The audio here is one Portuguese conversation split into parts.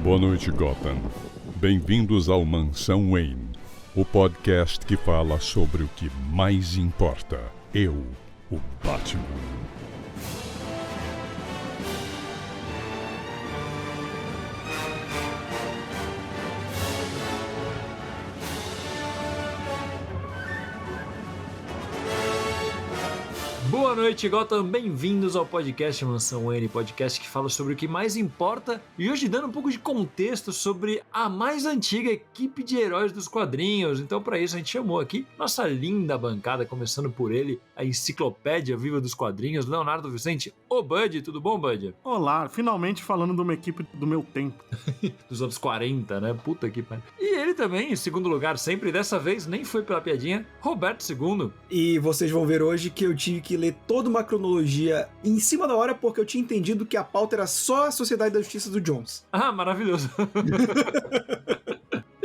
Boa noite, Gotham. Bem-vindos ao Mansão Wayne, o podcast que fala sobre o que mais importa. Eu, o Batman. Boa noite, Gotham. Bem-vindos ao podcast Mansão Wayne, podcast que fala sobre o que mais importa e hoje dando um pouco de contexto sobre a mais antiga equipe de heróis dos quadrinhos. Então, para isso, a gente chamou aqui nossa linda bancada, começando por ele, a enciclopédia viva dos quadrinhos, Leonardo Vicente. Ô, Bud, tudo bom, Bud? Olá, finalmente falando de uma equipe do meu tempo. Dos anos 40, né? Puta que pariu. E ele também, em segundo lugar, sempre, dessa vez, nem foi pela piadinha, Roberto II. E vocês vão ver hoje que eu tive que ler toda uma cronologia em cima da hora porque eu tinha entendido que a pauta era só a Sociedade da Justiça do Jones. Ah, maravilhoso.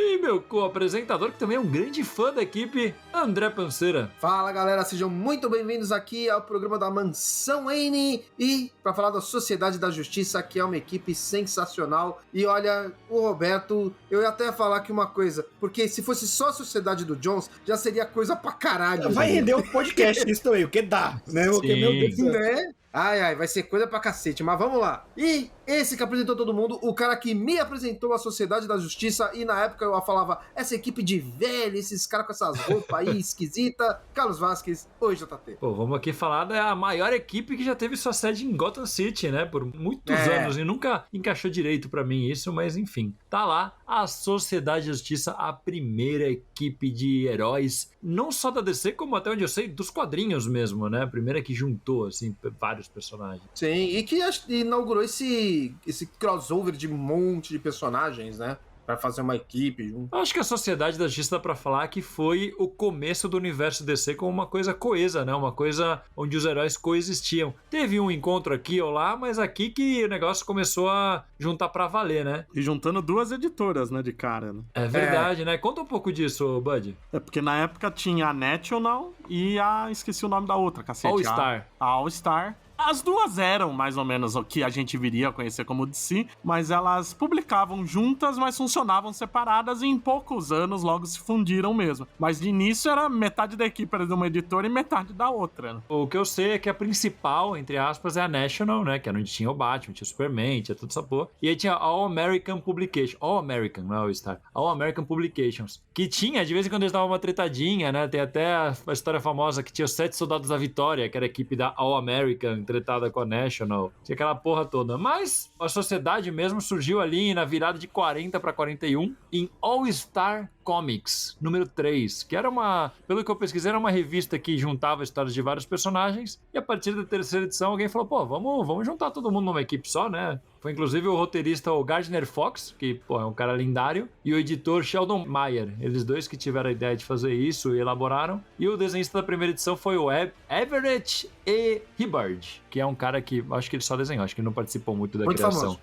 E meu co-apresentador, que também é um grande fã da equipe, André Panceira. Fala, galera, sejam muito bem-vindos aqui ao programa da Mansão Wayne e para falar da Sociedade da Justiça, que é uma equipe sensacional. E olha, o Roberto, eu ia até falar aqui uma coisa, porque se fosse só a Sociedade do Jones, já seria coisa pra caralho. Vai render um podcast isso também, o que dá, né? Porque, meu Deus do céu. Né? Ai, vai ser coisa pra cacete, mas vamos lá. E esse que apresentou todo mundo, o cara que me apresentou a Sociedade da Justiça, e na época eu falava, essa equipe de velho, esses caras com essas roupas aí esquisita, Carlos Vasquez, oi JT. Pô, vamos aqui falar da maior equipe que já teve sua sede em Gotham City, né? Por muitos anos, e nunca encaixou direito pra mim isso, mas enfim. Tá lá, a Sociedade da Justiça, a primeira equipe de heróis, não só da DC, como até onde eu sei, dos quadrinhos mesmo, né? A primeira que juntou, assim, vários personagens. Sim, e que inaugurou esse crossover de um monte de personagens, né? Pra fazer uma equipe junto. Acho que a Sociedade da Justiça dá pra falar que foi o começo do universo DC como uma coisa coesa, né? Uma coisa onde os heróis coexistiam. Teve um encontro aqui ou lá, mas aqui que o negócio começou a juntar pra valer, né? E juntando duas editoras, né, de cara, né? É verdade, né? Conta um pouco disso, Bud. É porque na época tinha a National e esqueci o nome da outra, cacete. All Star. A All Star. As duas eram mais ou menos o que a gente viria a conhecer como DC, mas elas publicavam juntas, mas funcionavam separadas e em poucos anos logo se fundiram mesmo. Mas de início era metade da equipe era de uma editora e metade da outra. Né? O que eu sei é que a principal, entre aspas, é a National, né? Que era onde tinha o Batman, tinha o Superman, tinha tudo essa porra. E aí tinha a All American Publication. All American, não é All Star. All American Publications. Que tinha, de vez em quando eles davam uma tretadinha, né? Tem até a história famosa que tinha os 7 Soldados da Vitória, que era a equipe da All American, tretada com a National, tinha aquela porra toda. Mas a sociedade mesmo surgiu ali na virada de 40 para 41 em All Star Comics, número 3, que era uma, pelo que eu pesquisei, era uma revista que juntava histórias de vários personagens, e a partir da terceira edição alguém falou, pô, vamos juntar todo mundo numa equipe só, né? Foi inclusive o roteirista, o Gardner Fox, que pô, é um cara lendário, e o editor Sheldon Mayer, eles dois que tiveram a ideia de fazer isso e elaboraram, e o desenhista da primeira edição foi o Everett E. Hibbard, que é um cara que, acho que ele só desenhou, acho que ele não participou muito da criação.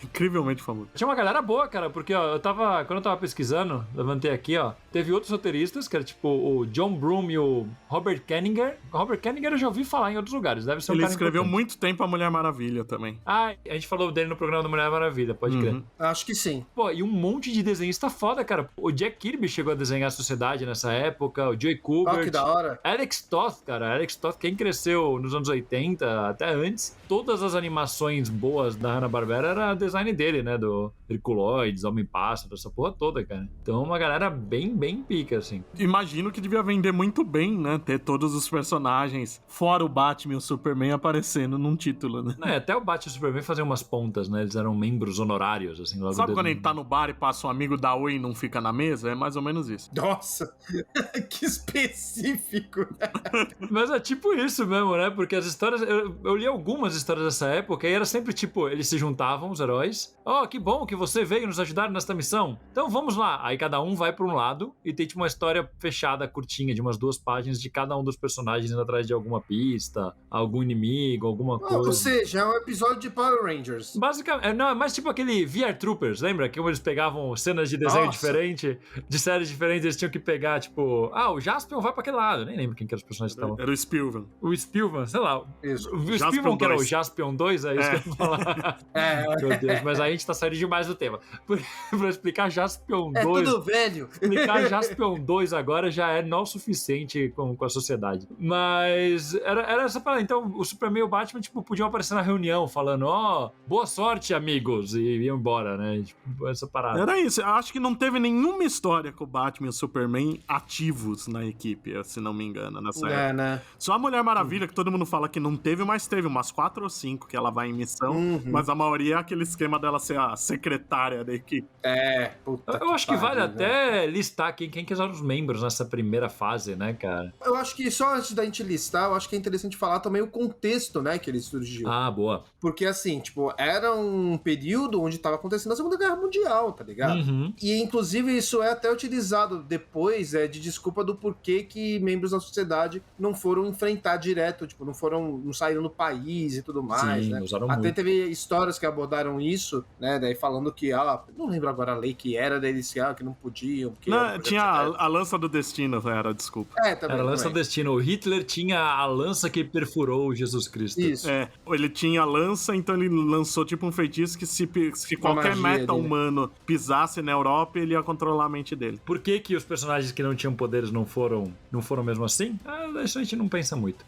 Incrivelmente famoso. Tinha uma galera boa, cara, porque ó, quando eu tava pesquisando, levantei aqui, ó, teve outros roteiristas, que era tipo o John Broome e o Robert Kanigher. O Robert Kanigher eu já ouvi falar em outros lugares, deve ser um ele cara escreveu importante. muito tempo a Mulher Maravilha também. Ah, a gente falou dele no programa da Mulher Maravilha, pode crer. Acho que sim. Pô, e um monte de desenhista foda, cara. O Jack Kirby chegou a desenhar a Sociedade nessa época, o Joey Kubert. Oh, que da hora. Alex Toth, cara. Alex Toth, quem cresceu nos anos 80, até antes, todas as animações boas da Hanna-Barbera era design dele, né? Do Herculoides, Homem-Pássaro, essa porra toda, cara. Então, uma galera bem pica, assim. Imagino que devia vender muito bem, né? Ter todos os personagens, fora o Batman e o Superman, aparecendo num título, né? É, até o Batman e o Superman faziam umas pontas, né? Eles eram membros honorários, assim. Logo Sabe quando a gente tá no bar e passa um amigo da Oi e não fica na mesa? É mais ou menos isso. Nossa, que específico. Mas é tipo isso mesmo, né? Porque as histórias... Eu li algumas histórias dessa época e era sempre tipo... Eles se juntavam, os heróis. Oh, que bom que você veio nos ajudar nesta missão. Então vamos lá. Aí cada um vai pra um lado e tem tipo uma história fechada, curtinha, de umas 2 páginas de cada um dos personagens indo atrás de alguma pista, algum inimigo, alguma coisa. Ou seja, é um episódio de Power Rangers. Troopers. Basicamente, não, é mais tipo aquele VR Troopers, lembra? Que eles pegavam cenas de desenho Nossa. diferente, de séries diferentes, eles tinham que pegar, tipo, o Jaspion vai pra aquele lado, nem lembro quem que eram os personagens que estavam. Era o Spilvan. O Spilvan, sei lá. Isso. O Jaspion Spilvan que era o 2. Jaspion 2, é isso que eu ia falar. Meu Deus, mas aí a gente tá saindo demais do tema. Pra explicar Jaspion 2... É tudo velho. Explicar Jaspion 2 agora já é não o suficiente com a sociedade. Mas era essa parada. Então, o Superman e o Batman, tipo, podiam aparecer na reunião falando, boa sorte, amigos, e iam embora, né? Tipo, essa parada. Era isso. Eu acho que não teve nenhuma história com o Batman e o Superman ativos na equipe, se não me engano, nessa época. né? Só a Mulher Maravilha, que todo mundo fala que não teve, mas teve umas 4 ou 5 que ela vai em missão, mas a maioria é aquele esquema dela ser a secretária da equipe. Puta Eu acho que vale pariu, velho. até listar quem que eram os membros nessa primeira fase, né, cara? Eu acho que só antes da gente listar, eu acho que é interessante falar também o contexto, né, que ele surgiu. Boa. Porque, assim, tipo, era um período onde tava acontecendo a Segunda Guerra Mundial, tá ligado? Uhum. E, inclusive, isso é até utilizado depois de desculpa do porquê que membros da sociedade não foram enfrentar direto, tipo, não saíram no país e tudo mais, Sim, né? usaram Até muito. teve histórias que abordaram isso, né, daí falando que, não lembro agora a lei que era deles, que não podiam, porque... Não, tinha a lança do destino, era, desculpa. Também. Era a lança do também. destino. O Hitler tinha a lança que perfurou Jesus Cristo. Isso. Ele tinha a lança, então ele lançou tipo um feitiço que se qualquer magia meta dele. humano pisasse na Europa, ele ia controlar a mente dele. Por que os personagens que não tinham poderes não foram mesmo assim? Isso a gente não pensa muito.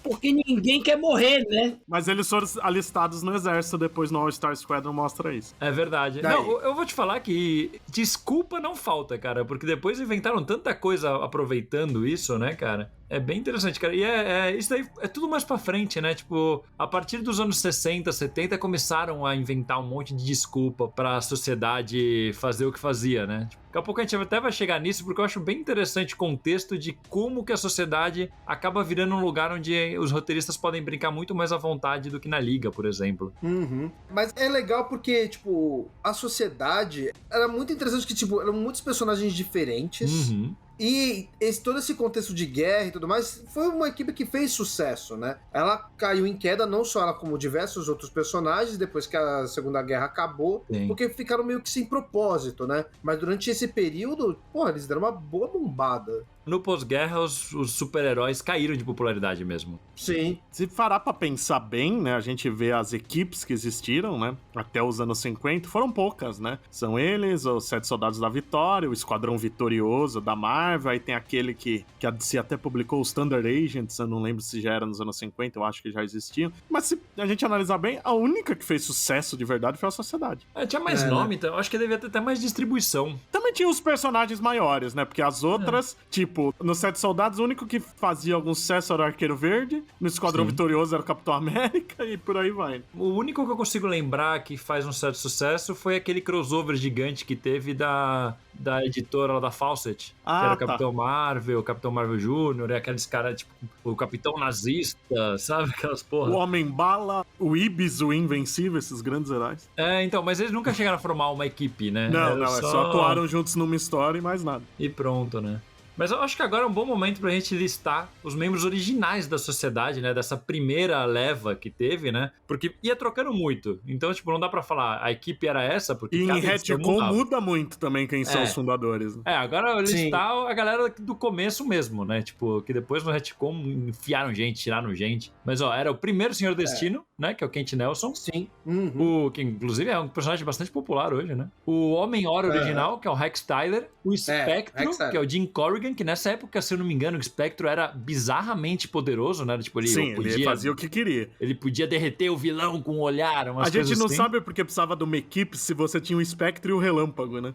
Porque ninguém quer morrer, né? Mas eles foram alistados no exército, depois no All-Star Squadron mostra isso. É verdade. Daí. Não, eu vou te falar que desculpa não falta, cara, porque depois inventaram tanta coisa aproveitando isso, né, cara? É bem interessante, cara. E isso daí é tudo mais pra frente, né? Tipo, a partir dos anos 60, 70, começaram a inventar um monte de desculpa pra sociedade fazer o que fazia, né? Tipo, daqui a pouco a gente até vai chegar nisso, porque eu acho bem interessante o contexto de como que a sociedade acaba virando um lugar onde os roteiristas podem brincar muito mais à vontade do que na Liga, por exemplo. Uhum. Mas é legal porque, tipo, a sociedade era muito interessante que, tipo, eram muitos personagens diferentes. Uhum. E todo esse contexto de guerra e tudo mais, foi uma equipe que fez sucesso, né? Ela caiu em queda, não só ela, como diversos outros personagens, depois que a Segunda Guerra acabou, Sim. porque ficaram meio que sem propósito, né? Mas durante esse período, eles deram uma boa bombada. No pós-guerra, os super-heróis caíram de popularidade mesmo. Sim. Se parar pra pensar bem, né, a gente vê as equipes que existiram, né, até os anos 50, foram poucas, né? São eles, os 7 Soldados da Vitória, o Esquadrão Vitorioso da Marvel, aí tem aquele que a DC até publicou, os Thunder Agents, eu não lembro se já era nos anos 50, eu acho que já existiam. Mas se a gente analisar bem, a única que fez sucesso de verdade foi a Sociedade. Tinha mais nome, então. Acho que devia ter até mais distribuição. Também tinha os personagens maiores, né? Porque as outras, tipo, nos 7 Soldados, o único que fazia algum sucesso era o Arqueiro Verde, no Esquadrão Sim. Vitorioso era o Capitão América e por aí vai. O único que eu consigo lembrar que faz um certo sucesso foi aquele crossover gigante que teve da editora lá da Fawcett. Que era o Capitão Marvel, o Capitão Marvel Jr., e aqueles caras, tipo, o Capitão Nazista, sabe? Aquelas O porra. Homem-Bala, o Ibis, o Invencível, esses grandes heróis. Então, mas eles nunca chegaram a formar uma equipe, né? Não, Era é só atuaram juntos numa história e mais nada. E pronto, né? Mas eu acho que agora é um bom momento pra gente listar os membros originais da sociedade, né? Dessa primeira leva que teve, né? Porque ia trocando muito. Então, tipo, não dá pra falar a equipe era essa, porque E em cada edição retcon mudava. muda muito também quem são os fundadores. Né? Agora eu listar a galera do começo mesmo, né? Tipo, que depois no retcon enfiaram gente, tiraram gente. Mas, era o primeiro Senhor Destino, né? Que é o Kent Nelson. Sim. Uhum. Que inclusive é um personagem bastante popular hoje, né? O Homem-Hora original, que é o Rex Tyler. O Spectro, Rex Tyler. que é o Jim Corrigan, que nessa época, se eu não me engano, o Spectro era bizarramente poderoso, né? Tipo, Ele fazia o que queria. Ele podia derreter o vilão com o olhar, umas A gente coisas não assim. sabe porque precisava de uma equipe se você tinha o Spectre e o Relâmpago, né?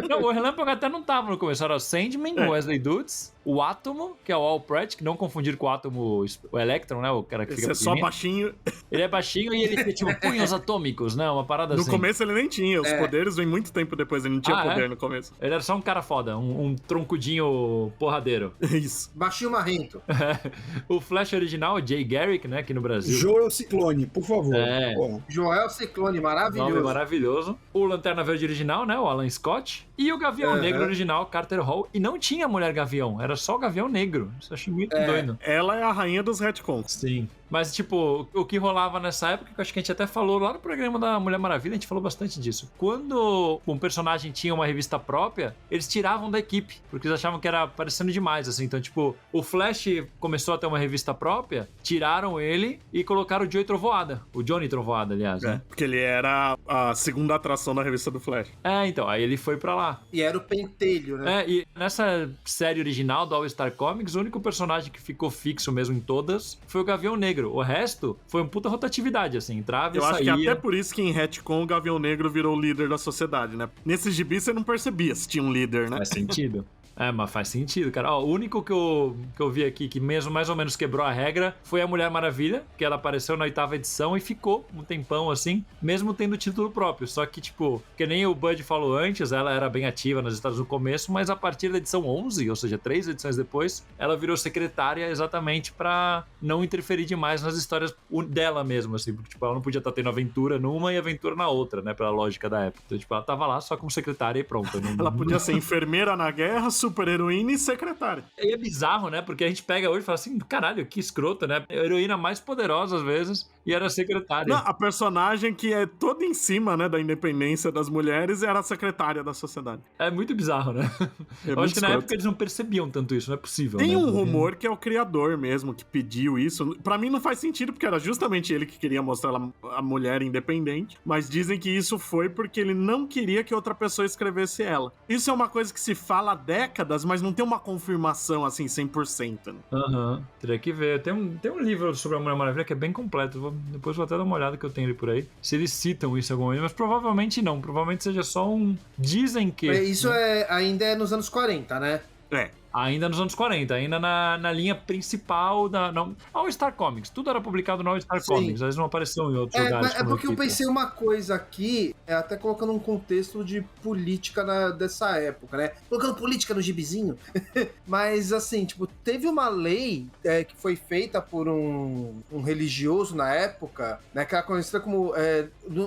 Não, o Relâmpago até não tava no começo. Era o Sandman, o Wesley Dudes, o Átomo, que é o Al Pratt, que não confundir com o Átomo, o Electron, né? O cara que Esse fica é só pequenininho. baixinho. Ele é baixinho e ele tem, tipo, punhos atômicos, né? Uma parada No assim. começo ele nem tinha. Os poderes vêm muito tempo depois. Ele não tinha poder no começo. Ele era só um cara foda, um troncudinho porradeiro. Isso. Baixinho marrento. O Flash original, o Jay Garrick, né? Aqui no Brasil. Joel Ciclone, por favor. É. Porra. Joel Ciclone, maravilhoso. Nome maravilhoso. O Lanterna Verde original, né? O Alan Scott. E o Gavião Negro original, Carter Hall. E não tinha Mulher Gavião, era só o Gavião Negro. Isso eu achei muito doido. Ela é a rainha dos retcons. Sim. Mas, tipo, o que rolava nessa época, que eu acho que a gente até falou lá no programa da Mulher Maravilha, a gente falou bastante disso. Quando um personagem tinha uma revista própria, eles tiravam da equipe, porque eles achavam que era parecendo demais, assim. Então, tipo, o Flash começou a ter uma revista própria, tiraram ele e colocaram o Johnny Trovoada, aliás, né? Porque ele era a segunda atração da revista do Flash. Então, aí ele foi pra lá. E era o pentelho, né? E nessa série original do All Star Comics, o único personagem que ficou fixo mesmo em todas foi o Gavião Negro. O resto foi uma puta rotatividade, assim, entrava e saía. Eu acho que até por isso que em retcon o Gavião Negro virou o líder da sociedade, né? Nesses gibis você não percebia se tinha um líder, né? Faz sentido. Mas faz sentido, cara. O único que eu vi aqui que mesmo mais ou menos quebrou a regra foi a Mulher Maravilha, que ela apareceu na 8ª edição e ficou um tempão assim, mesmo tendo título próprio. Só que, tipo, que nem o Bud falou antes, ela era bem ativa nas histórias no começo, mas a partir da edição 11, ou seja, 3 edições depois, ela virou secretária exatamente pra não interferir demais nas histórias dela mesmo, assim, porque, tipo, ela não podia estar tendo aventura numa e aventura na outra, né, pela lógica da época. Então, tipo, ela tava lá só como secretária e pronto. Ela podia ser enfermeira na guerra, super heroína e secretária. E é bizarro, né? Porque a gente pega hoje e fala assim, caralho, que escroto, né? A heroína mais poderosa às vezes e era secretária. Não, a personagem que é toda em cima, né, da independência das mulheres era a secretária da sociedade. É muito bizarro, né? Eu acho que na época eles não percebiam tanto isso, não é possível. Tem né? um rumor que é o criador mesmo que pediu isso. Pra mim não faz sentido, porque era justamente ele que queria mostrar a mulher independente, mas dizem que isso foi porque ele não queria que outra pessoa escrevesse ela. Isso é uma coisa que se fala há décadas, mas não tem uma confirmação assim 100%. Né? Teria que ver. Tem um livro sobre a Mulher Maravilha que é bem completo. Depois vou até dar uma olhada que eu tenho ele por aí. Se eles citam isso em algum momento, mas provavelmente não. Provavelmente seja só um... Dizem que... Isso ainda é nos anos 40, né? Ainda nos anos 40, ainda na linha principal da All Star Comics. Tudo era publicado no All Star Comics, eles não apareceram em outros lugares. É porque eu pensei uma coisa aqui, até colocando um contexto de política dessa época, né? Colocando política no gibizinho. Mas, assim, tipo, teve uma lei que foi feita por um religioso na época, né? Que era conhecida como...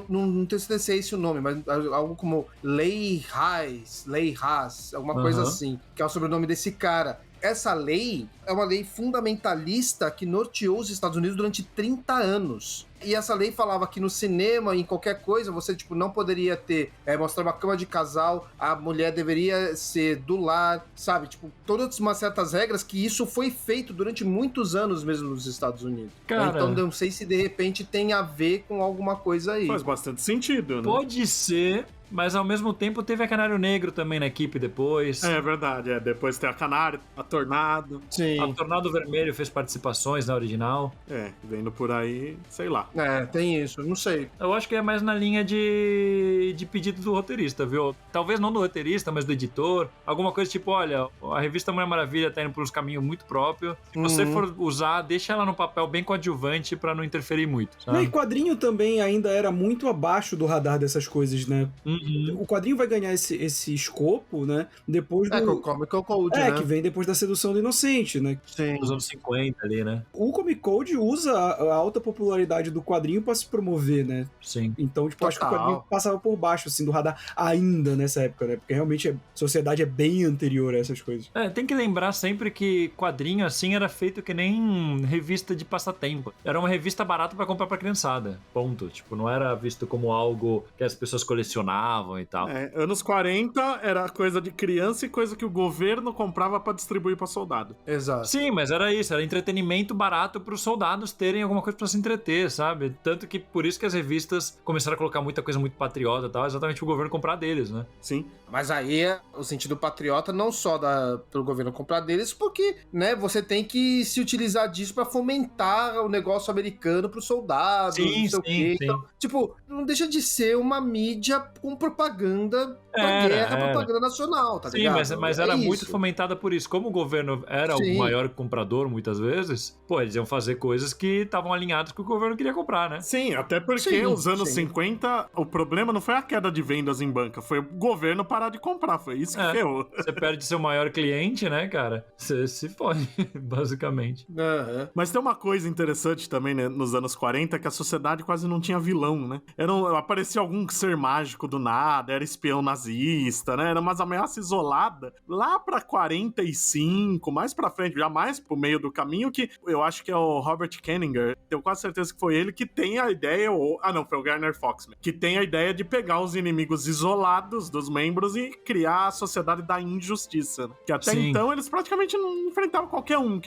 não tenho certeza se é esse o nome, mas algo como Lei Haas, alguma coisa assim, que é o sobrenome desse cara. Essa lei é uma lei fundamentalista que norteou os Estados Unidos durante 30 anos. E essa lei falava que no cinema, em qualquer coisa, você tipo, não poderia ter, mostrar uma cama de casal, a mulher deveria ser do lar, sabe? Tipo, todas umas certas regras que isso foi feito durante muitos anos mesmo nos Estados Unidos. Cara, então não sei se de repente tem a ver com alguma coisa aí. Faz bastante sentido, né? Pode ser... Mas ao mesmo tempo teve a Canário Negro também na equipe depois. É verdade, depois tem a Canário, a Tornado. Sim. A Tornado Vermelho fez participações na original. Vendo por aí, sei lá. Tem isso, não sei. Eu acho que é mais na linha de pedido do roteirista, viu? Talvez não do roteirista, mas do editor. Alguma coisa tipo, olha, a revista Mulher Maravilha tá indo por uns caminhos muito próprios. Se você for usar, deixa ela no papel bem coadjuvante pra não interferir muito, sabe? E quadrinho também ainda era muito abaixo do radar dessas coisas, né? O quadrinho vai ganhar esse escopo, né? Depois do... com o Comic Code, né? que vem depois da Sedução do Inocente, né? Sim. Nos anos 50 ali, né? O Comic Code usa a alta popularidade do quadrinho pra se promover, né? Sim. Então, tipo, acho que o quadrinho passava por baixo, assim, do radar ainda nessa época, né? Porque realmente a sociedade é bem anterior a essas coisas. Tem que lembrar sempre que quadrinho, assim, era feito que nem revista de passatempo. Era uma revista barata pra comprar pra criançada. Ponto. Tipo, não era visto como algo que as pessoas colecionavam e tal. Anos 40 era coisa de criança e coisa que o governo comprava pra distribuir pra soldado. Exato. Sim, mas era isso, era entretenimento barato pros soldados terem alguma coisa pra se entreter, sabe? Tanto que por isso que as revistas começaram a colocar muita coisa muito patriota e tal, exatamente pro governo comprar deles, né? Sim. Mas aí é o sentido patriota não só pelo governo comprar deles, porque, né, você tem que se utilizar disso pra fomentar o negócio americano pros soldados, Sim, não sei o quê. Então, tipo, não deixa de ser uma mídia com propaganda da guerra, propaganda nacional, tá ligado? Sim, mas era muito fomentada por isso. Como o governo era o maior comprador, muitas vezes, eles iam fazer coisas que estavam alinhadas com o que o governo queria comprar, né? Sim, até porque os anos 50, o problema não foi a queda de vendas em banca, foi o governo parar de comprar, foi isso que ferrou. Você perde seu maior cliente, né, cara? Você se fode, basicamente. Mas tem uma coisa interessante também, né, nos anos 40, que a sociedade quase não tinha vilão, né? Aparecia algum ser mágico do nada, era espião nazista, né? Era umas ameaças isoladas. Lá pra 45, mais pra frente, já mais pro meio do caminho, que eu acho que é o Robert Kenninger, tenho quase certeza que foi ele que tem a ideia, foi o Garner Fox, que tem a ideia de pegar os inimigos isolados dos membros e criar a sociedade da injustiça, né? Que até então eles praticamente não enfrentavam qualquer um.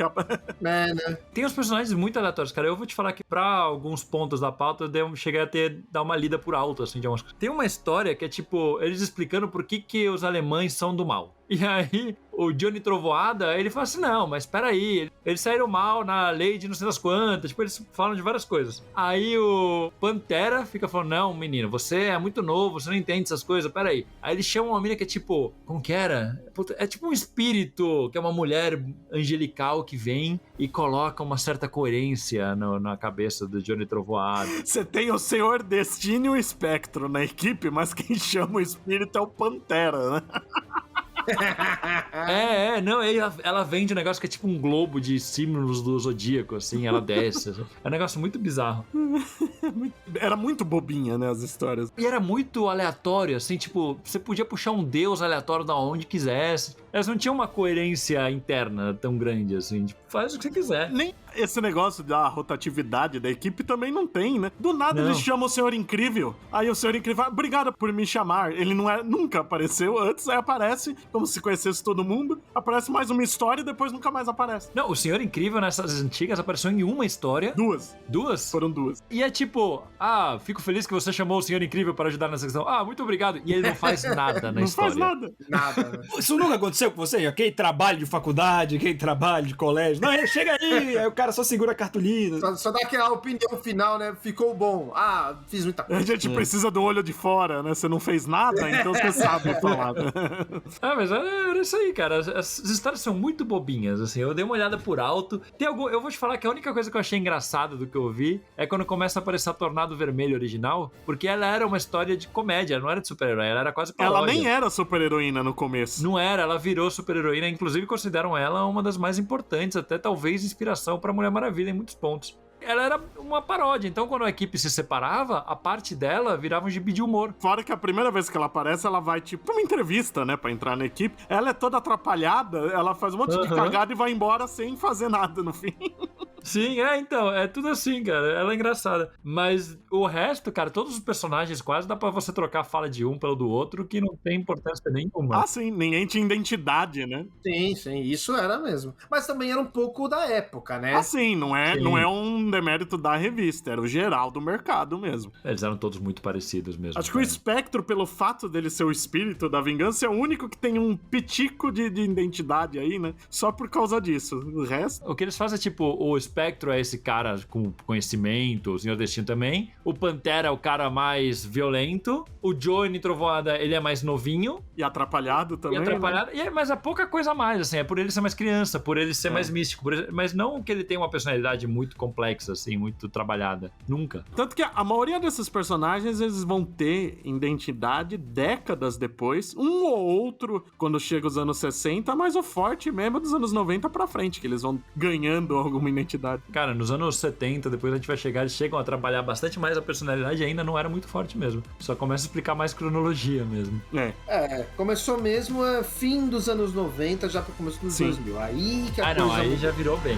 Né? Tem uns personagens muito aleatórios, cara. Eu vou te falar que pra alguns pontos da pauta eu cheguei a dar uma lida por alto, assim, de algumas coisas. Tem uma história que é tipo, eles explicando por que os alemães são do mal. E aí, o Johnny Trovoada, ele fala assim, não, mas peraí, eles saíram mal na lei de não sei das quantas, tipo, eles falam de várias coisas. Aí o Pantera fica falando, não, menino, você é muito novo, você não entende essas coisas, peraí. Aí eles chamam uma menina que é tipo, como que era? É tipo um espírito, que é uma mulher angelical que vem e coloca uma certa coerência na cabeça do Johnny Trovoada. Você tem o Senhor Destino e o Espectro na equipe, mas quem chama o espírito é o Pantera, né? Não, ela vende um negócio que é tipo um globo de símbolos do Zodíaco, assim, ela desce. É um negócio muito bizarro. Era muito bobinha, né, as histórias. E era muito aleatório, assim, tipo, você podia puxar um deus aleatório da onde quisesse. Elas não tinham uma coerência interna tão grande, assim, tipo, faz o que você quiser. Nem esse negócio da rotatividade da equipe também não tem, né? Do nada eles chamam o Senhor Incrível. Aí o Senhor Incrível fala, obrigado por me chamar. Ele nunca apareceu antes, aí aparece, como se conhecesse todo mundo. Aparece mais uma história e depois nunca mais aparece. Não, o Senhor Incrível nessas antigas apareceu em uma história. Duas? Foram duas. E é tipo, fico feliz que você chamou o Senhor Incrível para ajudar nessa questão. Muito obrigado. E ele não faz nada na história. Não faz Nada. Isso nunca aconteceu com você? Quem trabalha de faculdade, quem trabalha de colégio. Não, chega aí o cara só segura a cartolina. Só dá aquela opinião final, né? Ficou bom. Fiz muita coisa. A gente precisa do olho de fora, né? Você não fez nada, então você sabe falar. Mas era isso aí, cara. As histórias são muito bobinhas, assim. Eu dei uma olhada por alto. Eu vou te falar que a única coisa que eu achei engraçada do que eu vi é quando começa a aparecer a Tornado Vermelho original, porque ela era uma história de comédia, ela não era de super-herói, ela era quase paródia. Ela nem era super-heroína no começo. Não era, ela virou super-heroína, inclusive consideram ela uma das mais importantes, até talvez inspiração pra Mulher Maravilha em muitos pontos. Ela era uma paródia, então quando a equipe se separava, a parte dela virava um gibi de humor. Fora que a primeira vez que ela aparece, ela vai, tipo, pra uma entrevista, né, pra entrar na equipe. Ela é toda atrapalhada, ela faz um monte de cagada e vai embora sem fazer nada no fim. Sim, então, é tudo assim, cara, ela é engraçada. Mas o resto, cara, todos os personagens quase dá pra você trocar a fala de um pelo do outro, que não tem importância nenhuma. Sim, ninguém tinha identidade, né? Sim, isso era mesmo. Mas também era um pouco da época, né? Sim, não é um demérito da revista, era o geral do mercado mesmo. Eles eram todos muito parecidos mesmo. Acho que o Espectro, pelo fato dele ser o espírito da vingança, é o único que tem um pitico de identidade aí, né? Só por causa disso. O resto... O que eles fazem é tipo, o Espectro é esse cara com conhecimento, o Senhor Destino também. O Pantera é o cara mais violento. O Johnny Trovoada, ele é mais novinho. E atrapalhado também. Mas é pouca coisa a mais, assim. É por ele ser mais criança, por ele ser mais místico. Mas não que ele tenha uma personalidade muito complexa, assim, muito trabalhada. Nunca. Tanto que a maioria desses personagens, eles vão ter identidade décadas depois. Um ou outro, quando chega os anos 60, mas o forte mesmo é dos anos 90 pra frente, que eles vão ganhando alguma identidade. Cara, nos anos 70, depois a gente vai chegar, eles chegam a trabalhar bastante mais a personalidade e ainda não era muito forte mesmo. Só começa a explicar mais cronologia mesmo. Começou mesmo fim dos anos 90, já pro começo dos 2000. Aí que a coisa... aí já virou bem.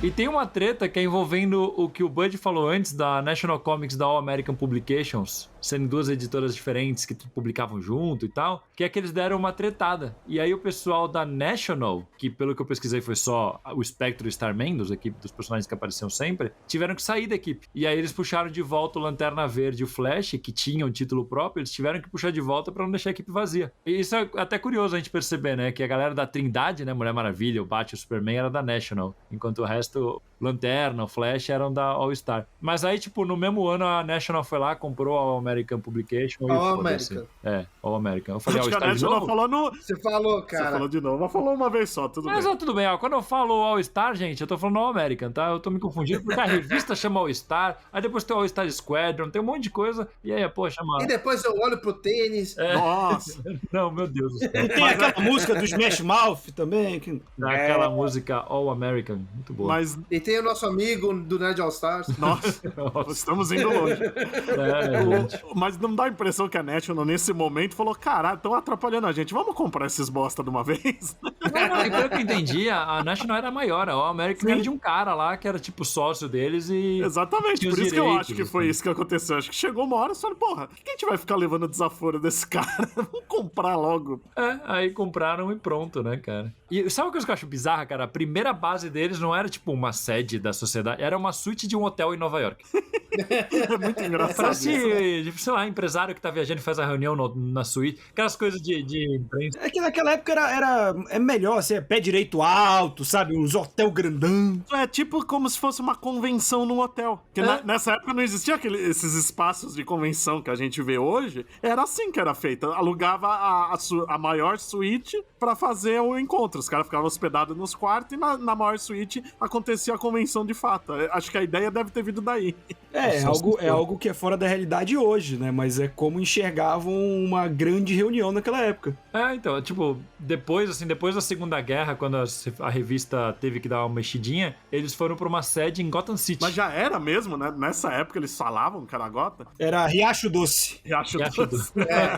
E tem uma treta que é envolvendo o que o Bud falou antes da National Comics da All American Publications, sendo duas editoras diferentes que publicavam junto e tal, que é que eles deram uma tretada. E aí o pessoal da National, que pelo que eu pesquisei foi só o Spectro e Starman, dos personagens que apareciam sempre, tiveram que sair da equipe. E aí eles puxaram de volta o Lanterna Verde e o Flash, que tinham título próprio, eles tiveram que puxar de volta pra não deixar a equipe vazia. E isso é até curioso a gente perceber, né, que a galera da Trindade, né, Mulher Maravilha, o Batman e o Superman era da National, enquanto o resto Lanterna, o Flash eram da All Star. Mas aí, tipo, no mesmo ano a National foi lá, comprou a All American Publication e All foda-se. American. All American. Eu falei All Acho que a Star de National novo? falou no... Você falou, Você cara. falou de novo, mas falou uma vez só, tudo Mas bem. tudo bem, quando eu falo All Star, gente, eu tô falando All American, tá? Eu tô me confundindo porque a revista chama All Star, aí depois tem o All Star Squadron, tem um monte de coisa, e aí, pô, chama... E depois eu olho pro tênis. Nossa. Não, meu Deus do céu. E tem aquela música do Smash Mouth também. Que... Aquela música All American, muito boa. Mas, E tem o nosso amigo do Nerd All Stars. nossa, Nossa, estamos indo longe. gente. Mas não dá a impressão que a National, nesse momento, falou: caralho, estão atrapalhando a gente, vamos comprar esses bosta de uma vez? Não, e pelo que eu entendi, a National era maior, a All American era de um cara lá que era tipo sócio deles e... Exatamente, tinha por os isso que eu direitos, acho que foi assim. isso que aconteceu. Acho que chegou uma hora e falou: porra, por que a gente vai ficar levando o desaforo desse cara? Vamos comprar logo. Aí compraram e pronto, né, cara? E sabe uma coisa que eu acho bizarra, cara? A primeira base deles não era tipo uma sede da sociedade, era uma suíte de um hotel em Nova York. É muito engraçado Parece, isso. sei lá, empresário que tá viajando e faz a reunião na suíte. Aquelas coisas de imprensa. É que naquela época é melhor, assim, é pé direito alto, sabe? Uns hotel grandão. É tipo como se fosse uma convenção num hotel. Porque nessa época não existia esses espaços de convenção que a gente vê hoje. Era assim que era feito. Alugava a maior suíte pra fazer o encontro. Os caras ficavam hospedados nos quartos e na maior suíte acontecia a convenção de fato. Acho que a ideia deve ter vindo daí. É algo que é fora da realidade hoje, né? Mas é como enxergavam uma grande reunião naquela época. Então, tipo, depois da Segunda Guerra, quando a revista teve que dar uma mexidinha, eles foram pra uma sede em Gotham City. Mas já era mesmo, né? Nessa época eles falavam que era Gotham. Era Riacho Doce. Riacho Riacho Doce.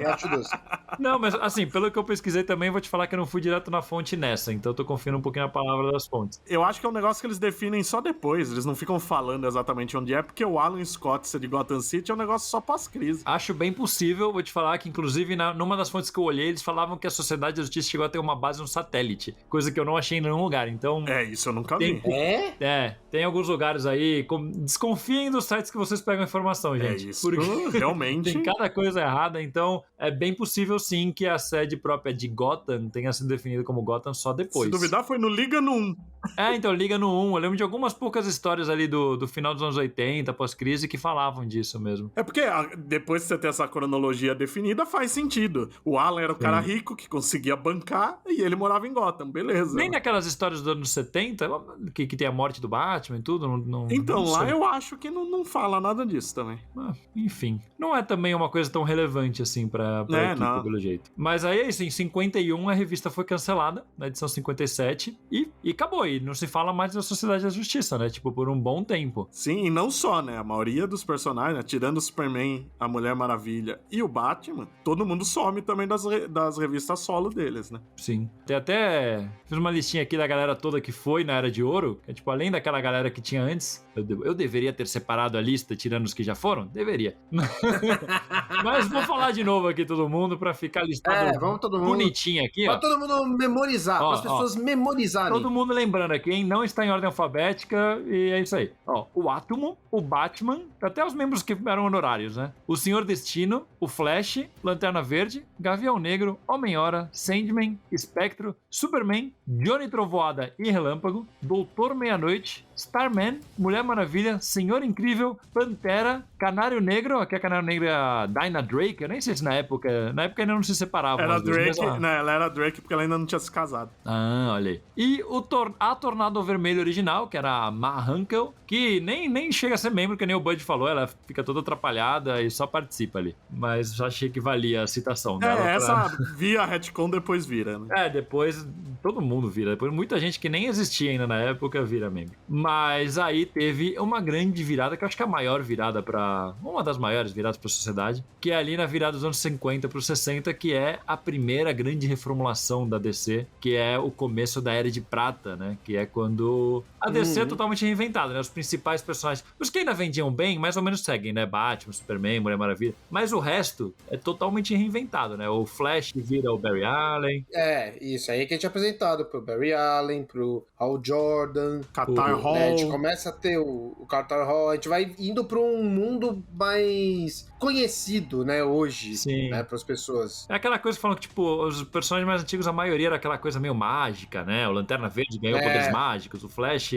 Acho doce. Não, mas assim, pelo que eu pesquisei também, vou te falar que eu não fui direto na fonte nessa, então eu tô confiando um pouquinho na palavra das fontes. Eu acho que é um negócio que eles definem só depois. Eles não ficam falando exatamente onde é, porque o Alan Scott ser de Gotham City é um negócio só pós-crise. Acho bem possível, vou te falar que inclusive numa das fontes que eu olhei, eles falavam que a Sociedade da Justiça chegou a ter uma base no satélite, coisa que eu não achei em nenhum lugar, então... Isso eu nunca vi. Tem alguns lugares aí, desconfiem dos sites que vocês pegam informação, gente. Isso, realmente. Tem cada coisa errada, então é bem possível sim que a sede própria de Gotham tenha sido definida como Gotham só depois. Se duvidar, foi no Liga no 1. Então, Liga no 1. Eu lembro de algumas poucas histórias ali do final dos anos 80, pós-crise, que falavam disso mesmo. É porque depois de você ter essa cronologia definida, faz sentido. O Alan era o cara rico que conseguia bancar e ele morava em Gotham, beleza. Nem naquelas histórias dos anos 70, que tem a morte do Batman e tudo. Então, não lá sei. eu acho que não fala nada disso também. Enfim, não é também uma coisa tão relevante assim pra equipe, não. pelo jeito. Mas aí, assim, em 51 a revista foi cancelada, na edição 57, e acabou. E não se fala mais da Sociedade da Justiça, né? Tipo, por um bom tempo. Sim, e não só, né? A maioria dos personagens, né? Tirando o Superman, a Mulher Maravilha e o Batman, todo mundo some também das revistas solo deles, né? Sim. Tem até... Fiz uma listinha aqui da galera toda que foi na Era de Ouro, que é tipo, além daquela galera que tinha antes, eu deveria ter separado a lista, tirando os que já foram? Deveria. Mas vou falar de novo aqui todo mundo pra ficar listado vamos todo mundo. bonitinho aqui, Pra ó. todo mundo memorizar, para as pessoas memorizarem. Todo mundo lembrando aqui, hein? Não está em ordem alfabética e é isso aí. Ó, o Átomo, o Batman, até os membros que eram honorários, né? O Senhor Destino, o Flash, Lanterna Verde, Gavião Negro, Homem-Hora, Sandman, Espectro, Superman, Johnny Trovoada e Relâmpago, Doutor Meia-Noite, Starman, Mulher Maravilha, Senhor Incrível, Pantera, Canário Negro, aqui a Canário Negro é a Dinah Drake, eu nem sei se na época ainda não se separavam. Era as duas, Drake, mas, né? Ela era Drake porque ela ainda não tinha se casado. olha aí. E a Tornado Vermelho original, que era a Ma Hankel, que nem chega a ser membro, que nem o Bud falou, ela fica toda atrapalhada e só participa ali. Mas já achei que valia a citação dela. Essa via retcon depois vira, né? Depois todo mundo vira. Depois muita gente que nem existia ainda na época vira membro. Mas aí teve uma grande virada, que eu acho que é a maior virada uma das maiores viradas pra sociedade, que é ali na virada dos anos 50 pro 60, que é a primeira grande reformulação da DC, que é o começo da Era de Prata, né? Que é quando a DC é totalmente reinventada, né? Os principais personagens, os que ainda vendiam bem, mais ou menos seguem, né? Batman, Superman, Mulher Maravilha. Mas o resto é totalmente reinventado, né? O Flash vira o Barry Allen. Isso aí que a gente apresentou apresentado pro Barry Allen, pro Hal Jordan. Qatar Hall. A gente começa a ter o Qatar Hall, a gente vai indo pra um mundo mais conhecido, né, hoje, Sim. né, pras pessoas. É aquela coisa que falam que, tipo, os personagens mais antigos, a maioria era aquela coisa meio mágica, né? O Lanterna Verde ganhou poderes mágicos, o Flash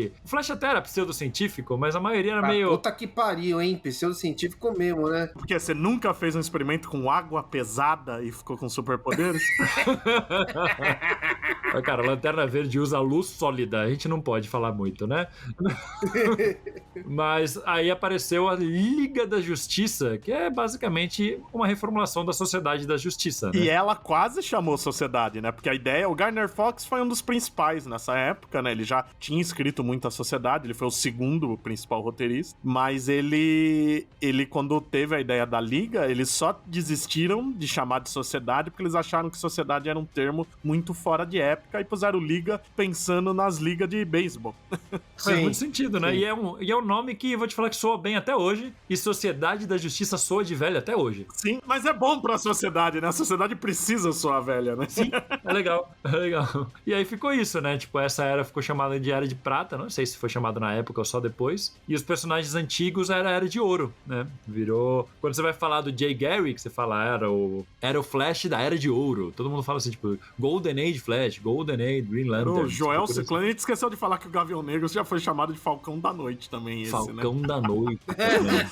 até era pseudocientífico, mas a maioria era meio... Puta que pariu, hein? Pseudocientífico mesmo, né? Porque você nunca fez um experimento com água pesada e ficou com superpoderes? Cara, a Lanterna Verde usa luz sólida, a gente não pode falar muito, né? Mas aí apareceu a Liga da Justiça, que é basicamente uma reformulação da Sociedade da Justiça, né? E ela quase chamou Sociedade, né? Porque a ideia, o Gardner Fox foi um dos principais nessa época, né? Ele já tinha escrito muito a Sociedade, ele foi o segundo principal roteirista, mas ele quando teve a ideia da Liga, eles só desistiram de chamar de Sociedade porque eles acharam que Sociedade era um termo muito fora de época e puseram Liga pensando nas ligas de beisebol. Faz muito sentido, né? E é um nome que eu vou te falar que soa bem até hoje, e Sociedade da Justiça soa de velho até hoje. Sim, mas é bom pra sociedade, né? A sociedade precisa soar velha, né? Sim, é legal. E aí ficou isso, né? Tipo, essa era ficou chamada de Era de Prata, não sei se foi chamado na época ou só depois. E os personagens antigos era a Era de Ouro, né? Virou... Quando você vai falar do Jay Garrick, você fala, era o Flash da Era de Ouro. Todo mundo fala assim, tipo, Golden Age Flash, Golden Age Green Lantern. O Joel tipo, Ciclone, a gente esqueceu de falar que o Gavião Negro já foi chamado de Falcão da Noite também, Falcão né? da Noite.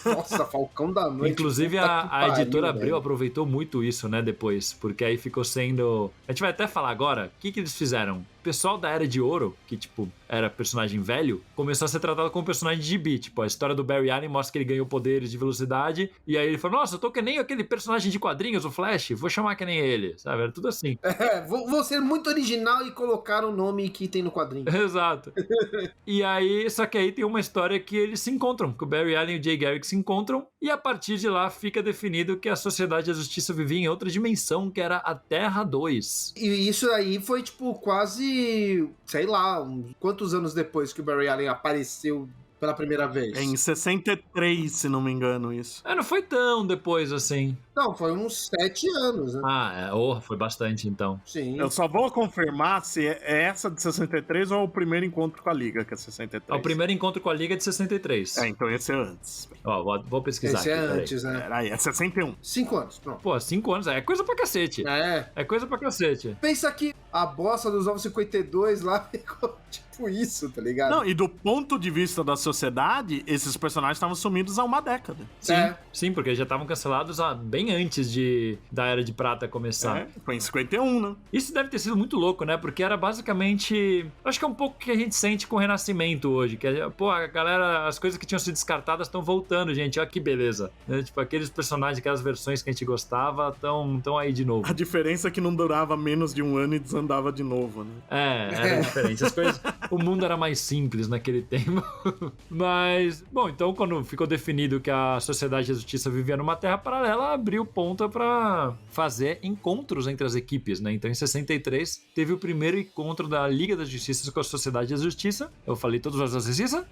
Nossa, Falcão da Noite. Inclusive, a editora Abril aproveitou muito isso, né, depois. Porque aí ficou sendo... A gente vai até falar agora, o que eles fizeram? O pessoal da Era de Ouro, que, tipo, era personagem velho, começou a ser tratado como personagem de gibi. Tipo, a história do Barry Allen mostra que ele ganhou poderes de velocidade, e aí ele falou, nossa, eu tô que nem aquele personagem de quadrinhos, o Flash, vou chamar que nem ele, sabe? Era tudo assim. Vou ser muito original e colocar o nome que tem no quadrinho. Exato. E aí, só que aí tem uma história que eles se encontram, que o Barry Allen e o Jay Garrick se encontram, e a partir de lá fica definido que a Sociedade da Justiça vivia em outra dimensão, que era a Terra 2. E isso aí foi, tipo, quase, sei lá, quantos anos depois que o Barry Allen apareceu pela primeira vez? Em 63, se não me engano, isso. Não foi tão depois assim. Não, foi uns 7 anos, né? Foi bastante então. Sim. Eu só vou confirmar se é essa de 63 ou é o primeiro encontro com a Liga, que é 63. O primeiro encontro com a Liga é de 63. Então esse é antes. Ó, vou pesquisar Esse aqui, é antes, né? Peraí, é 61. 5 anos, pronto. Pô, 5 anos, é coisa pra cacete. É coisa pra cacete. Pensa que a bosta dos Novos 52 lá ficou tipo isso, tá ligado? Não, e do ponto de vista da sociedade, esses personagens estavam sumidos há uma década. Sim, porque já estavam cancelados bem antes da Era de Prata começar. Foi em 51, né? Isso deve ter sido muito louco, né? Porque era basicamente... Acho que é um pouco o que a gente sente com o Renascimento hoje. Que, a galera... As coisas que tinham sido descartadas estão voltando, gente. Olha que beleza. Né? Tipo, aqueles personagens, aquelas versões que a gente gostava estão aí de novo. A diferença é que não durava menos de um ano e desandava de novo, né? Era diferente. As coisas... O mundo era mais simples naquele tempo. Mas... Bom, então quando ficou definido que a Sociedade da Justiça vivia numa terra paralela, abriu ponta pra fazer encontros entre as equipes, né? Então, em 63, teve o primeiro encontro da Liga da Justiça com a Sociedade da Justiça. Eu falei todas as da Justiça?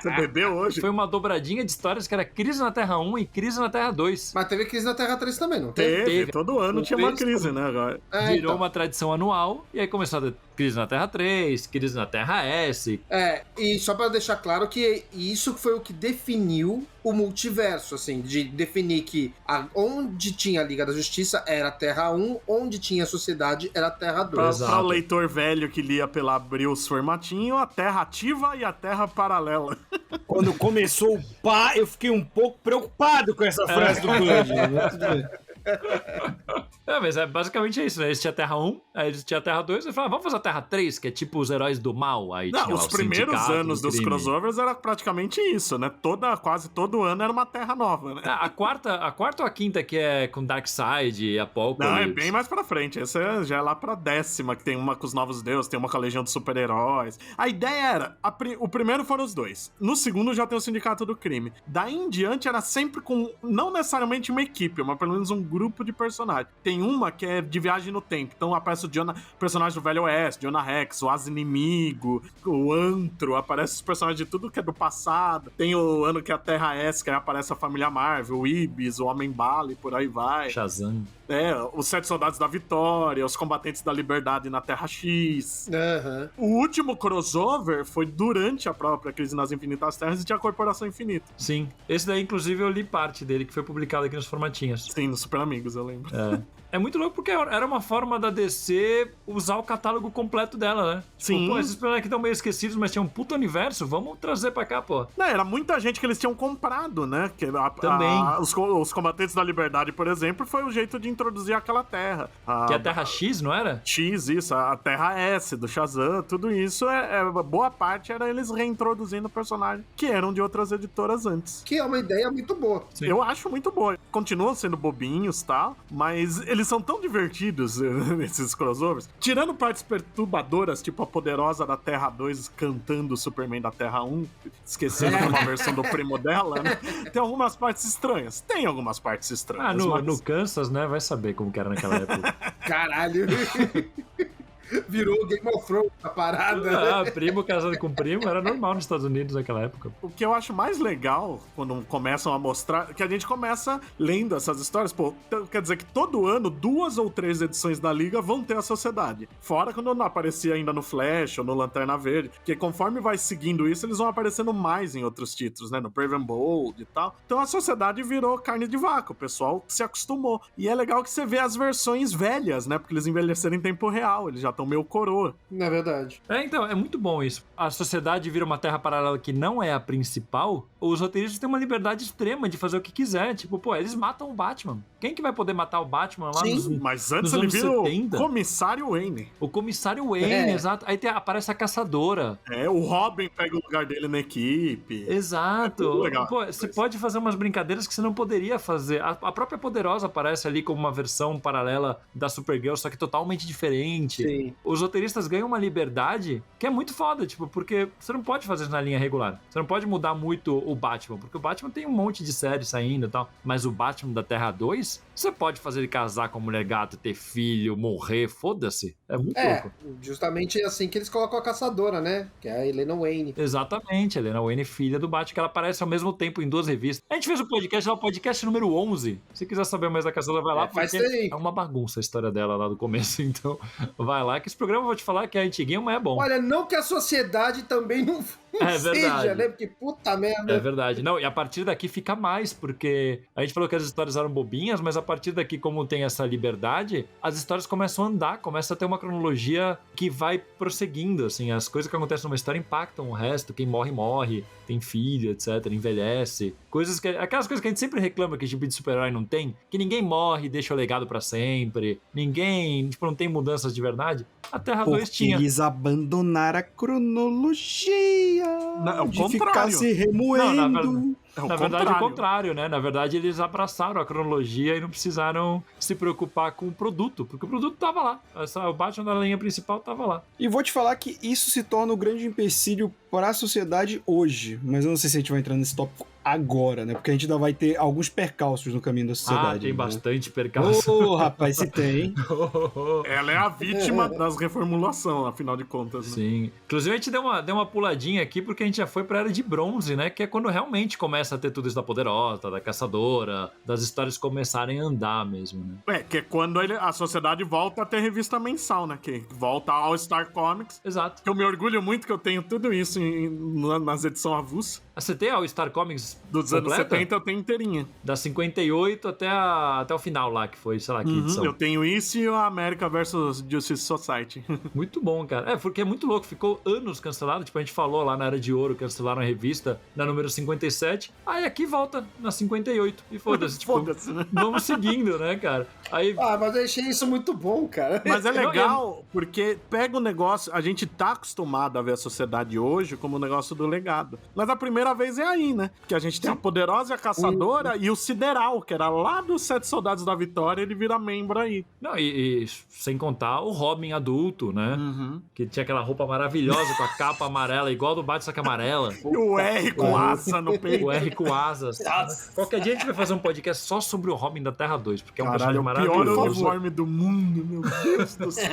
Você bebeu hoje? Foi uma dobradinha de histórias que era Crise na Terra 1 e Crise na Terra 2. Mas teve crise na Terra 3 também, não teve? Teve. Todo ano tinha uma crise, né? Agora. Virou uma tradição anual, e aí começou a ter Crise na Terra 3, Crise na Terra S. E só pra deixar claro que isso foi o que definiu o multiverso, assim, de definir que onde tinha a Liga da Justiça era a Terra 1, onde tinha a Sociedade era a Terra 2. Pra o leitor velho que lia pela Abril os formatinhos, a Terra ativa e a Terra paralela. Quando começou o pá, eu fiquei um pouco preocupado com essa frase do Bud. Mas basicamente é isso, né? Eles tinham a Terra 1, aí eles tinham a Terra 2, e falaram, vamos fazer a Terra 3, que é tipo os heróis do mal. Aí Não, tinha os primeiros anos dos crossovers era praticamente isso, né? Quase todo ano era uma Terra nova, né? A quarta ou a quinta que é com Darkseid e Apocalypse? Não, é bem mais pra frente. Essa já é lá pra 10ª, que tem uma com os Novos Deuses, tem uma com a Legião dos Super-Heróis. A ideia era, o primeiro foram os dois. No segundo já tem o Sindicato do Crime. Daí em diante era sempre com, não necessariamente uma equipe, mas pelo menos um grupo de personagens. Tem tem uma que é de viagem no tempo. Então aparece o personagem do Velho Oeste, Jonah Rex, o As-Inimigo, o Antro, aparece os personagens de tudo que é do passado. Tem o ano que a Terra é, que aí aparece a família Marvel, o Ibis, o Homem-Bala e por aí vai. Shazam. Os 7 Soldados da Vitória, os Combatentes da Liberdade na Terra X. Aham. O último crossover foi durante a própria Crise nas Infinitas Terras e tinha a Corporação Infinita. Sim. Esse daí, inclusive, eu li parte dele, que foi publicado aqui nos formatinhos. Sim, nos Super Amigos, eu lembro. É muito louco porque era uma forma da DC usar o catálogo completo dela, né? Sim. Tipo, pô, esses personagens aqui estão meio esquecidos, mas tinha um puto universo, vamos trazer pra cá, pô. Não, era muita gente que eles tinham comprado, né? Também. Os Combatentes da Liberdade, por exemplo, foi o jeito de introduzir aquela terra. Que é a Terra X, não era? X, isso, a Terra S, do Shazam, tudo isso, boa parte era eles reintroduzindo personagens que eram de outras editoras antes. Que é uma ideia muito boa. Sim. Eu acho muito boa. Continuam sendo bobinhos e tal, mas eles são tão divertidos nesses crossovers. Tirando partes perturbadoras, tipo a Poderosa da Terra 2 cantando o Superman da Terra 1, esquecendo que é uma versão do primo dela, né? Tem algumas partes estranhas. Tem algumas partes estranhas. No Kansas, né? Vai saber como que era naquela época. Caralho. Virou Game of Thrones a parada. Primo casado com primo era normal nos Estados Unidos naquela época. O que eu acho mais legal quando começam a mostrar, que a gente começa lendo essas histórias, pô, quer dizer que todo ano 2 ou 3 edições da Liga vão ter a Sociedade. Fora quando não aparecia ainda no Flash ou no Lanterna Verde, porque conforme vai seguindo isso, eles vão aparecendo mais em outros títulos, né, no Brave and Bold e tal. Então a Sociedade virou carne de vaca, o pessoal se acostumou. E é legal que você vê as versões velhas, né, porque eles envelheceram em tempo real, eles já estão meio coroa. Na verdade. Então, é muito bom isso. A sociedade vira uma terra paralela que não é a principal, os roteiristas têm uma liberdade extrema de fazer o que quiser. Tipo, pô, eles matam o Batman. Quem que vai poder matar o Batman lá nos Mas antes nos ele anos vira 70? o Comissário Wayne. O Comissário Wayne, exato. Aí aparece a Caçadora. O Robin pega o lugar dele na equipe. Exato. É legal. Pô, você pode fazer umas brincadeiras que você não poderia fazer. A própria Poderosa aparece ali como uma versão paralela da Supergirl, só que totalmente diferente. Sim. Os roteiristas ganham uma liberdade que é muito foda, tipo, porque você não pode fazer isso na linha regular. Você não pode mudar muito o Batman, porque o Batman tem um monte de séries saindo e tal, mas o Batman da Terra 2, você pode fazer ele casar com a mulher gato, ter filho, morrer, foda-se. É muito louco. Justamente assim que eles colocam a Caçadora, né? Que é a Helena Wayne. Exatamente, a Helena Wayne, filha do Batman, que ela aparece ao mesmo tempo em 2 revistas. A gente fez o podcast lá, o podcast número 11. Se quiser saber mais da Caçadora, vai lá, faz porque tempo. é uma bagunça a história dela lá do começo, então vai lá, que esse programa eu vou te falar que é antiguinho, mas é bom. Olha, não que a sociedade também não seja, né? Porque puta merda. É verdade. Não, e a partir daqui fica mais, porque a gente falou que as histórias eram bobinhas, mas a partir daqui, como tem essa liberdade, as histórias começam a andar, começa a ter uma cronologia que vai prosseguindo, assim, as coisas que acontecem numa história impactam o resto, quem morre, morre, tem filho, etc, envelhece, aquelas coisas que a gente sempre reclama que tipo de super-herói não tem, que ninguém morre e deixa o legado pra sempre, ninguém, tipo, não tem mudanças de verdade. A Terra 2 tinha. Eles abandonaram a cronologia Não, de ficar se remoendo. Na verdade, é o contrário, né? Na verdade, eles abraçaram a cronologia e não precisaram se preocupar com o produto, porque o produto tava lá. O Batman da linha principal tava lá. E vou te falar que isso se torna um grande empecilho para a sociedade hoje, mas eu não sei se a gente vai entrar nesse tópico agora, né? Porque a gente ainda vai ter alguns percalços no caminho da sociedade. Tem né? bastante percalço. Rapaz, se tem. Ela é a vítima das reformulações, afinal de contas, né? Sim. Inclusive, a gente deu uma puladinha aqui, porque a gente já foi pra Era de Bronze, né? Que é quando realmente começa a ter tudo isso da Poderosa, da Caçadora, das histórias começarem a andar mesmo, né? Que é quando a sociedade volta a ter revista mensal, né? Que volta ao Star Comics. Exato. Que eu me orgulho muito que eu tenho tudo isso nas edições avulsas. Você tem o Star Comics dos completa? anos 70 eu tenho inteirinha. Da 58 até o final lá, que foi, sei lá, que edição. Eu tenho isso e a América vs Justice Society. Muito bom, cara. Porque é muito louco. Ficou anos cancelado. Tipo, a gente falou lá na Era de Ouro, cancelaram a revista na número 57. Aí aqui volta na 58. E foda-se. Tipo, Foda-se, né? Vamos seguindo, né, cara? Aí... mas eu achei isso muito bom, cara. Mas é legal, porque pega o negócio... A gente tá acostumado a ver a sociedade hoje como o negócio do legado. Mas a primeira vez é aí, né? Que a gente tem a Poderosa e a Caçadora e o Sideral, que era lá dos 7 Soldados da Vitória, ele vira membro aí. Não, e sem contar o Robin adulto, né? Que tinha aquela roupa maravilhosa com a capa amarela, igual do Batman, só que amarela. E o R com asa no peito. O R com asas. Qualquer dia a gente vai fazer um podcast só sobre o Robin da Terra 2, porque é um Caralho, personagem o pior maravilhoso. uniforme do mundo, meu Deus do céu.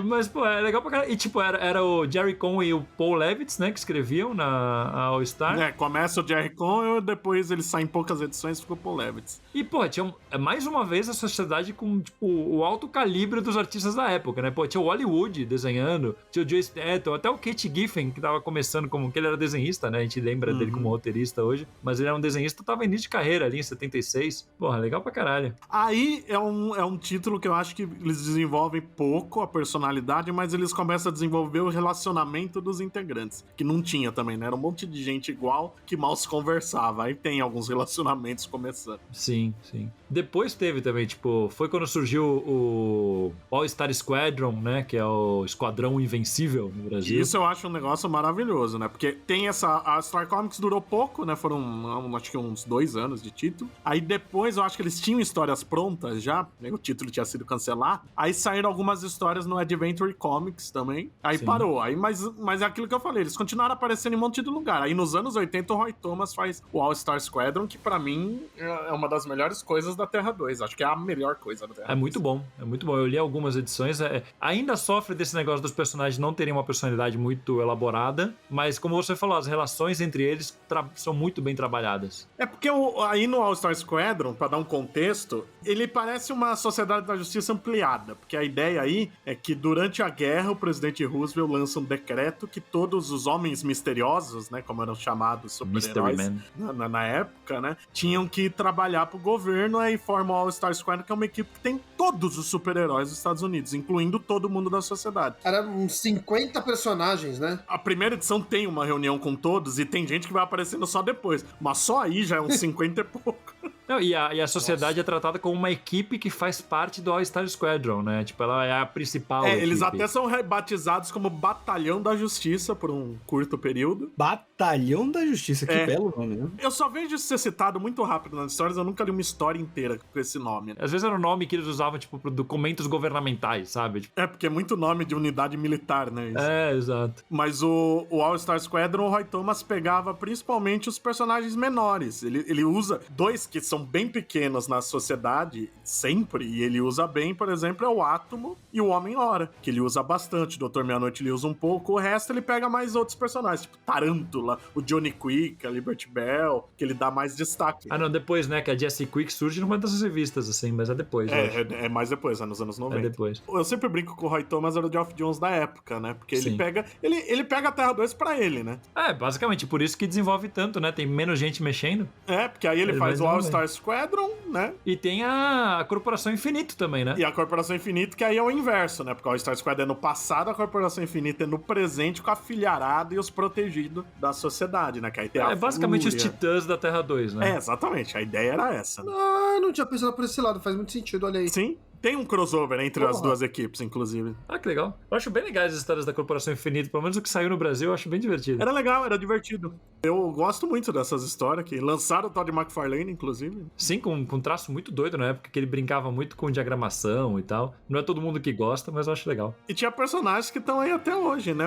Mas, pô, é legal pra caralho. E, tipo, era o Jerry Conway e o Paul Levitz, né, que escreveu na All-Star. Começa o Jerry Conway, depois ele sai em poucas edições e ficou Paul Levitz. E, pô, tinha mais uma vez a sociedade com, tipo, o alto calibre dos artistas da época, né? Pô, tinha o Hollywood desenhando, tinha o Joe Staton, até o Kate Giffen, que tava começando como... que ele era desenhista, né? A gente lembra dele como roteirista hoje, mas ele era um desenhista, tava início de carreira ali, em 76. Porra, legal pra caralho. Aí é um título que eu acho que eles desenvolvem pouco a personalidade, mas eles começam a desenvolver o relacionamento dos integrantes, que não tinha também, né? Era um monte de gente igual que mal se conversava. Aí tem alguns relacionamentos começando. Sim, sim. Depois teve também, tipo, foi quando surgiu o All-Star Squadron, né? Que é o Esquadrão Invencível no Brasil. Isso eu acho um negócio maravilhoso, né? Porque tem a Star Comics durou pouco, né? Foram, acho que uns 2 anos de título. Aí depois eu acho que eles tinham histórias prontas já, né? O título tinha sido cancelado. Aí saíram algumas histórias no Adventure Comics também. Aí Sim. parou. Aí, mas é aquilo que eu falei, eles continuaram aparecendo em um monte de lugar. Aí nos anos 80 o Roy Thomas faz o All-Star Squadron, que pra mim é uma das melhores coisas da Terra 2. Acho que é a melhor coisa da Terra 2. É muito bom, é muito bom. Eu li algumas edições. Ainda sofre desse negócio dos personagens não terem uma personalidade muito elaborada, mas como você falou, as relações entre eles são muito bem trabalhadas. É porque aí no All-Star Squadron, pra dar um contexto, ele parece uma sociedade da justiça ampliada, porque a ideia aí é que durante a guerra o presidente Roosevelt lança um decreto que todos os homens misteriosos, né, como eram chamados super-heróis na época, né, tinham que trabalhar pro governo, aí forma o All-Star Squadron, que é uma equipe que tem todos os super-heróis dos Estados Unidos, incluindo todo mundo da sociedade. Era uns 50 personagens, né? A primeira edição tem uma reunião com todos e tem gente que vai aparecendo só depois, mas só aí já é uns 50 e pouco. Não, e a sociedade é tratada como uma equipe que faz parte do All-Star Squadron, né? Tipo, ela é a principal equipe. Eles até são rebatizados como Batalhão da Justiça por um curto período. Batalhão da Justiça, que belo nome, né? Eu só vejo isso ser citado muito rápido nas histórias, eu nunca li uma história inteira com esse nome. Às vezes era o nome que eles usavam, tipo, para documentos governamentais, sabe? Tipo... porque é muito nome de unidade militar, né? Isso. Exato. Mas o All-Star Squadron, o Roy Thomas pegava principalmente os personagens menores. Ele usa 2 que são bem pequenos na sociedade, sempre, e ele usa bem, por exemplo, é o Átomo e o Homem-Hora, que ele usa bastante. O Dr. Meia-Noite ele usa um pouco, o resto ele pega mais outros personagens, tipo Tarântula, o Johnny Quick, a Liberty Bell, que ele dá mais destaque. Ah, não, depois, né, que a Jessie Quick surge numa dessas revistas, assim, mas é depois. É mais depois, nos anos 90. É depois. Eu sempre brinco com o Roy Thomas, era o Geoff Jones da época, né, porque ele pega a Terra 2 pra ele, né. Basicamente, por isso que desenvolve tanto, né, tem menos gente mexendo. Porque aí ele faz o All-Star Squadron, né? E tem a Corporação Infinito também, né? E a Corporação Infinito, que aí é o inverso, né? Porque o All-Star Squadron é no passado, a Corporação Infinita é no presente, com a filharada e os protegidos da sociedade, né? Que aí tem a basicamente Fúria. Os Titãs da Terra 2, né? Exatamente. A ideia era essa. Né? Ah, não tinha pensado por esse lado, faz muito sentido, olha aí. Sim. Tem um crossover entre as duas equipes, inclusive. Ah, que legal. Eu acho bem legais as histórias da Corporação Infinito, pelo menos o que saiu no Brasil, eu acho bem divertido. Era legal, era divertido. Eu gosto muito dessas histórias que lançaram o Todd McFarlane, inclusive. Sim, com um traço muito doido na época, que ele brincava muito com diagramação e tal. Não é todo mundo que gosta, mas eu acho legal. E tinha personagens que estão aí até hoje, né?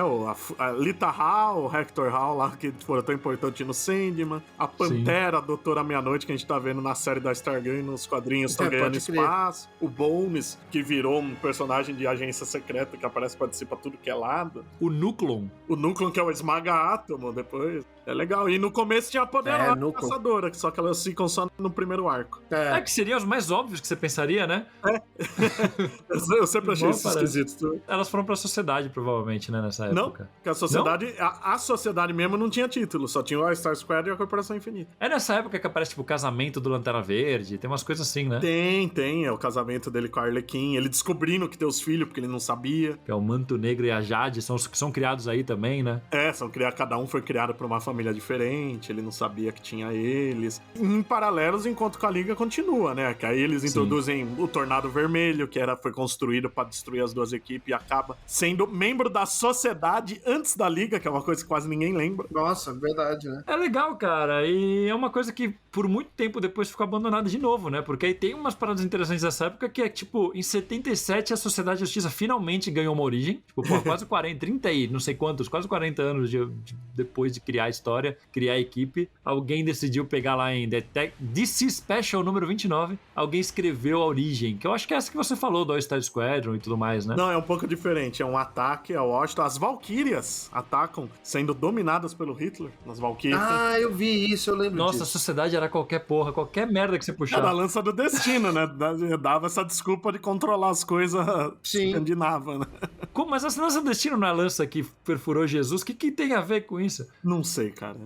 A Lita Hall, o Hector Hall lá, que foram tão importantes no Sandman. A Pantera, a Doutora Meia-Noite, que a gente tá vendo na série da Stargirl, nos quadrinhos, estão ganhando espaço. O Bones, que virou um personagem de agência secreta que aparece e participa tudo que é lado. O Núcleon. O Núcleon, que é o Esmaga Átomo, depois. É legal. E no começo tinha a Poderosa Caçadora, que só que elas ficam só no primeiro arco. Que seriam os mais óbvios que você pensaria, né? Eu sempre achei isso esquisito. Elas foram pra sociedade, provavelmente, né, nessa época. Não, porque a sociedade, a sociedade mesmo não tinha título, só tinha o All-Star Squad e a Corporação Infinita. É nessa época que aparece, tipo, o casamento do Lanterna Verde, tem umas coisas assim, né? Tem, é o casamento dele com a Arlequim, ele descobrindo que tem os filhos, porque ele não sabia. Que é o Manto Negro e a Jade, são criados aí também, né? Cada um foi criado por uma família diferente, ele não sabia que tinha eles. Em paralelos, enquanto que a Liga continua, né? Que aí eles introduzem o Tornado Vermelho, que foi construído pra destruir as duas equipes e acaba sendo membro da sociedade antes da Liga, que é uma coisa que quase ninguém lembra. Nossa, verdade, né? É legal, cara, e é uma coisa que por muito tempo depois ficou abandonada de novo, né? Porque aí tem umas paradas interessantes dessa época que é, tipo, em 77 a Sociedade de Justiça finalmente ganhou uma origem. Tipo, pô, quase 40, 30 e não sei quantos, quase 40 anos depois de criar a história, criar a equipe. Alguém decidiu pegar lá em DC Special número 29, alguém escreveu a origem, que eu acho que é essa que você falou, do All-Star Squadron e tudo mais, né? Não, é um pouco diferente. É um ataque a Washington. As Valkyrias atacam, sendo dominadas pelo Hitler. As Valkyrias. Ah, eu vi isso, eu lembro Nossa, disso. a sociedade era qualquer porra, qualquer merda que você puxar. Era a lança do destino, né? Dava essa desculpa de controlar as coisas escandinavas, né? Como? Mas essa lança do destino não é a lança que perfurou Jesus? O que tem a ver com isso? Não sei, cara.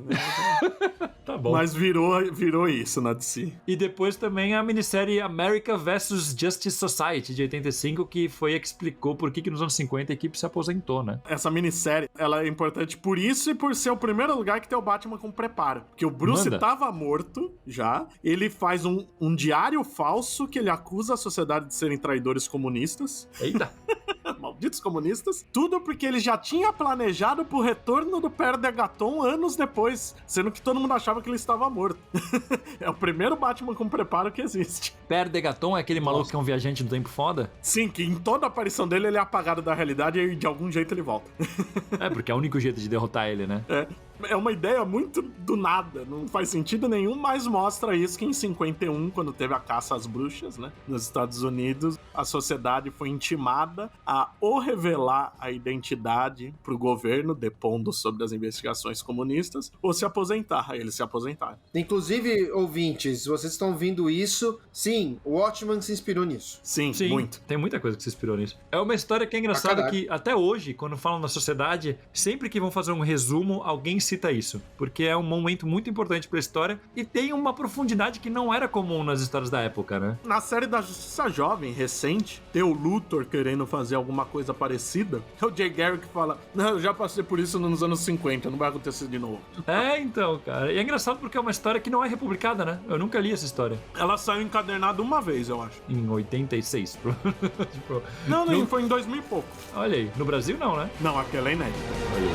Tá bom. Mas virou isso na DC. E depois também a minissérie America vs. Justice Society, de 85, que foi a que explicou por que nos anos 50 a equipe se aposentou, né? Essa minissérie, ela é importante por isso e por ser o primeiro lugar que tem o Batman com preparo. Porque o Bruce tava morto já, ele faz um diário falso que ele acusa a sociedade de serem traidores comunistas. Eita! Malditos comunistas. Tudo porque ele já tinha planejado pro retorno do Père Degaton anos depois, sendo que todo mundo achava que ele estava morto. É o primeiro Batman com preparo que existe. Père Degaton é aquele maluco que é um viajante do tempo foda? Sim, que em toda a aparição dele ele é apagado da realidade e de algum jeito ele volta. É, porque é o único jeito de derrotar ele, né? É uma ideia muito do nada, não faz sentido nenhum, mas mostra isso que em 51, quando teve a caça às bruxas, né, nos Estados Unidos, a sociedade foi intimada a ou revelar a identidade pro governo, depondo sobre as investigações comunistas, ou se aposentar. Aí eles se aposentaram. Inclusive, ouvintes, vocês estão ouvindo isso, sim, o Watchmen se inspirou nisso. Sim, muito. Tem muita coisa que se inspirou nisso. É uma história que é engraçada que até hoje, quando falam na sociedade, sempre que vão fazer um resumo, alguém cita isso, porque é um momento muito importante pra história e tem uma profundidade que não era comum nas histórias da época, né? Na série da Justiça Jovem, recente, ter o Luthor querendo fazer alguma coisa parecida, é o Jay Garrick que fala, não, eu já passei por isso nos anos 50, não vai acontecer de novo. É, então, cara. E é engraçado porque é uma história que não é republicada, né? Eu nunca li essa história. Ela saiu encadernada uma vez, eu acho. Em 86. Tipo, não, foi em 2000 e pouco. Olha aí. No Brasil, não, né? Não, aquela é inédita. Olha aí.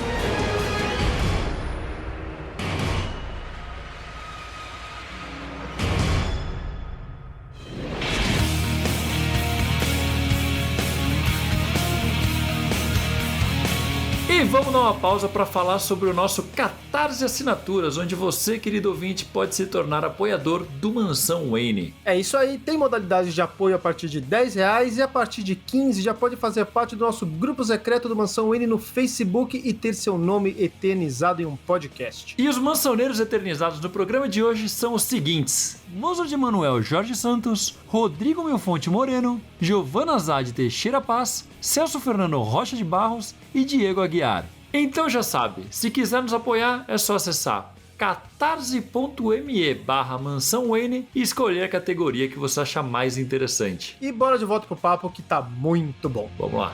E vamos dar uma pausa para falar sobre o nosso Catarse Assinaturas, onde você, querido ouvinte, pode se tornar apoiador do Mansão Wayne. É isso aí, tem modalidades de apoio a partir de R$10 e a partir de 15 já pode fazer parte do nosso grupo secreto do Mansão Wayne no Facebook e ter seu nome eternizado em um podcast. E os mansoneiros eternizados do programa de hoje são os seguintes: Mozart Emanuel Jorge Santos, Rodrigo Melfonte Moreno, Giovana Zade Teixeira Paz, Celso Fernando Rocha de Barros e Diego Aguiar. Então já sabe, se quiser nos apoiar é só acessar catarse.me/Mansão Wayne e escolher a categoria que você achar mais interessante. E bora de volta pro papo que tá muito bom. Vamos lá.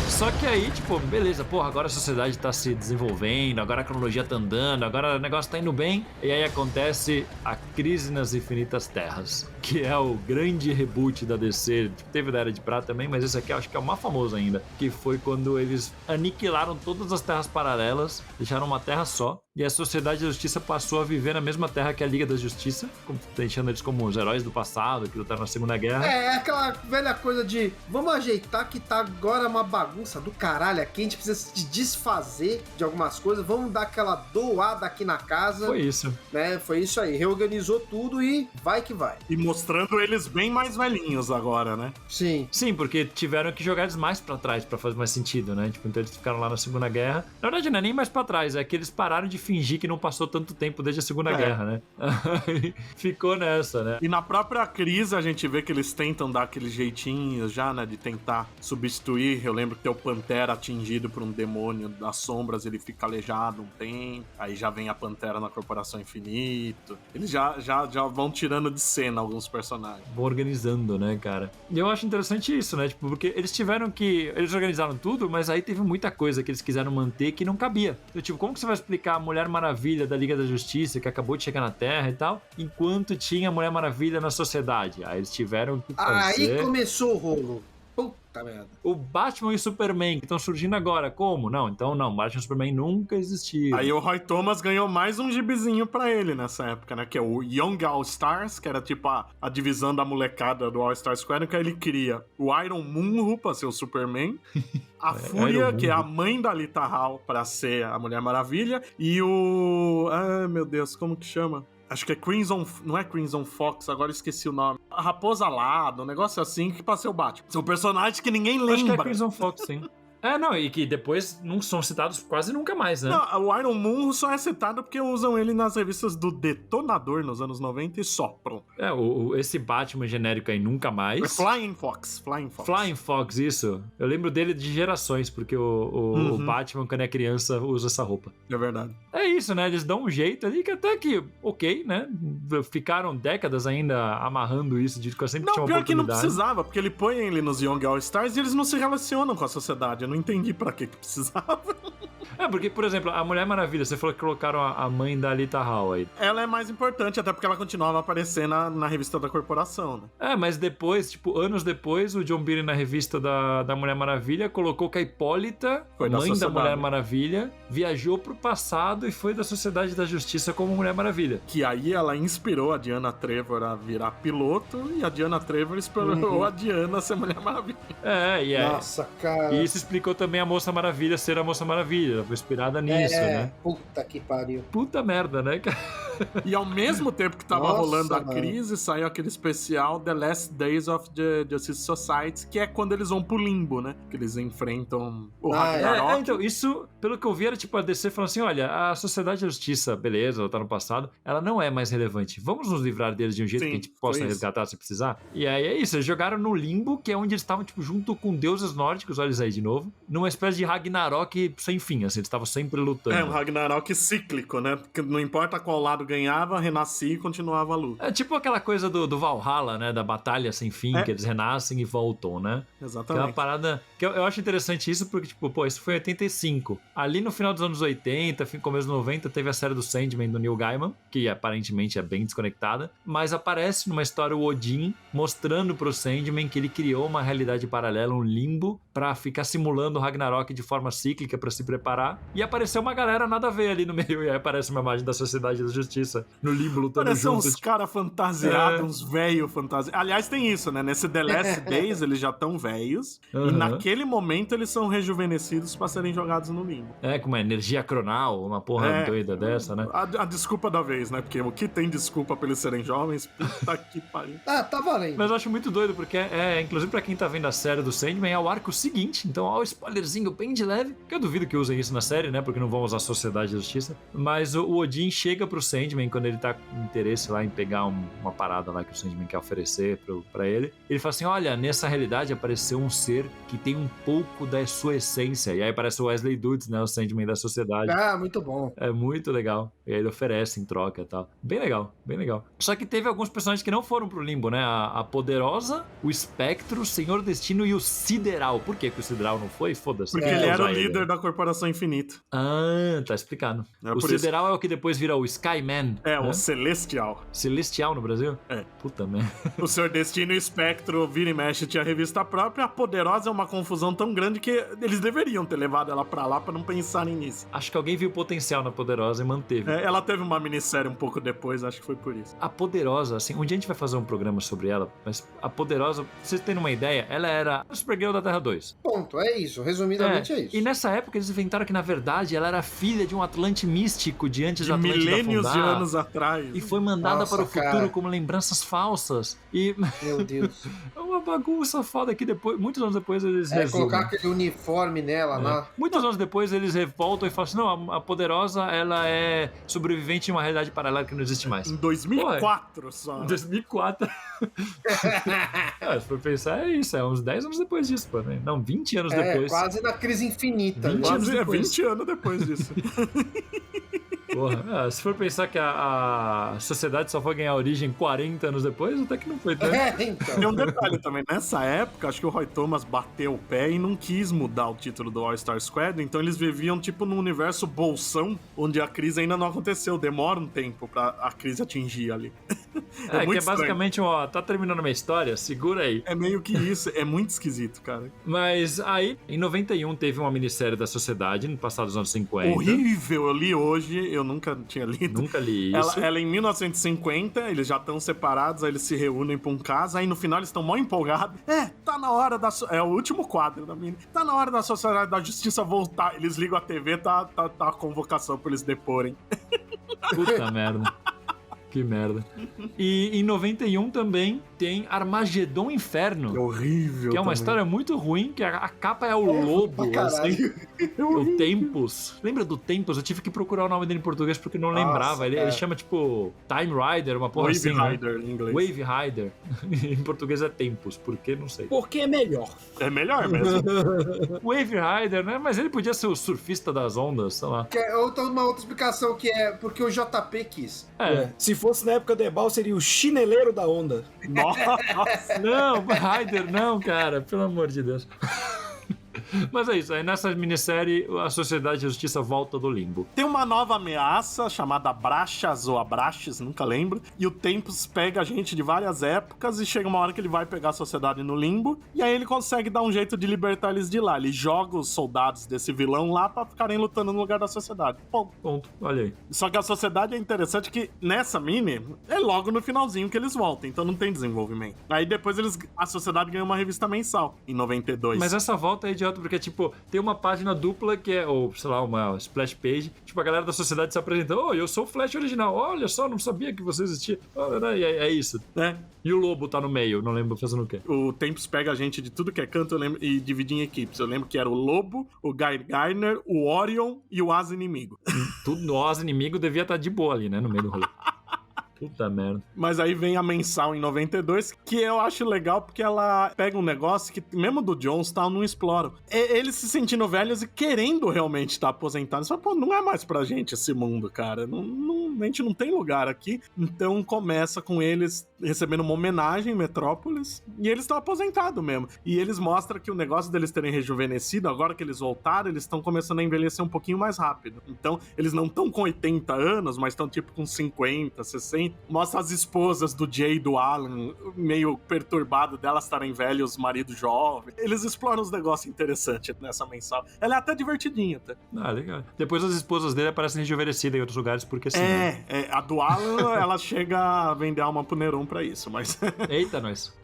Só que aí, tipo, beleza, porra, agora a sociedade tá se desenvolvendo, agora a cronologia tá andando, agora o negócio tá indo bem. E aí acontece a Crise nas Infinitas Terras, que é o grande reboot da DC. Teve da Era de Prata também, mas esse aqui eu acho que é o mais famoso ainda. Que foi quando eles aniquilaram todas as terras paralelas, deixaram uma terra só. E a Sociedade da Justiça passou a viver na mesma terra que a Liga da Justiça, deixando eles como os heróis do passado, que lutaram na Segunda Guerra. É aquela velha coisa de vamos ajeitar que tá agora uma bagunça bagunça do caralho aqui, a gente precisa se desfazer de algumas coisas, vamos dar aquela doada aqui na casa. Foi isso. Né? Foi isso aí, reorganizou tudo e vai que vai. E mostrando eles bem mais velhinhos agora, né? Sim. Sim, porque tiveram que jogar eles mais pra trás pra fazer mais sentido, né? Tipo, então eles ficaram lá na Segunda Guerra. Na verdade, não é nem mais pra trás, é que eles pararam de fingir que não passou tanto tempo desde a Segunda Guerra, né? Ficou nessa, né? E na própria crise a gente vê que eles tentam dar aquele jeitinho já, né? De tentar substituir. Eu lembro que tem o Pantera atingido por um demônio das sombras, ele fica aleijado um tempo. Aí já vem a Pantera na Corporação Infinito. Eles já vão tirando de cena alguns personagens. Vão organizando, né, cara? E eu acho interessante isso, né? Tipo, porque eles tiveram que... Eles organizaram tudo, mas aí teve muita coisa que eles quiseram manter que não cabia. Então, tipo, como que você vai explicar a Mulher Maravilha da Liga da Justiça, que acabou de chegar na Terra e tal, enquanto tinha a Mulher Maravilha na sociedade? Aí eles tiveram que fazer... Aí começou o rolo. Puta merda. O Batman e o Superman, que estão surgindo agora, como? Não, então não, Batman e Superman nunca existiram. Aí o Roy Thomas ganhou mais um gibizinho pra ele nessa época, né? Que é o Young All-Stars, que era tipo a divisão da molecada do All-Star Squadron, que aí ele cria o Iron Moon pra ser o Superman, a Fúria, que é a mãe da Lita Hall pra ser a Mulher Maravilha, e o... Ah, meu Deus, como que chama? Acho que é Crimson... Não é Crimson Fox, agora eu esqueci o nome. A Raposa Alada, um negócio assim que pra ser o Batman. São personagens que ninguém lembra. Acho que é Crimson Fox, sim. Não, e que depois não são citados quase nunca mais, né? Não, o Iron Moon só é citado porque usam ele nas revistas do Detonador nos anos 90 e só, pronto. Esse Batman genérico aí nunca mais. É Flying Fox. Flying Fox, isso. Eu lembro dele de gerações, porque o Batman, quando é criança, usa essa roupa. É verdade. É isso, né? Eles dão um jeito ali que até que, ok, né? Ficaram décadas ainda amarrando isso, de que sempre tinha uma pior que não oportunidade. precisava, porque ele põe ele nos Young All-Stars e eles não se relacionam com a sociedade. Eu não entendi pra que precisava. Porque, por exemplo, a Mulher Maravilha, você falou que colocaram a mãe da Lita Hall aí. Ela é mais importante, até porque ela continuava a aparecer na revista da corporação, né? Mas depois, tipo, anos depois, o John Byrne na revista da Mulher Maravilha colocou que a Hipólita, mãe da Mulher Maravilha, viajou pro passado e foi da Sociedade da Justiça como Mulher Maravilha. Que aí ela inspirou a Diana Trevor a virar piloto e a Diana Trevor inspirou a Diana a ser Mulher Maravilha. Nossa, cara. E isso explicou também a Moça Maravilha ser a Moça Maravilha. Ela foi inspirada nisso, né? Puta que pariu. Puta merda, né, cara? E ao mesmo tempo que tava rolando a crise, saiu aquele especial The Last Days of the Justice Society, que é quando eles vão pro limbo, né? Que eles enfrentam o Ragnarok. Então, isso, pelo que eu vi, era tipo a DC falando assim, olha, a Sociedade da Justiça, beleza, ela tá no passado, ela não é mais relevante. Vamos nos livrar deles de um jeito que a gente possa resgatar se precisar. E aí é isso, eles jogaram no limbo, que é onde eles estavam, tipo, junto com deuses nórdicos, olha isso aí de novo, numa espécie de Ragnarok sem fim, assim, eles estavam sempre lutando. Um Ragnarok cíclico, né? Porque não importa qual lado ganhava, renascia e continuava a luta. É tipo aquela coisa do Valhalla, né? Da batalha sem fim, que eles renascem e voltam, né? Exatamente. Que é uma parada... que eu acho interessante isso, porque, tipo, isso foi em 85. Ali no final dos anos 80, começo dos 90, teve a série do Sandman, do Neil Gaiman, que aparentemente é bem desconectada, mas aparece numa história o Odin mostrando pro Sandman que ele criou uma realidade paralela, um limbo, pra ficar simulando o Ragnarok de forma cíclica pra se preparar, e apareceu uma galera nada a ver ali no meio, e aí aparece uma imagem da Sociedade da Justiça no limbo lutando Parece junto. uns caras fantasiados, uns velhos fantasiados. Aliás, tem isso, né? Nesse The Last Days, eles já estão velhos, e naquele momento eles são rejuvenescidos pra serem jogados no limbo. Com uma energia cronal, uma porra doida dessa, né? A desculpa da vez, né? Porque o que tem desculpa pra eles serem jovens, puta que pariu. Tá valendo. Mas eu acho muito doido, porque inclusive pra quem tá vendo a série do Sandman, é o arco seguinte, então ó, o spoilerzinho bem de leve, que eu duvido que usem isso na série, né? Porque não vão usar a Sociedade da Justiça. Mas o Odin chega pro Sandman quando ele tá com interesse lá em pegar uma parada lá que o Sandman quer oferecer pra ele. Ele fala assim, olha, nessa realidade apareceu um ser que tem um pouco da sua essência. E aí aparece o Wesley Dudds, né? O Sandman da sociedade. Muito bom. É muito legal. E aí ele oferece em troca e tal. Bem legal, bem legal. Só que teve alguns personagens que não foram pro limbo, né? A Poderosa, o Espectro, o Senhor Destino e o Sideral. Por que o Sideral não foi? Foda-se. Porque ele era o líder da Corporação Infinita. Tá explicado. É o Sideral é o que depois vira o Skyman, Man. É, né? o Celestial. Celestial no Brasil? É. Puta merda. O Sr. Destino e o Espectro, vira e mexe, tinha revista própria. A Poderosa é uma confusão tão grande que eles deveriam ter levado ela pra lá pra não pensarem nisso. Acho que alguém viu potencial na Poderosa e manteve. É, ela teve uma minissérie um pouco depois, acho que foi por isso. A Poderosa, assim, um dia a gente vai fazer um programa sobre ela, mas a Poderosa, pra vocês terem uma ideia, ela era a Supergirl da Terra 2. Ponto, é isso. Resumidamente é isso. E nessa época eles inventaram que, na verdade, ela era filha de um Atlante místico de antes De da Atlântida milênios de afundar, anos atrás. e foi mandada Nossa, para o futuro cara. como lembranças falsas. E Meu Deus. é uma bagunça foda que depois, muitos anos depois eles resumem. Colocar aquele uniforme nela lá. Muitos anos depois eles revoltam e falam assim, não, a Poderosa, ela é sobrevivente de uma realidade paralela que não existe mais. Em 2004 só. Em né? 2004. Se for pensar, é isso, é uns 10 anos depois disso, pô, né? Não, 20 anos depois. Quase na crise infinita. 20 né? anos Quase depois. 20 anos depois disso. Porra, se for pensar que a sociedade só foi ganhar origem 40 anos depois, até que não foi tanto. Então. Tem um detalhe também, nessa época, acho que o Roy Thomas bateu o pé e não quis mudar o título do All-Star Squad, então eles viviam tipo num universo bolsão, onde a crise ainda não aconteceu, demora um tempo pra a crise atingir ali. Que é muito basicamente tá terminando minha história, segura aí. É meio que isso, é muito esquisito, cara. Mas aí, em 91, teve uma minissérie da Sociedade, no passado dos anos 50. Horrível, eu li hoje, eu nunca tinha lido. Nunca li isso. Ela em 1950, eles já estão separados, aí eles se reúnem pra um caso, aí no final eles estão mó empolgados. Tá na hora da... É o último quadro da mini. Tá na hora da Sociedade da Justiça voltar. Eles ligam a TV, tá a convocação pra eles deporem. Puta merda. Que merda. E em 91 também tem Armagedon Inferno. Horrível. Que é uma também. história muito ruim, que a capa é o lobo, pra assim. O Tempus. Lembra do Tempus? Eu tive que procurar o nome dele em português porque eu não Nossa, lembrava. Ele cara. chama, tipo, Time Rider, uma porra Wave assim, né? Rider em inglês. Wave Rider. Em português é Tempus. Por que? Não sei. Porque é melhor. É melhor mesmo. Wave Rider, né? Mas ele podia ser o surfista das ondas, sei lá. Uma outra explicação que é porque o JP quis. Se fosse na época do Ebal, seria o chineleiro da onda. Nossa. Não, Rider, não, cara. Pelo amor de Deus. Mas é isso, aí nessa minissérie a Sociedade de Justiça volta do limbo. Tem uma nova ameaça chamada Abraxas ou Abraxes, nunca lembro. E o Tempus pega a gente de várias épocas e chega uma hora que ele vai pegar a sociedade no limbo. E aí ele consegue dar um jeito de libertar eles de lá. Ele joga os soldados desse vilão lá pra ficarem lutando no lugar da sociedade. Ponto, olha aí. Só que a sociedade é interessante que nessa mini é logo no finalzinho que eles voltam, então não tem desenvolvimento. Aí depois a sociedade ganha uma revista mensal em 92. Mas essa volta é idiota porque, tipo, tem uma página dupla que é, ou sei lá, uma splash page, tipo, a galera da sociedade se apresentando, eu sou o Flash original, olha só, não sabia que você existia. E é isso. É. E o lobo tá no meio, não lembro fazendo o quê. O Tempus pega a gente de tudo que é canto, eu lembro, e divide em equipes. Eu lembro que era o Lobo, o Guy Gardner, o Orion e o Asa Inimigo. Tudo, nós, inimigo, devia estar de boa ali, né, no meio do rolê. Puta merda. Mas aí vem a mensal em 92, que eu acho legal porque ela pega um negócio que, mesmo do Jonestown, não exploram. Eles se sentindo velhos e querendo realmente estar aposentados. Só, pô, não é mais pra gente esse mundo, cara. A gente não tem lugar aqui. Então começa com eles recebendo uma homenagem em Metrópolis. E eles estão aposentados mesmo. E eles mostram que o negócio deles terem rejuvenescido, agora que eles voltaram, eles estão começando a envelhecer um pouquinho mais rápido. Então, eles não estão com 80 anos, mas estão tipo com 50, 60. Mostra as esposas do Jay e do Alan, meio perturbado delas estarem velhos, marido jovem. Eles exploram uns negócios interessantes nessa mensal. Ela é até divertidinha, tá? Ah, legal. Depois as esposas dele aparecem rejuvenescidas em outros lugares, porque sim. A do Alan, ela chega a vender alma pro Neron pra isso, mas... Eita, nós.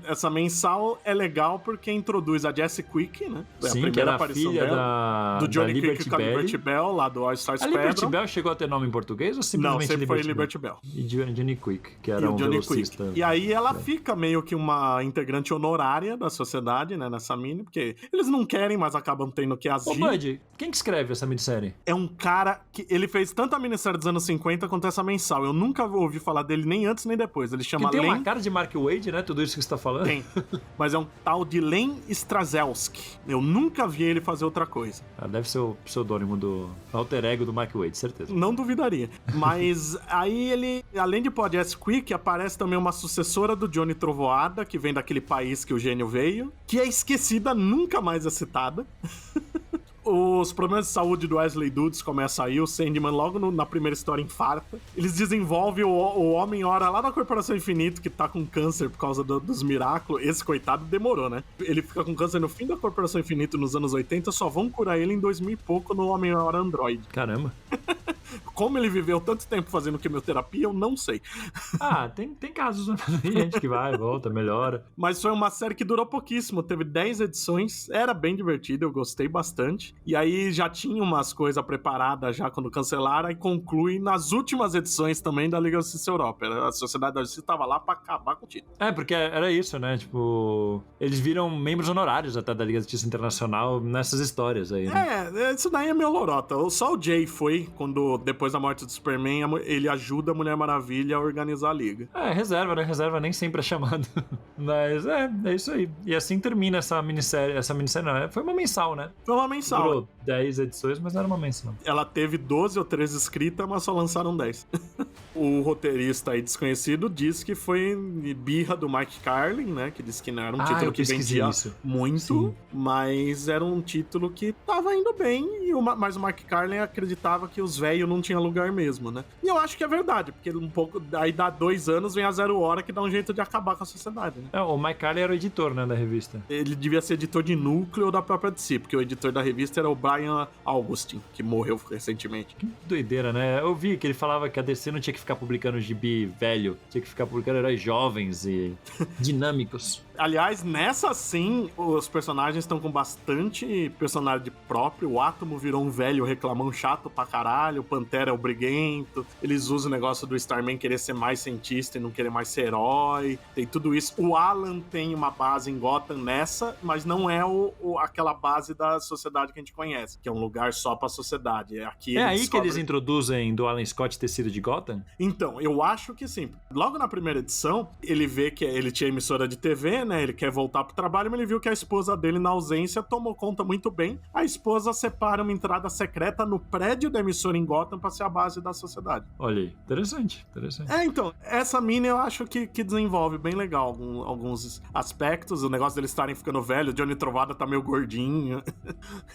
Essa mensal é legal porque introduz a Jessie Quick, né? Sim, a primeira que era a aparição filha dela, do Johnny da Quick com a Liberty Bell, lá do All Star A Squadron. Liberty Bell chegou a ter nome em português ou Não, simplesmente sempre foi Liberty Bell. E Johnny Quick, que E era o um Johnny velocista. Quick. E aí ela fica meio que uma integrante honorária da sociedade, né, nessa mini, porque eles não querem, mas acabam tendo que Ô, agir. Bud, quem que escreve essa minissérie? É um cara que ele fez tanto a minissérie dos anos 50 quanto essa mensal. Eu nunca ouvi falar dele nem antes nem depois. Ele chama Que tem Len... uma cara de Mark Waid, né? Tudo isso que você tá falando. Tem. Mas é um tal de Len Strazelski. Eu nunca vi ele fazer outra coisa. Deve ser o pseudônimo do alter ego do Mark Waid, certeza. Não duvidaria. Mas aí ele, além de Podcast Quick, aparece também uma sucessora do Johnny Trovoada, que vem daquele país que o gênio veio, que é esquecida, nunca mais é citada. os problemas de saúde do Wesley Dodds começam aí, o Sandman logo na primeira história infarta. Eles desenvolvem o Homem-Hora lá na Corporação Infinito, que tá com câncer por causa dos Miraculous. Esse coitado demorou, né? Ele fica com câncer no fim da Corporação Infinito nos anos 80, só vão curar ele em 2000 e pouco no Homem-Hora Android. Caramba. Como ele viveu tanto tempo fazendo quimioterapia, eu não sei. Ah, tem casos, né? Tem gente que vai, volta, melhora. Mas foi uma série que durou pouquíssimo, teve 10 edições, era bem divertida, eu gostei bastante. E aí já tinha umas coisas preparadas já quando cancelaram, e conclui nas últimas edições também da Liga da Justiça Europa. A Sociedade da Justiça tava lá pra acabar com o título. Porque era isso, né? Tipo, eles viram membros honorários até da Liga da Justiça Internacional nessas histórias aí, né? Isso daí é meio lorota. Só o Jay foi, quando depois da morte do Superman, ele ajuda a Mulher Maravilha a organizar a Liga. Reserva, né? Reserva nem sempre é chamado. Mas é isso aí. E assim termina essa minissérie. Essa minissérie não, foi uma mensal, né? Foi uma mensal. Durou 10 edições, mas era uma mensal. Ela teve 12 ou 13 escritas, mas só lançaram 10. O roteirista aí desconhecido diz que foi birra do Mike Carlin, né? Que disse que não era um título que vendia muito, sim, mas era um título que tava indo bem, mas o Mike Carlin acreditava que os velhos não tinham lugar mesmo, né? E eu acho que é verdade, porque um pouco, aí dá 2 anos, vem a Zero Hora, que dá um jeito de acabar com a sociedade, né? O Mike Carlin era o editor, né, da revista. Ele devia ser editor de núcleo da própria DC, porque o editor da revista era o Brian Augustin, que morreu recentemente. Que doideira, né? Eu vi que ele falava que a DC não tinha que ficar publicando gibi velho, tinha que ficar publicando heróis jovens e dinâmicos. Aliás, nessa sim, os personagens estão com bastante personagem próprio. O Átomo virou um velho reclamão chato pra caralho. O Pantera é o briguento. Eles usam o negócio do Starman querer ser mais cientista e não querer mais ser herói. Tem tudo isso. O Alan tem uma base em Gotham nessa, mas não é aquela base da sociedade que a gente conhece, que é um lugar só pra sociedade. Aqui aí que eles introduzem do Alan Scott ter sido de Gotham? Então, eu acho que sim. Logo na primeira edição, ele vê que ele tinha emissora de TV, né? Ele quer voltar pro trabalho, mas ele viu que a esposa dele, na ausência, tomou conta muito bem. A esposa separa uma entrada secreta no prédio da emissora em Gotham pra ser a base da sociedade. Olha aí, interessante. Então, essa mina eu acho que desenvolve bem legal alguns aspectos. O negócio deles estarem ficando velho, o Johnny Trovada tá meio gordinho.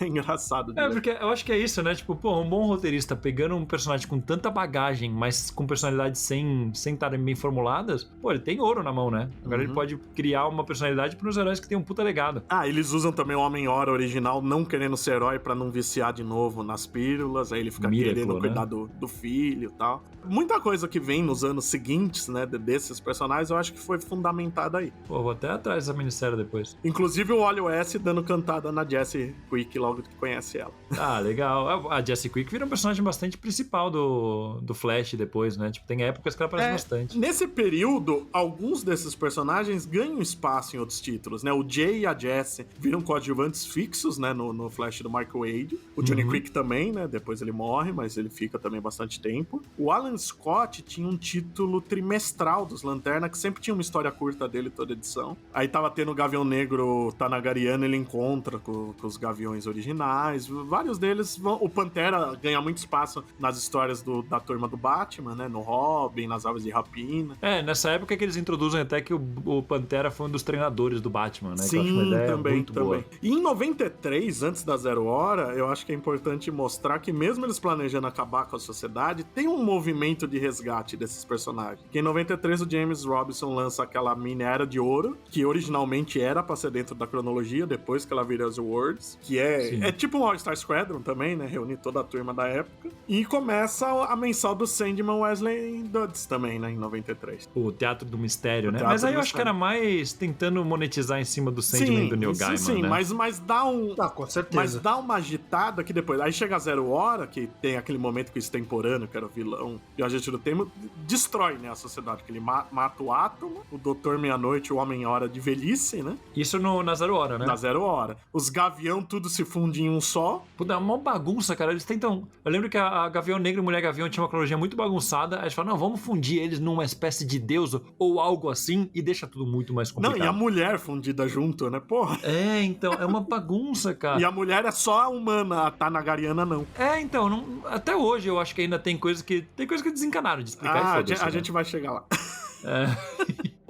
É engraçado. Porque eu acho que é isso, né? Tipo, um bom roteirista pegando um personagem com tanta bagagem, mas com personalidades sem estarem bem formuladas, ele tem ouro na mão, né? Agora ele pode criar uma personalidade para os heróis que tem um puta legado. Eles usam também o Homem-Hora original, não querendo ser herói pra não viciar de novo nas pílulas, aí ele fica querendo cuidar do filho e tal. Muita coisa que vem nos anos seguintes, né, desses personagens, eu acho que foi fundamentada aí. Vou até atrás dessa minissérie depois. Inclusive o Wally West dando cantada na Jessie Quick logo que conhece ela. Legal. A Jessie Quick vira um personagem bastante principal do Flash depois, né? Tipo, tem épocas que ela aparece bastante. Nesse período, alguns desses personagens ganham espaço em outros títulos, né? O Jay e a Jessie viram coadjuvantes fixos, né? No Flash do Mark Waid. O Johnny Quick também, né? Depois ele morre, mas ele fica também bastante tempo. O Alan Scott tinha um título trimestral dos Lanterna, que sempre tinha uma história curta dele toda edição. Aí tava tendo o Gavião Negro Tanagariano, ele encontra com os Gaviões originais. Vários deles vão... O Pantera ganha muito espaço nas histórias da turma do Batman, né? No Robin, nas Aves de Rapina. Nessa época que eles introduzem até que o Pantera foi um dos treinadores do Batman, né? Sim, que eu acho uma ideia também. muito boa. E em 93, antes da Zero Hora, eu acho que é importante mostrar que mesmo eles planejando acabar com a sociedade, tem um movimento de resgate desses personagens. Que em 93 o James Robinson lança aquela mini Era de Ouro, que originalmente era pra ser dentro da cronologia, depois que ela vira as Worlds, que é tipo um All-Star Squadron também, né? Reunir toda a turma da época. E começa a mensal do Sandman Wesley Dodds também, né? Em 93. O Teatro do Mistério, né? Mas aí eu acho que era mais tentando monetizar em cima do Sandman do Neil Gaiman, sim, né? mas dá um... com certeza. Mas dá uma agitada que depois... Aí chega a Zero Hora, que tem aquele momento que o extemporâneo, que era o vilão, e o agente do tempo, destrói, né, a sociedade. Que ele mata o Átomo, o Doutor Meia-Noite, o Homem-Hora de velhice, né? Isso na Zero Hora, né? Na Zero Hora. Os Gavião, tudo se funde em um só. Puta, é uma bagunça, cara. Eles tentam... Eu lembro que a Gavião Negro e Mulher Gavião tinha uma cronologia muito bagunçada. Aí eles falam, não, vamos fundir eles numa espécie de deus ou algo assim, e deixa tudo muito mais complicado. Não, e a mulher fundida junto, né? Porra. Então, é uma bagunça, cara. E a mulher é só a humana, a Tanagariana não. Então, até hoje eu acho que ainda tem coisas que desencanaram de explicar. A gente vai chegar lá.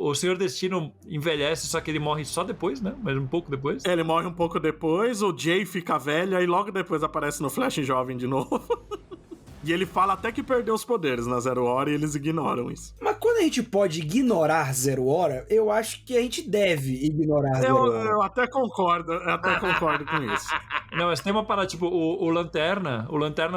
o Senhor Destino envelhece, só que ele morre só depois, né? Mas um pouco depois. Ele morre um pouco depois, o Jay fica velho, aí logo depois aparece no Flash jovem de novo. E ele fala até que perdeu os poderes na Zero Hora e eles ignoram isso. Mas quando a gente pode ignorar Zero Hora, eu acho que a gente deve ignorar Zero Hora. Eu até concordo com isso. Não, mas tem uma parada, tipo, o Lanterna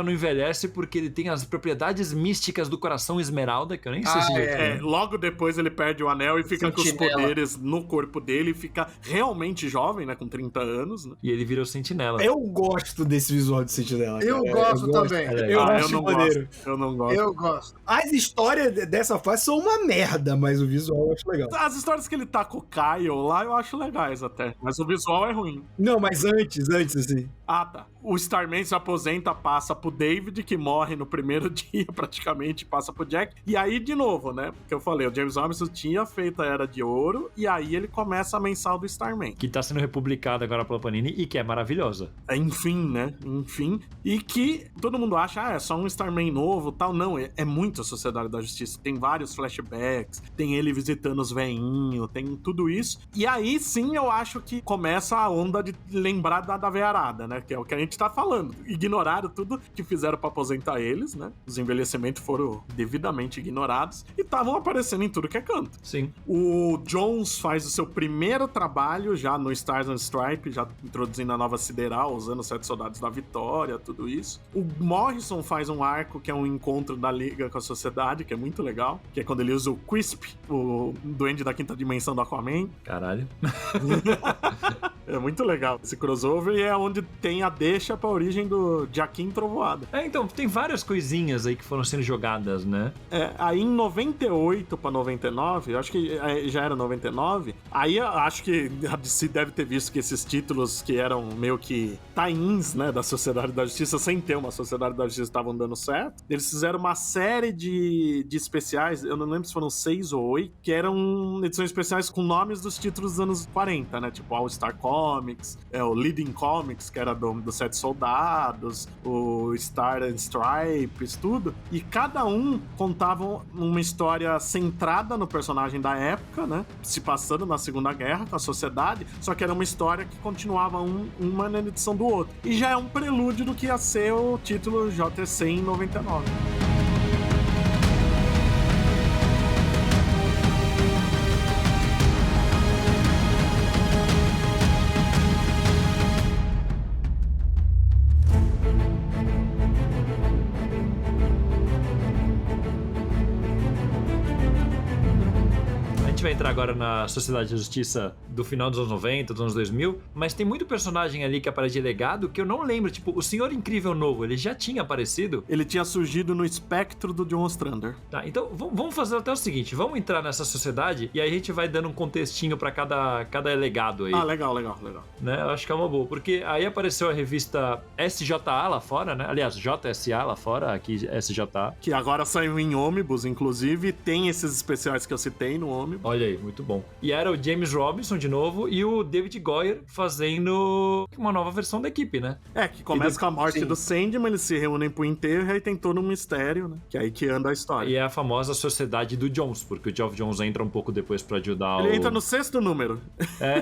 não envelhece porque ele tem as propriedades místicas do coração Esmeralda, que eu nem sei se... Logo depois ele perde o anel e fica com os Sentinela. poderes no corpo dele e fica realmente jovem, né, com 30 anos, né? E ele vira o Sentinela. Eu gosto desse visual de Sentinela. Eu cara. gosto também. Eu Ah, acho maneiro. Eu não gosto. Eu gosto. As histórias dessa fase são uma merda, mas o visual eu acho legal. As histórias que ele tá com o Kyle lá, eu acho legais até. Mas o visual é ruim. Não, mas antes, assim. Ah, tá. O Starman se aposenta, passa pro David, que morre no primeiro dia, praticamente, passa pro Jack. E aí, de novo, né? Porque eu falei, o James Robinson tinha feito a Era de Ouro, e aí ele começa a mensal do Starman. Que tá sendo republicada agora pela Panini e que é maravilhosa. Enfim, né? Enfim. E que todo mundo acha, é só um Starman novo tal. Não, é muito a Sociedade da Justiça. Tem vários flashbacks, tem ele visitando os veinhos, tem tudo isso. E aí, sim, eu acho que começa a onda de lembrar da veiarada, né? Que é o que a gente tá falando. Ignoraram tudo que fizeram pra aposentar eles, né? Os envelhecimentos foram devidamente ignorados e estavam aparecendo em tudo que é canto. Sim. O Jones faz o seu primeiro trabalho já no Stars and Stripe, já introduzindo a nova Sideral, usando os 7 Soldados da Vitória, tudo isso. O Morrison faz um arco que é um encontro da Liga com a Sociedade, que é muito legal, que é quando ele usa o Quisp, o duende da quinta dimensão do Aquaman. Caralho. É muito legal esse crossover e é onde tem a deixa pra origem do Jaquim Trovoada. Então, tem várias coisinhas aí que foram sendo jogadas, né? Aí em 98 pra 99, eu acho que já era 99, aí eu acho que a DC deve ter visto que esses títulos que eram meio que tie-ins, né, da Sociedade da Justiça, sem ter uma Sociedade da Justiça, estavam dando certo. Eles fizeram uma série de especiais, eu não lembro se foram 6 ou 8, que eram edições especiais com nomes dos títulos dos anos 40, né, tipo All Star Comics, o Leading Comics, que era dos 7 Soldados, o Star and Stripes, tudo. E cada um contava uma história centrada no personagem da época, né? Se passando na Segunda Guerra com a sociedade, só que era uma história que continuava uma na edição do outro. E já é um prelúdio do que ia ser o título JC em 99. Vai entrar agora na Sociedade da Justiça do final dos anos 90, dos anos 2000, mas tem muito personagem ali que aparece de legado que eu não lembro, tipo, o Senhor Incrível Novo, ele já tinha aparecido? Ele tinha surgido no espectro do John Ostrander. Tá, então vamos fazer até o seguinte, vamos entrar nessa sociedade e aí a gente vai dando um contextinho pra cada legado aí. Ah, legal. Né? Eu acho que é uma boa, porque aí apareceu a revista SJA lá fora, né? Aliás, JSA lá fora, aqui SJA. Que agora saiu em ônibus, inclusive, tem esses especiais que eu citei no ônibus. Olha aí, muito bom. E era o James Robinson de novo e o David Goyer fazendo uma nova versão da equipe, né? Que começa com a morte sim. do Sandman, eles se reúnem pro enterro e aí tem todo um mistério, né? Que é aí que anda a história. E é a famosa Sociedade do Jones, porque o Geoff Jones entra um pouco depois pra ajudar Ele entra no 6º número.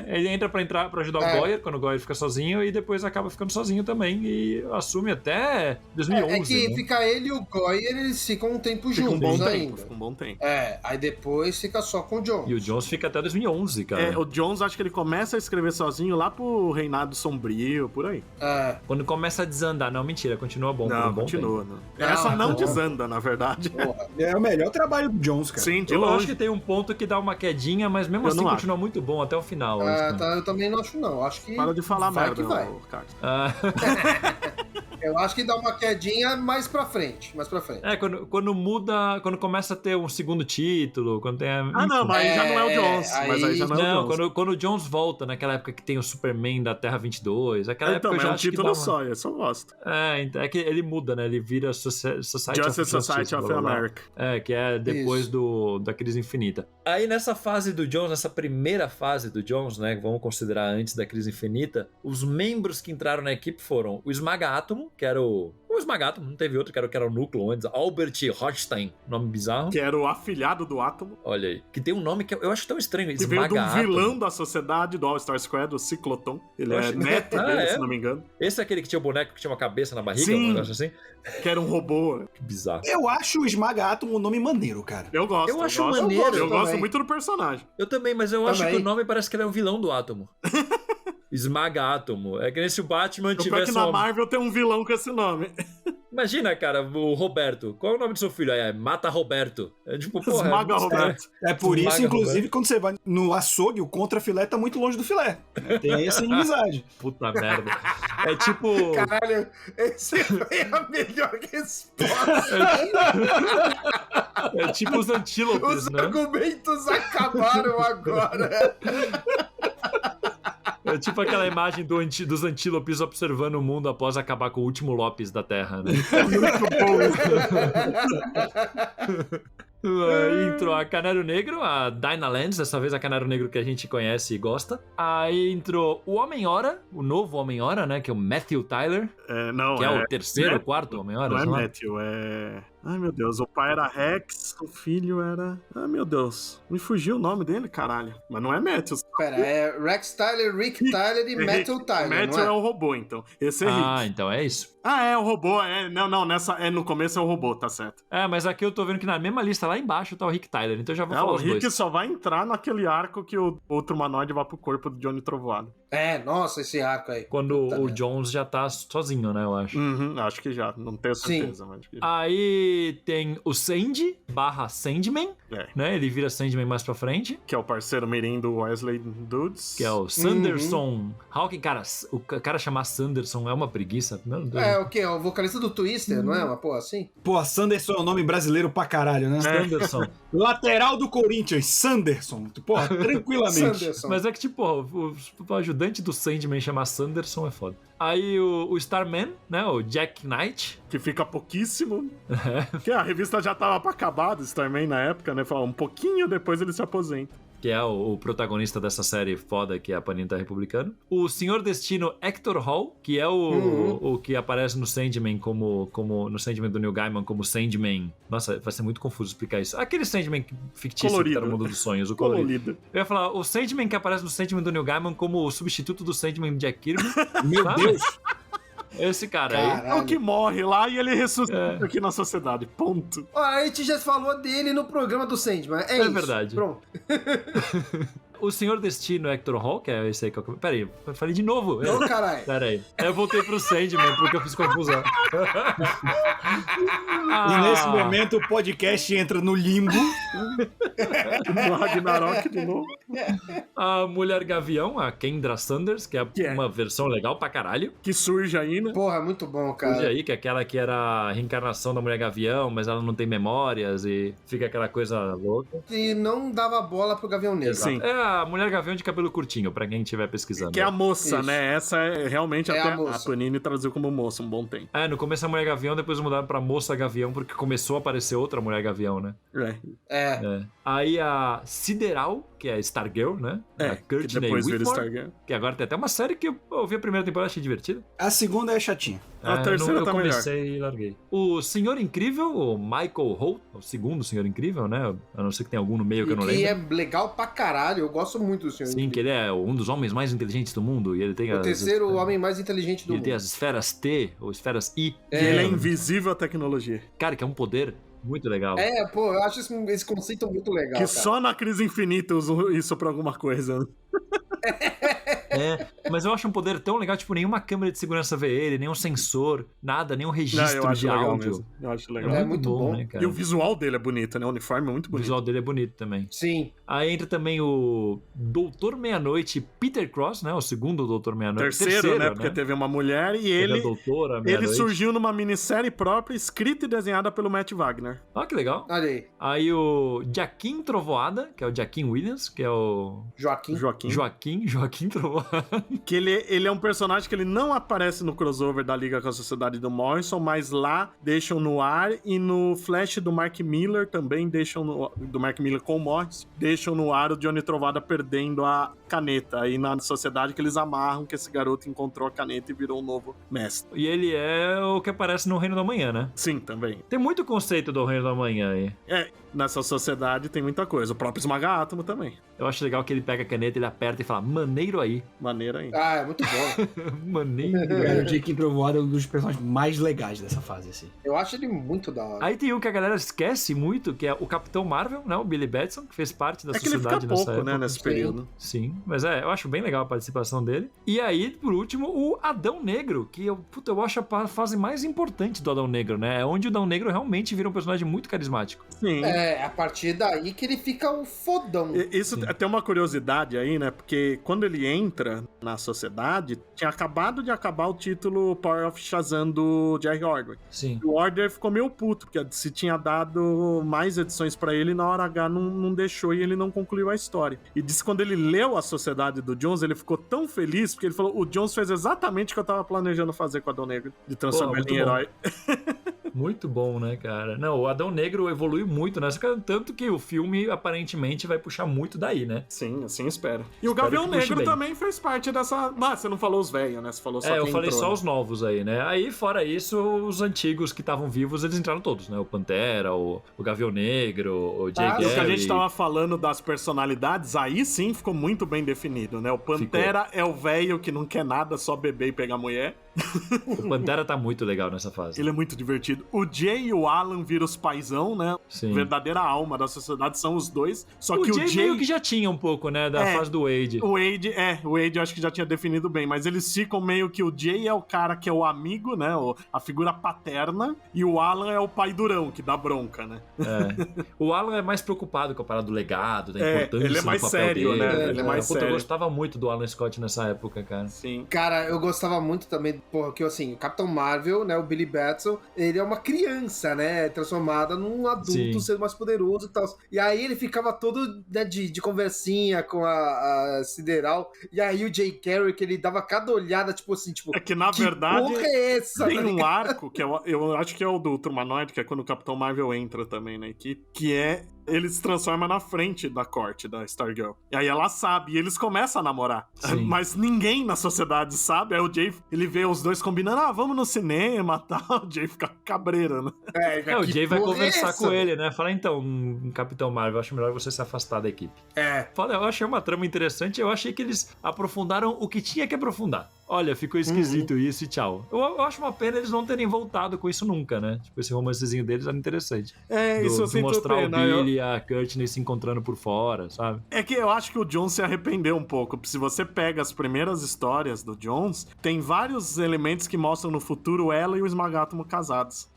Ele entra pra ajudar o Goyer, quando o Goyer fica sozinho, e depois acaba ficando sozinho também, e assume até 2011, É que né? fica ele e o Goyer, eles ficam um tempo juntos ainda. Fica um bom tempo. Aí depois fica só com o John. E o Jones fica até 2011, cara. O Jones, acho que ele começa a escrever sozinho lá pro Reinado Sombrio, por aí. Quando começa a desandar. Não, mentira, continua bom. por um Não, bom continua. tempo. Não. Essa não porra. desanda, na verdade. Porra. É o melhor trabalho do Jones, cara. Sim, de Eu longe. acho que tem um ponto que dá uma quedinha, mas mesmo Eu assim não continua muito bom até o final. Eu também não acho, não. Acho que. Para de falar vai merda, que vai. Carlos. Eu acho que dá uma quedinha mais pra frente. Quando muda, quando começa a ter um segundo título, quando tem... Não, mas aí já não é o Jones. Mas aí já não é o Jones. Quando o Jones volta, naquela época que tem o Superman da Terra 22, aquela época eu já é um acho que título dá uma... só, eu só gosto. Então, é que ele muda, né? Ele vira Society Justice Society of blá, blá, blá. America. Que é depois da Crise Infinita. Aí nessa fase do Jones, nessa primeira fase do Jones, né? Vamos considerar antes da Crise Infinita, os membros que entraram na equipe foram o Esmaga Átomo, que era o Esmagátomo, não teve outro, que era o núcleo antes, Albert Hochstein, nome bizarro. Que era o afilhado do Átomo. Olha aí, que tem um nome que eu acho tão estranho, Que veio de um Esmaga-Átomo. vilão da sociedade do All-Star Squad, o Cicloton. Ele é neto dele, se não me engano. Esse é aquele que tinha o boneco que tinha uma cabeça na barriga, Sim. um negócio assim? Que era um robô. Que bizarro. Eu acho o Esmaga-Átomo um nome maneiro, cara. Eu gosto. Eu acho gosto. maneiro Eu gosto também. muito do personagem. Eu também, mas eu acho Também. que o nome parece que ele é um vilão do Átomo. Esmaga-Átomo. É que nem se o Batman O pior tivesse que na uma... Marvel tem um vilão com esse nome. Imagina, cara, o Roberto. Qual é o nome do seu filho? É Mata Roberto. É tipo, porra... Esmaga Roberto. É por isso, Esmaga, inclusive, Roberto. quando você vai no açougue, o contrafilé tá muito longe do filé. Tem aí essa inimizade. Puta merda. É tipo... Caralho, esse foi a melhor resposta. É tipo os antílopes, Os né? argumentos acabaram agora. É tipo aquela imagem dos antílopes observando o mundo após acabar com o último Lopes da Terra, né? Aí entrou a Canário Negro, a Dinah Lands, dessa vez a Canário Negro que a gente conhece e gosta. Aí entrou o Homem-Hora, o novo Homem-Hora, né? Que é o Matthew Tyler, Não, que é o terceiro, Matthew. quarto Homem-Hora. Não é sei lá. Matthew, é... Ai, meu Deus, o pai era Rex, o filho era... Ai, meu Deus, me fugiu o nome dele, caralho. Mas não é Matthew. Pera, é Rex Tyler, Rick Tyler e Matthew Tyler, Matthew não é é? o robô, então. Esse é Ah, Rick. então é isso. Ah, é o robô, Não, no começo é o robô, tá certo. É, mas aqui eu tô vendo que na mesma lista lá embaixo tá o Rick Tyler, então eu já vou falar O os Rick dois. só vai entrar naquele arco que o outro humanoide vai pro corpo do Johnny Trovoado. Nossa, esse arco aí. Quando Puta o merda. Jones já tá sozinho, né, eu acho. Acho que já, não tenho certeza. Mas acho que já. Aí tem o Sandy / Sandman, É. né? Ele vira Sandman mais pra frente, Que é o parceiro mirim do Wesley Dudes. que é o Sanderson Hawking. Cara, o cara chamar Sanderson é uma preguiça. Meu Deus. É o quê? O vocalista do Twister, não é? Uma porra assim? Pô, Sanderson é um nome brasileiro pra caralho, né? Sanderson. Lateral do Corinthians, Sanderson. Porra, tranquilamente. Sanderson. Mas é que, tipo, o ajudante do Sandman chamar Sanderson é foda. Aí o Starman, né? O Jack Knight. Que fica pouquíssimo. Que a revista já tava pra acabar do Starman na época, né? Fala, um pouquinho depois ele se aposenta. Que é o protagonista dessa série foda que a Panini tá republicando. O Senhor Destino Hector Hall, que é o que aparece no Sandman como no Sandman do Neil Gaiman como Sandman. Nossa, vai ser muito confuso explicar isso. Aquele Sandman fictício Colorido. que tá no mundo dos sonhos, o colorido. Colorido. Eu ia falar, o Sandman que aparece no Sandman do Neil Gaiman como o substituto do Sandman do Jack Kirby. Meu Sabe? Deus. Esse cara aí. É o Caralho. que morre lá e ele ressuscita aqui na sociedade. Ponto. Ó, a gente já falou dele no programa do Sandman. É isso. verdade. Pronto. O Senhor Destino Hector Hall, que é esse aí que eu... Pera aí, eu falei de novo. Ô, caralho. Pera aí. Eu voltei pro Sandman porque eu fiz confusão. E nesse momento o podcast entra no limbo. No Ragnarok de novo. A Mulher Gavião, a Kendra Sanders, que é uma versão legal pra caralho. Que surge aí, né? Porra, muito bom, Hoje cara. aí, que é aquela que era a reencarnação da Mulher Gavião, mas ela não tem memórias e fica aquela coisa louca. E não dava bola pro Gavião Negro. Sim. É a Mulher Gavião de cabelo curtinho, pra quem estiver pesquisando. Que é a moça, Isso. né? Essa é realmente É até a moça. a Panini traduziu como moça um bom tempo. É, no começo a Mulher Gavião, depois mudaram pra Moça Gavião, porque começou a aparecer outra Mulher Gavião, né? É. É. Aí a Sideral, que é Stargirl, né? A Que Courtney depois vira Whitmore, Stargirl. que agora tem até uma série que eu vi a primeira temporada, achei divertida. A segunda é chatinha. A terceira eu tá melhor. comecei e larguei. O Senhor Incrível, o Michael Holt, o segundo Senhor Incrível, né? A não ser que tenha algum no meio que eu não E que lembro. é legal pra caralho. Eu gosto muito do Senhor. Sim, que ele é um dos homens mais inteligentes do mundo. E ele tem O terceiro homem mais inteligente do Ele tem mundo. as esferas T, ou esferas I. E ele é invisível à tecnologia. Cara, que é um poder muito legal. Pô, eu acho esse conceito muito legal, Que cara. só na crise infinita usam isso pra alguma coisa. É, mas eu acho um poder tão legal, tipo, nenhuma câmera de segurança vê ele, nenhum sensor, nada, nenhum Não, registro eu acho de legal áudio. mesmo. Eu acho legal. É muito bom. né, cara? E o visual dele é bonito, né? O uniforme é muito O bonito. visual dele é bonito também. Sim. Aí entra também o Doutor Meia-Noite, Peter Cross, né? O segundo Doutor Meia-Noite. Terceiro, né? Porque teve uma mulher e Teve ele... a Doutora Ele Meia-Noite. surgiu numa minissérie própria, escrita e desenhada pelo Matt Wagner. Ah, que legal. Olha aí. Aí o Jaquim Trovoada, que é o Jaquim Williams, que é o Joaquim. Joaquim. Joaquim Trovoada. Que ele é um personagem que ele não aparece no crossover da Liga com a Sociedade do Morrison, mas lá deixam no ar, e no Flash do Mark Miller também deixam do Mark Miller com o Morrison, deixam no ar o Johnny Trovada perdendo a caneta. Aí na Sociedade que eles amarram que esse garoto encontrou a caneta e virou um novo mestre. E ele é o que aparece no Reino da Manhã, né? Sim, também. Tem muito conceito do Reino da Manhã aí. Nessa Sociedade tem muita coisa. O próprio Esmaga-Átomo também. Eu acho legal que ele pega a caneta, ele aperta e fala, maneiro aí. Maneiro aí. Ah, é muito bom. Maneiro. Cara, o Jake Trovoada é um dos personagens mais legais dessa fase, assim. Eu acho ele muito da hora. Aí tem um que a galera esquece muito, que é o Capitão Marvel, né? O Billy Batson, que fez parte da É que ele sociedade fica nessa pouco, época. né, nesse período. Sim, mas eu acho bem legal a participação dele. E aí, por último, o Adão Negro, que eu acho a fase mais importante do Adão Negro, né? É onde o Adão Negro realmente vira um personagem muito carismático. Sim. É, a partir daí que ele fica o fodão. Isso tem uma curiosidade aí, né? Porque quando ele entra na Sociedade, tinha acabado de acabar o título Power of Shazam do Jerry Ordway. Sim. O Order ficou meio puto, porque se tinha dado mais edições pra ele, na hora H não deixou e ele não concluiu a história. E disse que quando ele leu a Sociedade do Jones, ele ficou tão feliz, porque ele falou, o Jones fez exatamente o que eu tava planejando fazer com o Adão Negro, de transformar ele em herói. Muito bom, né, cara? Não, o Adão Negro evolui muito, né? Tanto que o filme, aparentemente, vai puxar muito daí, né? Sim, assim espero. E o Espero Gavião que puxe Negro bem. também fez parte dessa... Ah, você não falou os velhos, né? Você falou só quem Eu falei entrou, só né? os novos aí, né? Aí, fora isso, os antigos que estavam vivos, eles entraram todos, né? O Pantera, o Gavião Negro, o Jay O que a Garrick. gente tava falando das personalidades, aí sim ficou muito bem definido, né? O Pantera é o velho que não quer nada, só beber e pegar mulher. O Pantera tá muito legal nessa fase. Ele é muito divertido. O Jay e o Alan viram os paizão, né? Sim. Verdadeira alma da sociedade são os dois. Só que o Jay Jay... meio que já tinha um pouco, né? Da fase do Wade. O Wade eu acho que já tinha definido bem, mas eles ficam meio que o Jay é o cara que é o amigo, né? A figura paterna, e o Alan é o pai durão, que dá bronca, né? O Alan é mais preocupado com a parada do legado, da importância ele é do mais papel sério, dele. né? Ele é mais Puta, sério. eu gostava muito do Alan Scott nessa época, cara. Sim. Cara, eu gostava muito também, que assim, o Capitão Marvel, né, o Billy Batson, ele é uma criança, né, transformada num adulto, Sim. sendo mais poderoso e tal. E aí ele ficava todo, né, de conversinha com a Sideral, e aí o Jay Garrick, ele dava cada olhada, tipo assim, tipo... É que, na verdade, porra é essa? tem tá um ligado? arco, que eu acho que é o do Ultramanoide, que é quando o Capitão Marvel entra também na equipe, que é ele se transforma na frente da corte da Stargirl. E aí ela sabe, e eles começam a namorar. Sim. Mas ninguém na sociedade sabe. Aí o Jay, ele vê os dois combinando, vamos no cinema e tal. O Jay fica cabreiro, né? O que Jay vai porra é conversar essa? com ele, né? Fala, então, Capitão Marvel, eu acho melhor você se afastar da equipe. Fala, eu achei uma trama interessante, eu achei que eles aprofundaram o que tinha que aprofundar. Olha, ficou esquisito isso e tchau. Eu acho uma pena eles não terem voltado com isso nunca, né? Tipo, esse romancezinho deles era interessante. Isso eu De sinto mostrar pena. o Billy e a Courtney se encontrando por fora, sabe? É que eu acho que o Jones se arrependeu um pouco. Se você pega as primeiras histórias do Jones, tem vários elementos que mostram no futuro ela e o Esmagátomo casados.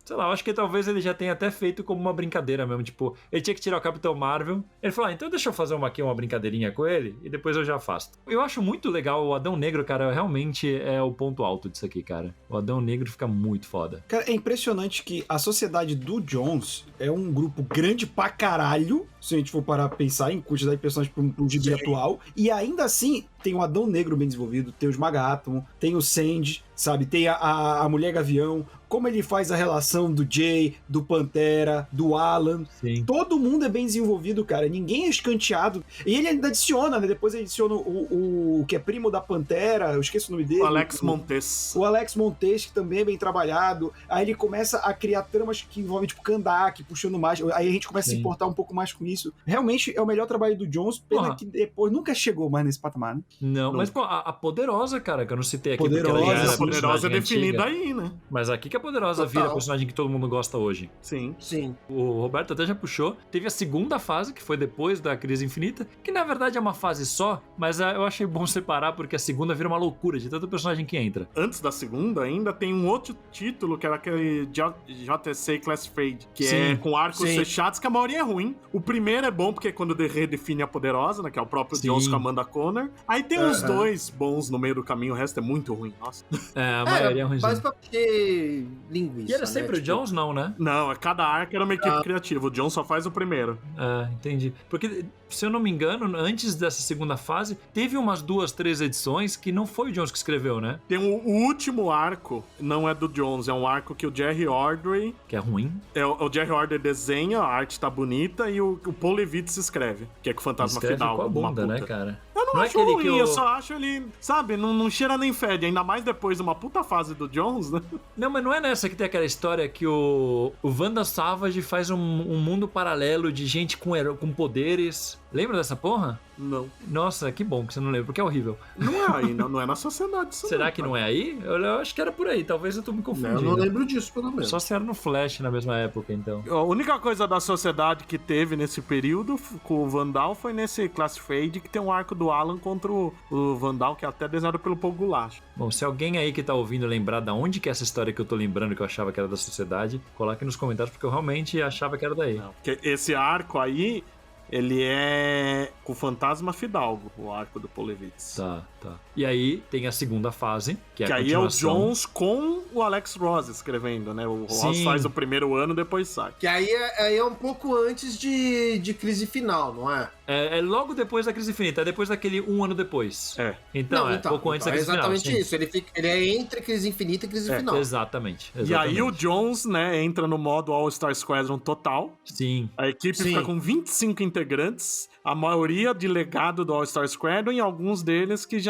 Sei lá, eu acho que talvez ele já tenha até feito como uma brincadeira mesmo. Tipo, ele tinha que tirar o Capitão Marvel. Ele falou, então deixa eu fazer uma brincadeirinha com ele e depois eu já afasto. Eu acho muito legal o Adão Negro, cara, realmente é o ponto alto disso aqui, cara. O Adão Negro fica muito foda. Cara, é impressionante que a sociedade do Jones é um grupo grande pra caralho, se a gente for parar a pensar em quantidade de personagens para um gibi atual, e ainda assim tem o Adão Negro bem desenvolvido, tem o Esmaga-Átomo, tem o Sandy, sabe, tem a Mulher Gavião, como ele faz a relação do Jay, do Pantera, do Alan. Sim. Todo mundo é bem desenvolvido, cara. Ninguém é escanteado. E ele ainda adiciona, né? Depois ele adiciona o que é primo da Pantera, eu esqueço o nome dele. O Alex Montes. O Alex Montes, que também é bem trabalhado. Aí ele começa a criar tramas que envolvem, tipo, Kandak, puxando mais. Aí a gente começa a se importar um pouco mais com isso. Realmente é o melhor trabalho do Jones, pena que depois nunca chegou mais nesse patamar, né? Não, mas pô, a Poderosa, cara, que eu não citei aqui. Poderosa, porque ela já era A Poderosa é personagem definida antiga. aí, né? Mas aqui que a Poderosa vira a personagem que todo mundo gosta hoje. Sim. Sim. O Roberto até já puxou. Teve a segunda fase, que foi depois da Crise Infinita, que na verdade é uma fase só, mas eu achei bom separar porque a segunda vira uma loucura de tanto personagem que entra. Antes da segunda, ainda tem um outro título, que era aquele JSA Classified, que é com arcos fechados, que a maioria é ruim. O primeiro é bom, porque é quando redefine a Poderosa, né, que é o próprio Jones com a Amanda Conner. Aí Aí tem uns dois bons no meio do caminho, o resto é muito ruim, nossa. A maioria é ruimzinho. Mas pra ter linguiça, E era sempre o Jones, não, né? Não, cada arco era uma equipe criativa, o John só faz o primeiro. Entendi. Porque, se eu não me engano, antes dessa segunda fase, teve umas 2, 3 edições que não foi o Jones que escreveu, né? Tem o último arco, não é do Jones, é um arco que o Jerry Ordway... Que é ruim. O Jerry Ordway desenha, a arte tá bonita, e o Paul Levitz escreve, que é com o Fantasma Escreve Final. com a uma bunda, puta. né, cara? Eu não Não é acho aquele ruim, que eu só acho ele, sabe, não cheira nem fede, ainda mais depois de uma puta fase do Jones, né? Não, mas não é nessa que tem aquela história que o Wanda Savage faz um mundo paralelo de gente com poderes. Lembra dessa porra? Não. Nossa, que bom que você não lembra, porque é horrível. Não é aí, não é na sociedade isso. Será que não é aí? Eu acho que era por aí, talvez eu tô me confundindo. Eu não lembro disso, pelo menos. Só se era no Flash na mesma época, então. A única coisa da sociedade que teve nesse período com o Vandal foi nesse Class Fade, que tem um arco do Alan contra o Vandal, que é até desenhado pelo Paul Goulash. Bom, se alguém aí que tá ouvindo lembrar da onde que é essa história que eu tô lembrando que eu achava que era da sociedade, coloque nos comentários, porque eu realmente achava que era daí. Não, porque esse arco aí, ele é com o Fantasma Fidalgo, o arco do Paul Levitz. Tá. E aí tem a segunda fase, que é a aí é o continuação. Jones com o Alex Ross escrevendo, né? O Ross Sim. faz o primeiro ano, depois sai. Que aí é um pouco antes de crise final, não é? É logo depois da Crise Infinita, é depois daquele um ano depois. É. Então, pouco antes da é Crise Final. exatamente sim. isso. Ele é entre crise infinita e crise final. Exatamente. E aí o Jones, né, entra no modo All-Star Squadron total. Sim. A equipe fica com 25 integrantes, a maioria de legado do All-Star Squadron e alguns deles que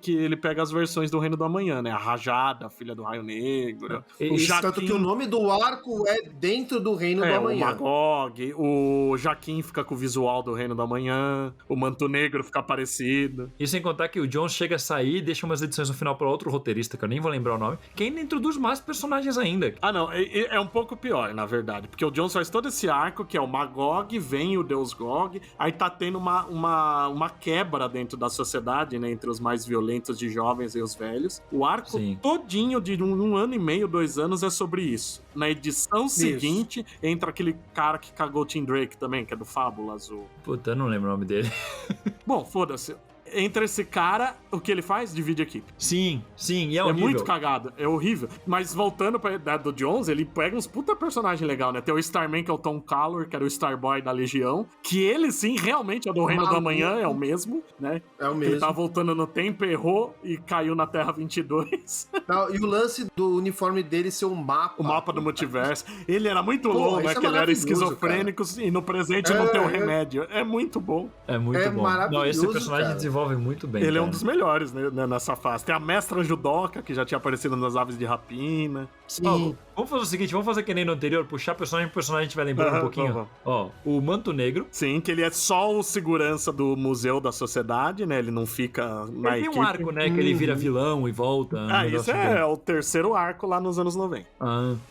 ele pega as versões do Reino do Amanhã, né? A Rajada, a Filha do Raio Negro. O Isso, Jaquim, tanto que o nome do arco é dentro do Reino do Amanhã. O Magog, o Jaquim fica com o visual do Reino do Amanhã, o Manto Negro fica parecido. E sem contar que o Jones chega a sair e deixa umas edições no final para outro roteirista, que eu nem vou lembrar o nome, que ainda introduz mais personagens ainda. Ah, não, é um pouco pior, na verdade, porque o Jones faz todo esse arco, que é o Magog, vem o Deus Gog, aí tá tendo uma quebra dentro da sociedade, né, entre os mais violentos de jovens e os velhos. O arco todinho de um ano e meio, 2 anos é sobre isso. Na edição seguinte, entra aquele cara que cagou o Tim Drake também, que é do Fábula Azul. Puta, eu não lembro o nome dele. Bom, foda-se. Entre esse cara, o que ele faz? Divide a equipe. Sim, e é horrível. É muito cagado, é horrível. Mas voltando pra idade do Jones, ele pega uns puta personagem legal, né? Tem o Starman, que é o Tom Callor, que era o Starboy da Legião, que ele sim, realmente é do Reino do Amanhã, é o mesmo, né? É o mesmo. Ele tá voltando no tempo, errou e caiu na Terra 22. Não, e o lance do uniforme dele ser um mapa. O mapa do multiverso. Ele era muito Pô, louco, né? isso é Que ele era maravilhoso, esquizofrênico e no presente não tem o remédio. É muito bom. É muito bom. Maravilhoso, não, esse personagem cara. desenvolve muito bem. Ele é um cara. dos melhores, né, nessa fase. Tem a Mestra Judoka, que já tinha aparecido nas Aves de Rapina. Sim. Vamos fazer o seguinte, vamos fazer que nem no anterior, puxar personagem por personagem, a gente vai lembrando um pouquinho. Vamos. Ó, o Manto Negro. Sim, que ele é só o segurança do Museu da Sociedade, né? Ele não fica na Ele equipe. tem um arco, né, que ele vira vilão e volta. Isso é o terceiro arco lá nos anos 90.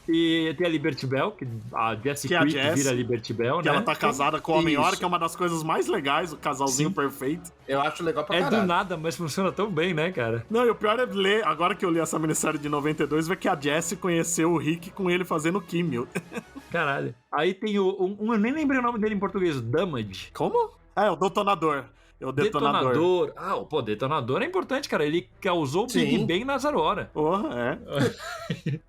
E tem a Liberty Bell, que a Jessie Creek vira Liberty Bell, que né? ela tá casada com o Homem-Hora, Isso. que é uma das coisas mais legais, o casalzinho perfeito. Eu acho legal pra É caralho. do nada, mas funciona tão bem, né, cara? Não, e o pior é ler, agora que eu li essa minissérie de 92, ver que a Jessie conheceu o Rick com ele fazendo químio. Caralho. Aí tem eu nem lembrei o nome dele em português, o Damage. Como? É o Detonador. É o Detonador. Detonador é importante, cara. Ele causou o Big Bang na Zero Hora. Porra,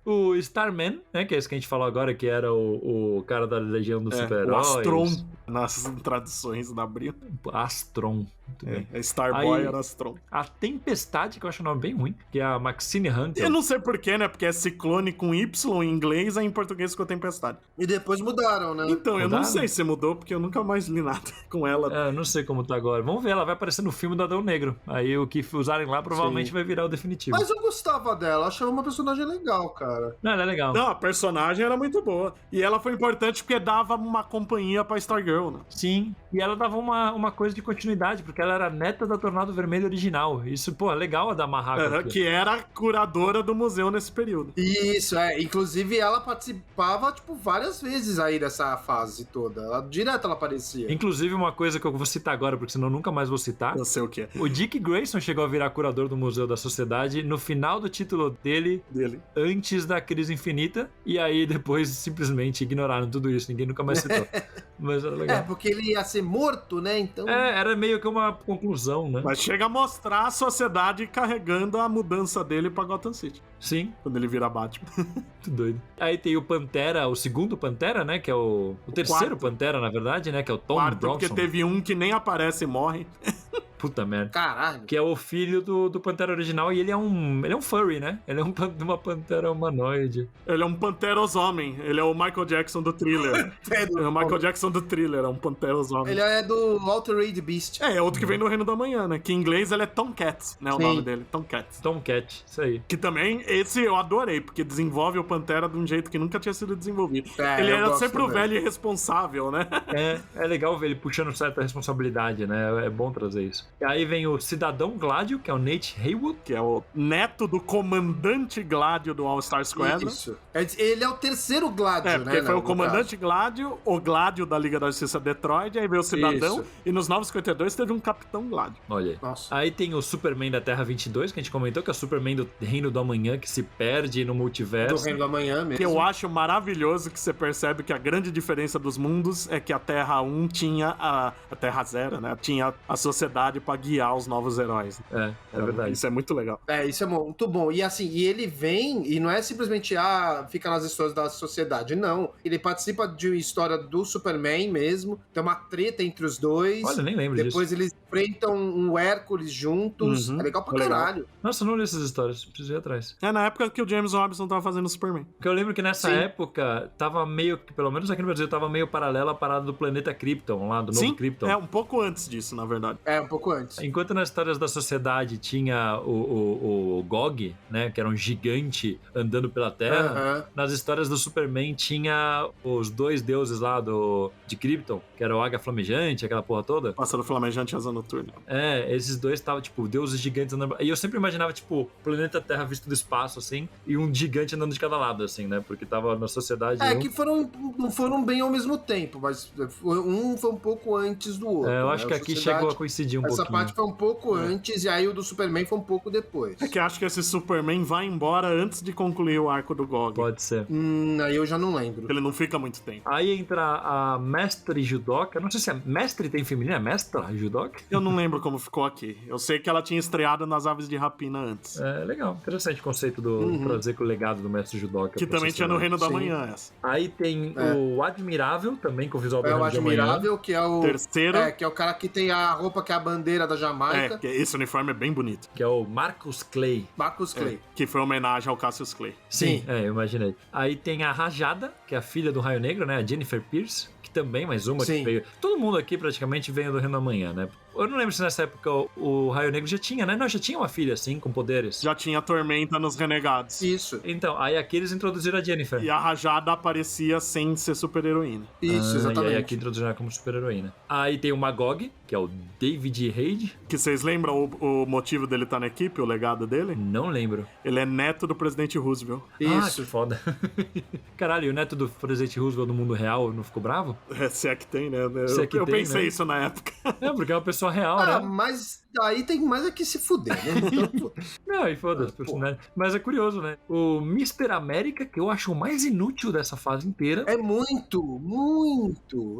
O Starman, né, que é esse que a gente falou agora, que era o cara da Legião dos Super-Heróis. O Astron, nas traduções da Abril. Astron. Muito bem. Starboy Aí, era Astron. A Tempestade, que eu acho o nome bem ruim, que é a Maxine Hunter. Eu não sei porquê, né? Porque é Ciclone com Y em inglês, aí em português ficou Tempestade. E depois mudaram, né? Então, eu não Mudaram? sei se mudou, porque eu nunca mais li nada com ela. Não sei como tá agora. Vamos ver, ela vai aparecer no filme do Adão Negro. Aí o que usarem lá provavelmente vai virar o definitivo. Mas eu gostava dela, achava uma personagem legal, cara. Não, ela é legal. Não, a personagem era muito boa. E ela foi importante porque dava uma companhia pra Stargirl, né? Sim, e ela dava uma coisa de continuidade, porque ela era neta da Tornado Vermelho original. Isso, pô, é legal a da Marraco aqui. Que era a curadora do museu nesse período. Isso, inclusive ela participava, tipo, várias vezes aí dessa fase toda. Direto ela aparecia. Inclusive, uma coisa que eu vou citar agora, porque senão eu nunca mais vou citar. Eu sei o que é. O Dick Grayson chegou a virar curador do Museu da Sociedade no final do título dele, antes da Crise Infinita, e aí depois simplesmente ignoraram tudo isso, ninguém nunca mais citou. Mas era legal. porque ele ia ser morto, né? Então. Era meio que uma conclusão, né? Mas chega a mostrar a sociedade carregando a mudança dele pra Gotham City. Sim, Quando ele vira Batman. muito doido. Aí tem o Pantera, o segundo Pantera, né? Que é o terceiro Quarto. Pantera, na verdade, né? Que é o Tom Quarto, Bronson. porque teve um que nem aparece e morre. Puta merda. Caralho. Que é o filho do Pantera original e ele é um furry, né? Ele é uma pantera humanoide. Ele é um Panteros-Homem. Ele é o Michael Jackson do Thriller. É o Michael Jackson do Thriller, é um Panteros-Homem. Ele é do Altered Beast. É outro que vem do Reino da Manhã, né? Que em inglês ele é Tomcat, né? O Sim. nome dele, Tomcat. Tomcat, isso aí. Que também, esse eu adorei, porque desenvolve o Pantera de um jeito que nunca tinha sido desenvolvido. Ele eu era gosto sempre o também. velho irresponsável, né? É legal ver ele puxando certa responsabilidade, né? É bom trazer isso. E aí vem o Cidadão Gládio, que é o Nate Haywood. Que é o neto do comandante Gládio do All-Star Squadron. Isso. Ele é o terceiro Gládio, né? Porque foi o no comandante Gládio, o Gládio da Liga da Justiça Detroit, aí veio o Cidadão, Isso. e nos 952 teve um Capitão Gládio. Olha aí. Nossa. Aí tem o Superman da Terra 22, que a gente comentou, que é o Superman do Reino do Amanhã, que se perde no Do multiverso. Reino da Manhã mesmo. Que eu acho maravilhoso que você percebe que a grande diferença dos mundos é que a Terra 1 tinha a Terra 0, né? Tinha a sociedade pra guiar os novos heróis. É verdade. Isso é muito legal. Isso é muito bom. E assim, ele vem, e não é simplesmente, fica nas histórias da sociedade, não. Ele participa de uma história do Superman mesmo, tem uma treta entre os dois. Olha, nem lembro Depois disso. eles enfrentam um Hércules juntos. Uhum. É legal pra Legal. caralho. Nossa, eu não li essas histórias, preciso ir atrás. É na época que o James Robinson tava fazendo o Superman. Porque eu lembro que nessa Sim. época tava meio que, pelo menos aqui no Brasil, tava meio paralela à parada do planeta Krypton, lá do novo Sim, Krypton. um pouco antes disso, na verdade. Um pouco antes. Enquanto nas histórias da sociedade tinha o Gog, né, que era um gigante andando pela Terra, Aham. nas histórias do Superman tinha os dois deuses lá de Krypton, que era o Águia Flamejante, aquela porra toda. Pássaro flamejante e asa noturna. Esses dois estavam, tipo, deuses gigantes andando. E eu sempre imaginava, tipo, planeta Terra visto do espaço, assim, e um gigante andando de cada lado, assim, né? Porque tava na sociedade. Que não foram bem ao mesmo tempo, mas um foi um pouco antes do outro. Eu né? acho que A aqui sociedade- chegou a coincidir um Essa pouquinho. parte foi um pouco antes, e aí o do Superman foi um pouco depois. É que acho que esse Superman vai embora antes de concluir o arco do Gog. Pode ser. Aí eu já não lembro. Ele não fica muito tempo. Aí entra a Mestre Judoka. Eu não sei se é Mestre tem feminino, é Mestra Judoka? Eu não lembro como ficou aqui. Eu sei que ela tinha estreado nas Aves de Rapina antes. É legal, interessante o conceito do trazer com o legado do Mestre Judoka. Que pra também tinha no sociedade. Reino da Sim. Manhã essa. Aí tem o Admirável, também com o visual do É o Reino de Amanhã. Admirável, que é o. Terceiro. Que é o cara que tem a roupa que é a bandeira da Jamaica. Que esse uniforme é bem bonito. Que é o Marcus Clay. Marcus Clay. Que foi homenagem ao Cassius Clay. Sim, eu imaginei. Aí tem a Rajada, que é a filha do Raio Negro, né? A Jennifer Pierce, que também, mais uma Sim. que veio. Todo mundo aqui praticamente veio do Reino da Manhã, né? Eu não lembro se nessa época o Raio Negro já tinha, né? Não, já tinha uma filha, assim, com poderes. Já tinha Tormenta nos Renegados. Isso. Então, aí aqui eles introduziram a Jennifer. E a Rajada aparecia sem ser super-heroína. Isso, E aí exatamente. aqui introduziram ela como super-heroína. Aí tem o Magog, que é o David Reid. Que vocês lembram o motivo dele estar na equipe, o legado dele? Não lembro. Ele é neto do presidente Roosevelt. Ah, Isso. que foda. Caralho, e o neto do presidente Roosevelt do mundo real não ficou bravo? Se é que tem, né? Se é que eu tem, pensei né? isso na época. É, porque é uma pessoa real, né? Mas aí tem mais é que se fuder, né? Então, Não, e foda-se, personagem. Mas é curioso, né? O Mr. América, que eu acho o mais inútil dessa fase inteira. é muito.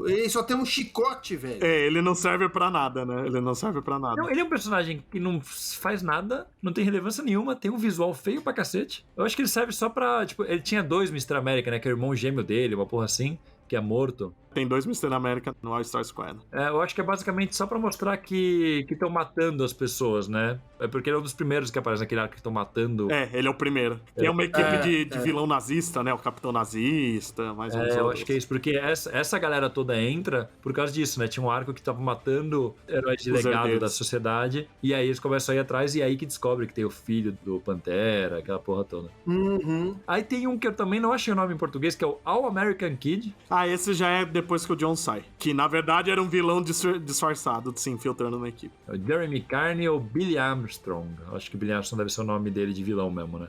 Ele só tem um chicote, velho. Ele não serve pra nada, né? Ele não serve pra nada. Não, ele é um personagem que não faz nada, não tem relevância nenhuma, tem um visual feio pra cacete. Eu acho que ele serve só pra. Tipo, ele tinha dois Mr. América, né? Que é o irmão gêmeo dele, uma porra assim, que é morto. Tem dois Mr. América no All-Star Squad. Eu acho que é basicamente só pra mostrar que estão matando as pessoas, né? É porque ele é um dos primeiros que aparece naquele arco que estão matando. Ele é o primeiro. Tem uma equipe de vilão nazista, né? O Capitão Nazista, mais uns Eu outros. acho que é isso, porque essa galera toda entra por causa disso, né? Tinha um arco que tava matando heróis de Os legado herdeiros. da sociedade, e aí eles começam a ir atrás, e aí que descobre que tem o filho do Pantera, aquela porra toda. Uhum. Aí tem um que eu também não achei o nome em português, que é o All American Kid. Esse já é depois que o John sai. Que, na verdade, era um vilão disfarçado de se infiltrando na equipe. É o Jeremy Carney ou Billy Armstrong. Eu acho que Billy Armstrong deve ser o nome dele de vilão mesmo, né?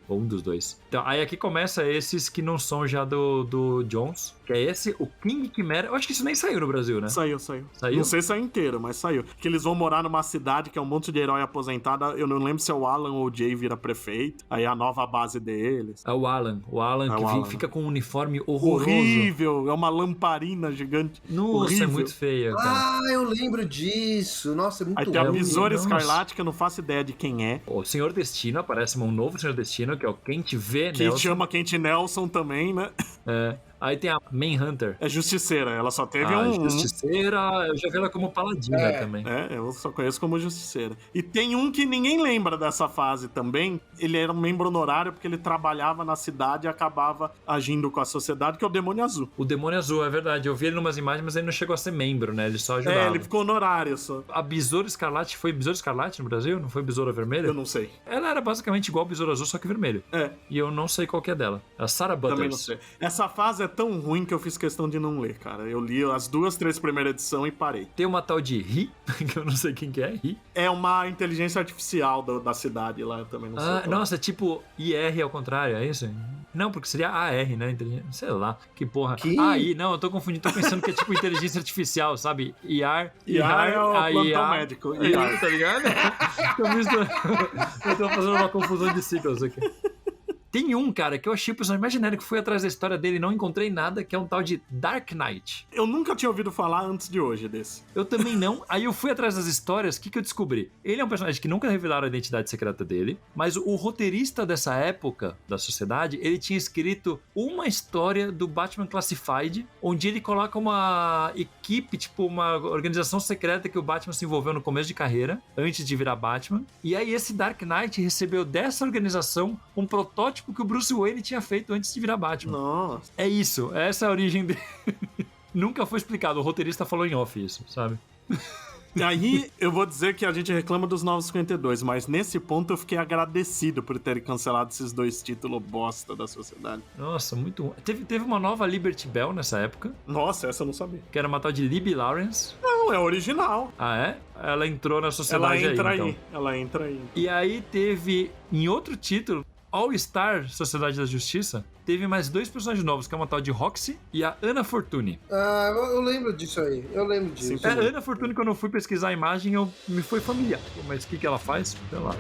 Ou um dos dois. Então, aí aqui começa esses que não são já do Jones, que é esse, o King Chimera. Eu acho que isso nem saiu no Brasil, né? Saiu. Saiu? Não sei se é inteiro, mas saiu. Que eles vão morar numa cidade que é um monte de herói aposentado. Eu não lembro se é o Alan ou o Jay vira prefeito. Aí é a nova base deles. É o Alan. O Alan É que o Alan. fica com um uniforme horroroso. horrível. É uma lamparina gigante. Nossa, horrível. é muito feia, cara. Ah, eu lembro disso. Nossa, é muito Aí tem a ruim. Besoura Nossa. Escarlate, que eu não faço ideia de quem é. O Senhor Destino, aparece um novo Senhor Destino, que é o Kent V. Que Nelson. chama Kent Nelson também, né? É. Aí tem a Manhunter. É Justiceira, ela só teve A um... Justiceira, eu já vi ela como Paladina também. Eu só conheço como Justiceira. E tem um que ninguém lembra dessa fase também. Ele era um membro honorário porque ele trabalhava na cidade e acabava agindo com a sociedade, que é o Demônio Azul. O Demônio Azul, é verdade. Eu vi ele em umas imagens, mas ele não chegou a ser membro, né? Ele só ajudava. Ele ficou honorário só. A Besoura Escarlate foi Besoura Escarlate no Brasil? Não foi Besoura Vermelha? Eu não sei. Ela era basicamente igual a Besoura Azul, só que vermelho. É. E eu não sei qual que é dela. A Sarah Butters. Também não sei. Essa fase é tão ruim que eu fiz questão de não ler, cara. Eu li as 2, 3 primeiras edições e parei. Tem uma tal de Ri, que eu não sei quem que é, Ri. É uma inteligência artificial da cidade lá, eu também não sei. Ah, qual. nossa, tipo IR ao contrário, é isso? Não, porque seria AR, né? Sei lá, que porra. Que? Aí, não, eu tô confundindo, tô pensando que é tipo inteligência artificial, sabe? IAR, IAR é o plantão médico. IAR. Tá ligado? Eu tô fazendo uma confusão de ciclos aqui. Tem um, cara, que eu achei o personagem mais genérico, fui atrás da história dele e não encontrei nada, que é um tal de Dark Knight. Eu nunca tinha ouvido falar antes de hoje desse. Eu também não. Aí eu fui atrás das histórias, o que eu descobri? Ele é um personagem que nunca revelaram a identidade secreta dele, mas o roteirista dessa época da sociedade, ele tinha escrito uma história do Batman Classified, onde ele coloca uma equipe, tipo uma organização secreta que o Batman se envolveu no começo de carreira, antes de virar Batman. E aí esse Dark Knight recebeu dessa organização um protótipo que o Bruce Wayne tinha feito antes de virar Batman. Nossa. É isso, essa é a origem dele. Nunca foi explicado, o roteirista falou em off isso, sabe? E aí, eu vou dizer que a gente reclama dos Novos 52, mas nesse ponto eu fiquei agradecido por terem cancelado esses 2 títulos bosta da sociedade. Nossa, muito ruim. Teve uma nova Liberty Bell nessa época, Nossa, essa eu não sabia. que era uma tal de Libby Lawrence. Não, é original. Ah, é? Ela entrou na sociedade então. Ela entra aí. E aí teve, em outro título, All-Star Sociedade da Justiça, teve mais 2 personagens novos, que é uma tal de Roxy e a Ana Fortune. Ah, eu lembro disso aí. Eu lembro disso. Sim. A Ana Fortune, quando eu fui pesquisar a imagem, me foi familiar. Mas o que ela faz? Sei lá.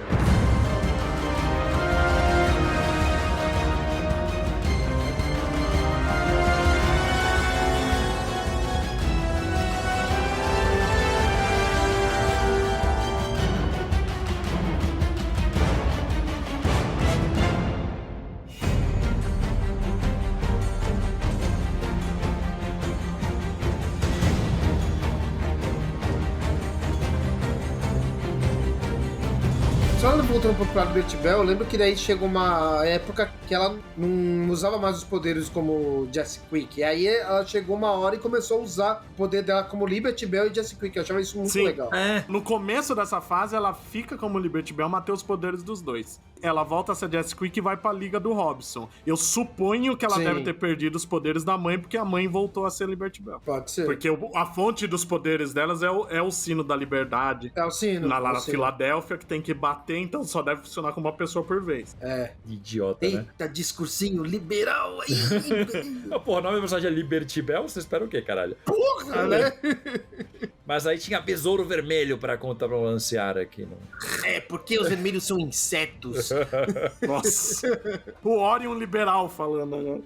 Só voltando um pouco pra Liberty Bell, eu lembro que daí chegou uma época que ela não usava mais os poderes como Jesse Quick. E aí ela chegou uma hora e começou a usar o poder dela como Liberty Bell e Jesse Quick. Eu achava isso muito legal. É. No começo dessa fase, ela fica como Liberty Bell, mas tem os poderes dos dois. Ela volta a ser Jesse Quick e vai pra Liga do Robson. Eu suponho que ela Sim. deve ter perdido os poderes da mãe, porque a mãe voltou a ser Liberty Bell. Pode ser. Porque a fonte dos poderes delas é o sino da liberdade. É o sino. Lá é o na sino. Filadélfia, que tem que bater, então só deve funcionar com uma pessoa por vez. É. Idiota, né? Eita, discursinho liberal aí. Porra, o nome do personagem é Liberty Bell? Você espera o quê, caralho? Porra, né? Mas aí tinha Besouro Vermelho pra contrabalancear aqui. Não? É, porque os vermelhos são insetos. Nossa. O Orion liberal falando, né?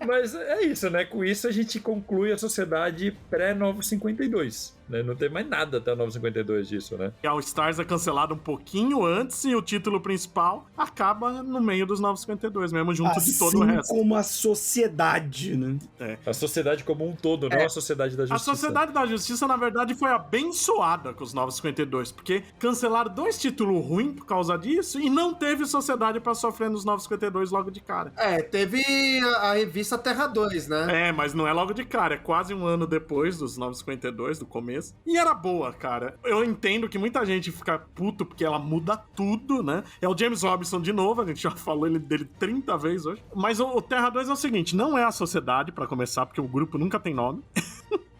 Mas é isso, né? Com isso a gente conclui a sociedade pré-Novo 52. Né? Não tem mais nada até o Novo 52 disso, né? E All Stars é cancelado um pouquinho antes e o título principal acaba no meio dos 952, mesmo junto de todo o resto. Como a sociedade, né? A sociedade como um todo, não a sociedade da A justiça. Sociedade da Justiça, na verdade, foi abençoada com os 952, porque cancelaram 2 títulos ruins por causa disso e não teve sociedade pra sofrer nos 952 logo de cara. É, teve a revista Terra 2, né? É, mas não é logo de cara, é quase um ano depois dos 952, do começo. E era boa, cara. Eu entendo que muita gente fica puto porque ela muda tudo, né? É o James Robinson de novo, a gente já falou dele 30 vezes hoje. Mas o Terra 2 é o seguinte, não é a sociedade, pra começar, porque o grupo nunca tem nome.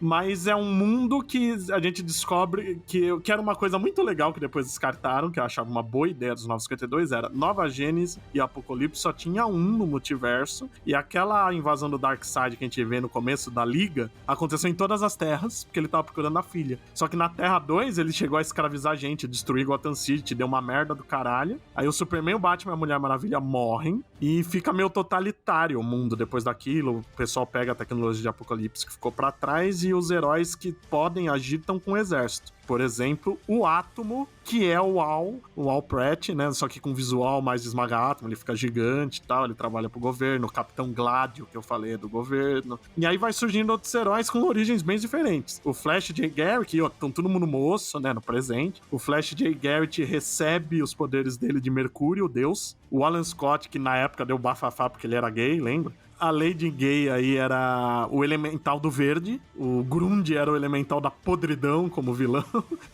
Mas é um mundo que a gente descobre que era uma coisa muito legal que depois descartaram, que eu achava uma boa ideia dos 952, era Nova Gênesis e Apocalipse só tinha um no multiverso, e aquela invasão do Darkseid que a gente vê no começo da Liga aconteceu em todas as terras, porque ele tava procurando a filha. Só que na Terra 2 ele chegou a escravizar gente, destruir Gotham City, deu uma merda do caralho. Aí o Superman, o Batman e a Mulher Maravilha morrem e fica meio totalitário o mundo depois daquilo. O pessoal pega a tecnologia de Apocalipse que ficou pra trás e os heróis que podem agir estão com o exército. Por exemplo, o Átomo, que é o Al Pratt, né? Só que com visual mais esmaga-átomo, ele fica gigante e tal, ele trabalha pro governo. O Capitão Gladio, que eu falei, é do governo. E aí vai surgindo outros heróis com origens bem diferentes. O Flash J. Garrett, que estão todo mundo moço, né, no presente. O Flash J. Garrett recebe os poderes dele de Mercúrio, o deus. O Alan Scott, que na época deu bafafá porque ele era gay, lembra? A Lady Gay aí era o elemental do verde. O Grund era o elemental da podridão como vilão.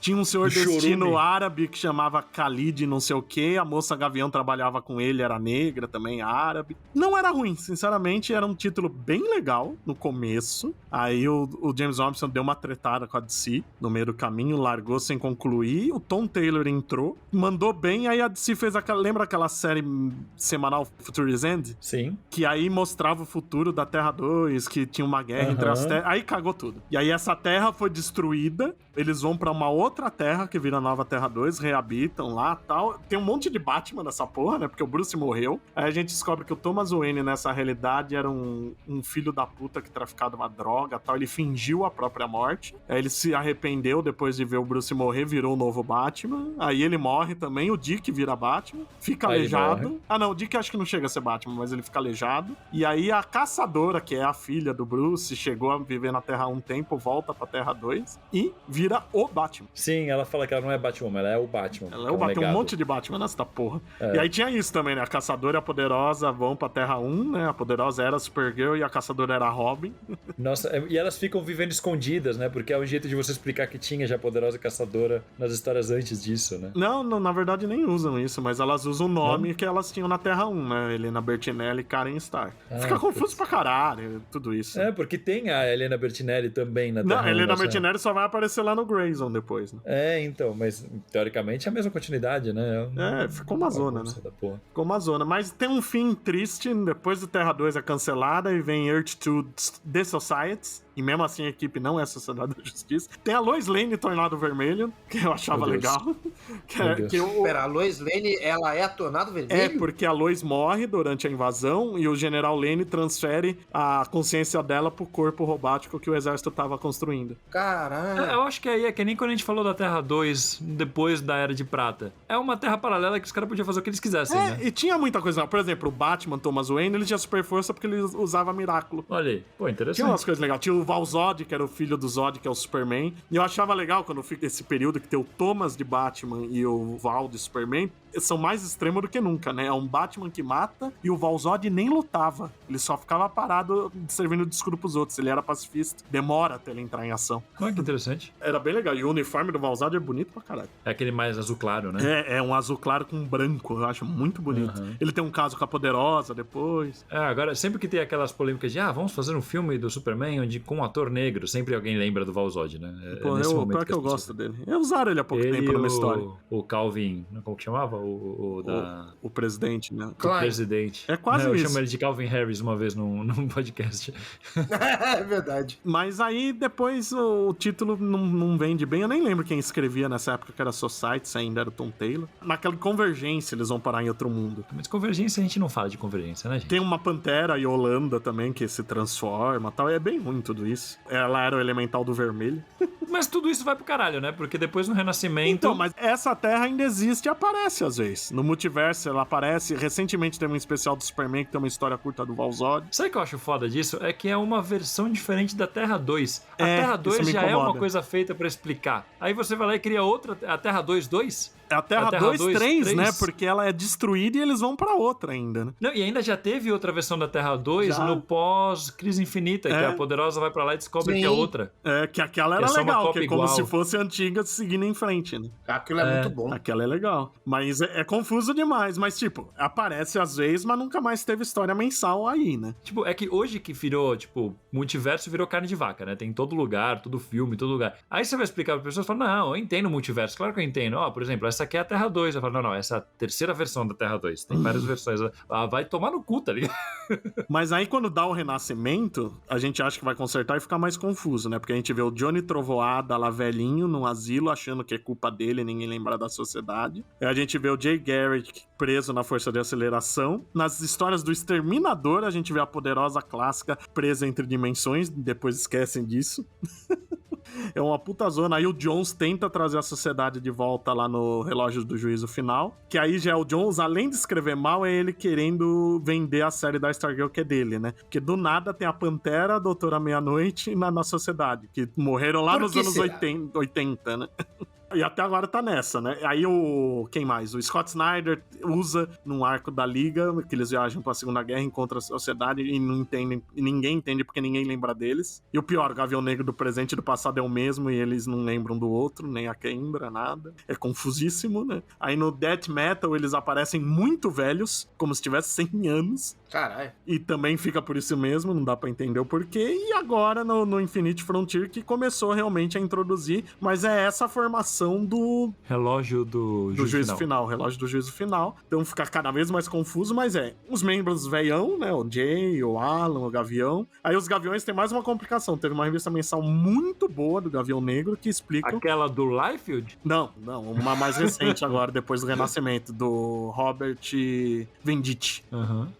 Tinha um senhor destino árabe que chamava Khalid não sei o quê. A moça Gavião trabalhava com ele, era negra também, árabe. Não era ruim, sinceramente. Era um título bem legal no começo. Aí o James Robinson deu uma tretada com a DC no meio do caminho, largou sem concluir. O Tom Taylor entrou, mandou bem. Aí a DC fez aquela... Lembra aquela série semanal Futuri's End? Sim. Que aí mostrava o futuro da Terra 2, que tinha uma guerra entre as terras. Aí cagou tudo. E aí essa terra foi destruída, eles vão pra uma outra terra, que vira a nova Terra 2, reabitam lá e tal. Tem um monte de Batman nessa porra, né? Porque o Bruce morreu. Aí a gente descobre que o Thomas Wayne, nessa realidade, era um filho da puta que traficava uma droga e tal. Ele fingiu a própria morte. Aí ele se arrependeu depois de ver o Bruce morrer, virou o novo Batman. Aí ele morre também, o Dick vira Batman, fica aleijado. Ah, não, o Dick acho que não chega a ser Batman, mas ele fica aleijado. E aí a Caçadora, que é a filha do Bruce, chegou a viver na Terra 1 um tempo, volta pra Terra 2 e vira o Batman. Sim, ela fala que ela não é Batwoman, ela é o Batman. Ela é o Batman, tem um monte de Batman nessa porra. É. E aí tinha isso também, né? A Caçadora e a Poderosa vão pra Terra 1, né? A Poderosa era a Supergirl e a Caçadora era a Robin. Nossa, e elas ficam vivendo escondidas, né? Porque é um jeito de você explicar que tinha já a Poderosa Caçadora nas histórias antes disso, né? Não, na verdade nem usam isso, mas elas usam o nome que elas tinham na Terra 1, né? Helena Bertinelli e Karen Starr. Fica confuso pra caralho, tudo isso. É, porque tem a Helena Bertinelli também na Terra 1. Não, a Helena Bertinelli só vai aparecer lá no Grayson depois, né? É, então, mas teoricamente é a mesma continuidade, né? Ficou uma zona, né? Ficou uma zona, mas tem um fim triste, depois do Terra 2 é cancelada e vem Earth 2 The Society. E mesmo assim a equipe não é a Sociedade da Justiça. Tem a Lois Lane Tornado Vermelho, que eu achava legal. Pera, a Lois Lane, ela é a Tornado Vermelho? É, porque a Lois morre durante a invasão e o General Lane transfere a consciência dela pro corpo robótico que o exército tava construindo. Caralho. Eu acho que aí é que nem quando a gente falou da Terra 2, depois da Era de Prata. É uma terra paralela que os caras podiam fazer o que eles quisessem, né? E tinha muita coisa. Por exemplo, o Batman, Thomas Wayne, ele tinha super força porque ele usava Miraculo. Olha aí. Pô, interessante. Tinha umas coisas legais. Tinha o Val Zod, que era o filho do Zod, que é o Superman. E eu achava legal quando fica esse período que tem o Thomas de Batman e o Val de Superman. São mais extremos do que nunca, né? É um Batman que mata e o Val Zod nem lutava. Ele só ficava parado servindo de escudo pros outros. Ele era pacifista. Demora até ele entrar em ação. Olha que interessante. Era bem legal. E o uniforme do Val Zod é bonito pra caralho. É aquele mais azul claro, né? É um azul claro com branco. Eu acho muito bonito. Ele tem um caso com a Poderosa depois. Agora, sempre que tem aquelas polêmicas de vamos fazer um filme do Superman onde com um ator negro, sempre alguém lembra do Val Zod, né? Pior que eu gosto dele. Usaram ele há pouco tempo numa história. O Calvin, como que chamava? O presidente, né? O presidente. É quase isso. isso. Eu chamo ele de Calvin Harris uma vez num podcast. É verdade. Mas aí depois o título não vende bem. Eu nem lembro quem escrevia nessa época, que era Society, ainda era o Tom Taylor. Naquela Convergência eles vão parar em outro mundo. Mas Convergência a gente não fala de Convergência, né, gente? Tem uma Pantera e Holanda também que se transforma e tal. É bem ruim tudo isso. Ela era o elemental do vermelho. Mas tudo isso vai pro caralho, né? Porque depois no Renascimento... Então, mas essa Terra ainda existe e aparece às vezes. No multiverso ela aparece. Recentemente teve um especial do Superman que tem uma história curta do Val Zod. Sabe o que eu acho foda disso? É que é uma versão diferente da Terra 2. A Terra 2 já é uma coisa feita pra explicar. Aí você vai lá e cria outra, a Terra 2.2, É a Terra 2, 3, né? Porque ela é destruída e eles vão pra outra ainda, né? Não, e ainda já teve outra versão da Terra 2 no pós-Crise Infinita, que a Poderosa vai pra lá e descobre que é outra. Que aquela era legal, que é como se fosse antiga seguindo em frente, né? Aquilo é muito bom. Aquela é legal. Mas é confuso demais. Mas, tipo, aparece às vezes, mas nunca mais teve história mensal aí, né? Tipo, é que hoje que virou, tipo, multiverso virou carne de vaca, né? Tem em todo lugar, todo filme, todo lugar. Aí você vai explicar pra pessoas e fala, não, eu entendo o multiverso. Claro que eu entendo. Ó, por exemplo, essa aqui é a Terra 2. Eu falo, não, essa é a terceira versão da Terra 2. Tem várias versões. Vai tomar no cu, tá ligado? Mas aí quando dá o renascimento, a gente acha que vai consertar e fica mais confuso, né? Porque a gente vê o Johnny Trovoada lá velhinho num asilo, achando que é culpa dele, ninguém lembra da sociedade. Aí a gente vê o Jay Garrick preso na força de aceleração. Nas histórias do Exterminador, a gente vê a Poderosa clássica presa entre dimensões, depois esquecem disso. É uma puta zona. Aí o Jones tenta trazer a sociedade de volta lá no Relógio do Juízo Final. Que aí já é o Jones, além de escrever mal, é ele querendo vender a série da Stargirl que é dele, né? Porque do nada tem a Pantera, a Doutora Meia-Noite na sociedade. Que morreram lá nos anos 80, né? E até agora tá nessa, né? Aí quem mais? O Scott Snyder usa num arco da Liga, que eles viajam pra Segunda Guerra, encontram a sociedade e não entendem, e ninguém entende porque ninguém lembra deles. E o pior, o Gavião Negro do presente e do passado é o mesmo e eles não lembram do outro, nem a Kendra, nada. É confusíssimo, né? Aí no Death Metal eles aparecem muito velhos, como se tivessem 100 anos. Caralho. E também fica por isso mesmo, não dá pra entender o porquê. E agora no Infinite Frontier que começou realmente a introduzir, mas é essa formação do Relógio do Juízo Final. Relógio do Juízo Final. Então fica cada vez mais confuso, mas os membros veião, né? O Jay, o Alan, o Gavião. Aí os Gaviões tem mais uma complicação. Teve uma revista mensal muito boa do Gavião Negro que explica... Aquela do Liefeld? Não. Uma mais recente agora, depois do Renascimento, do Robert Venditti.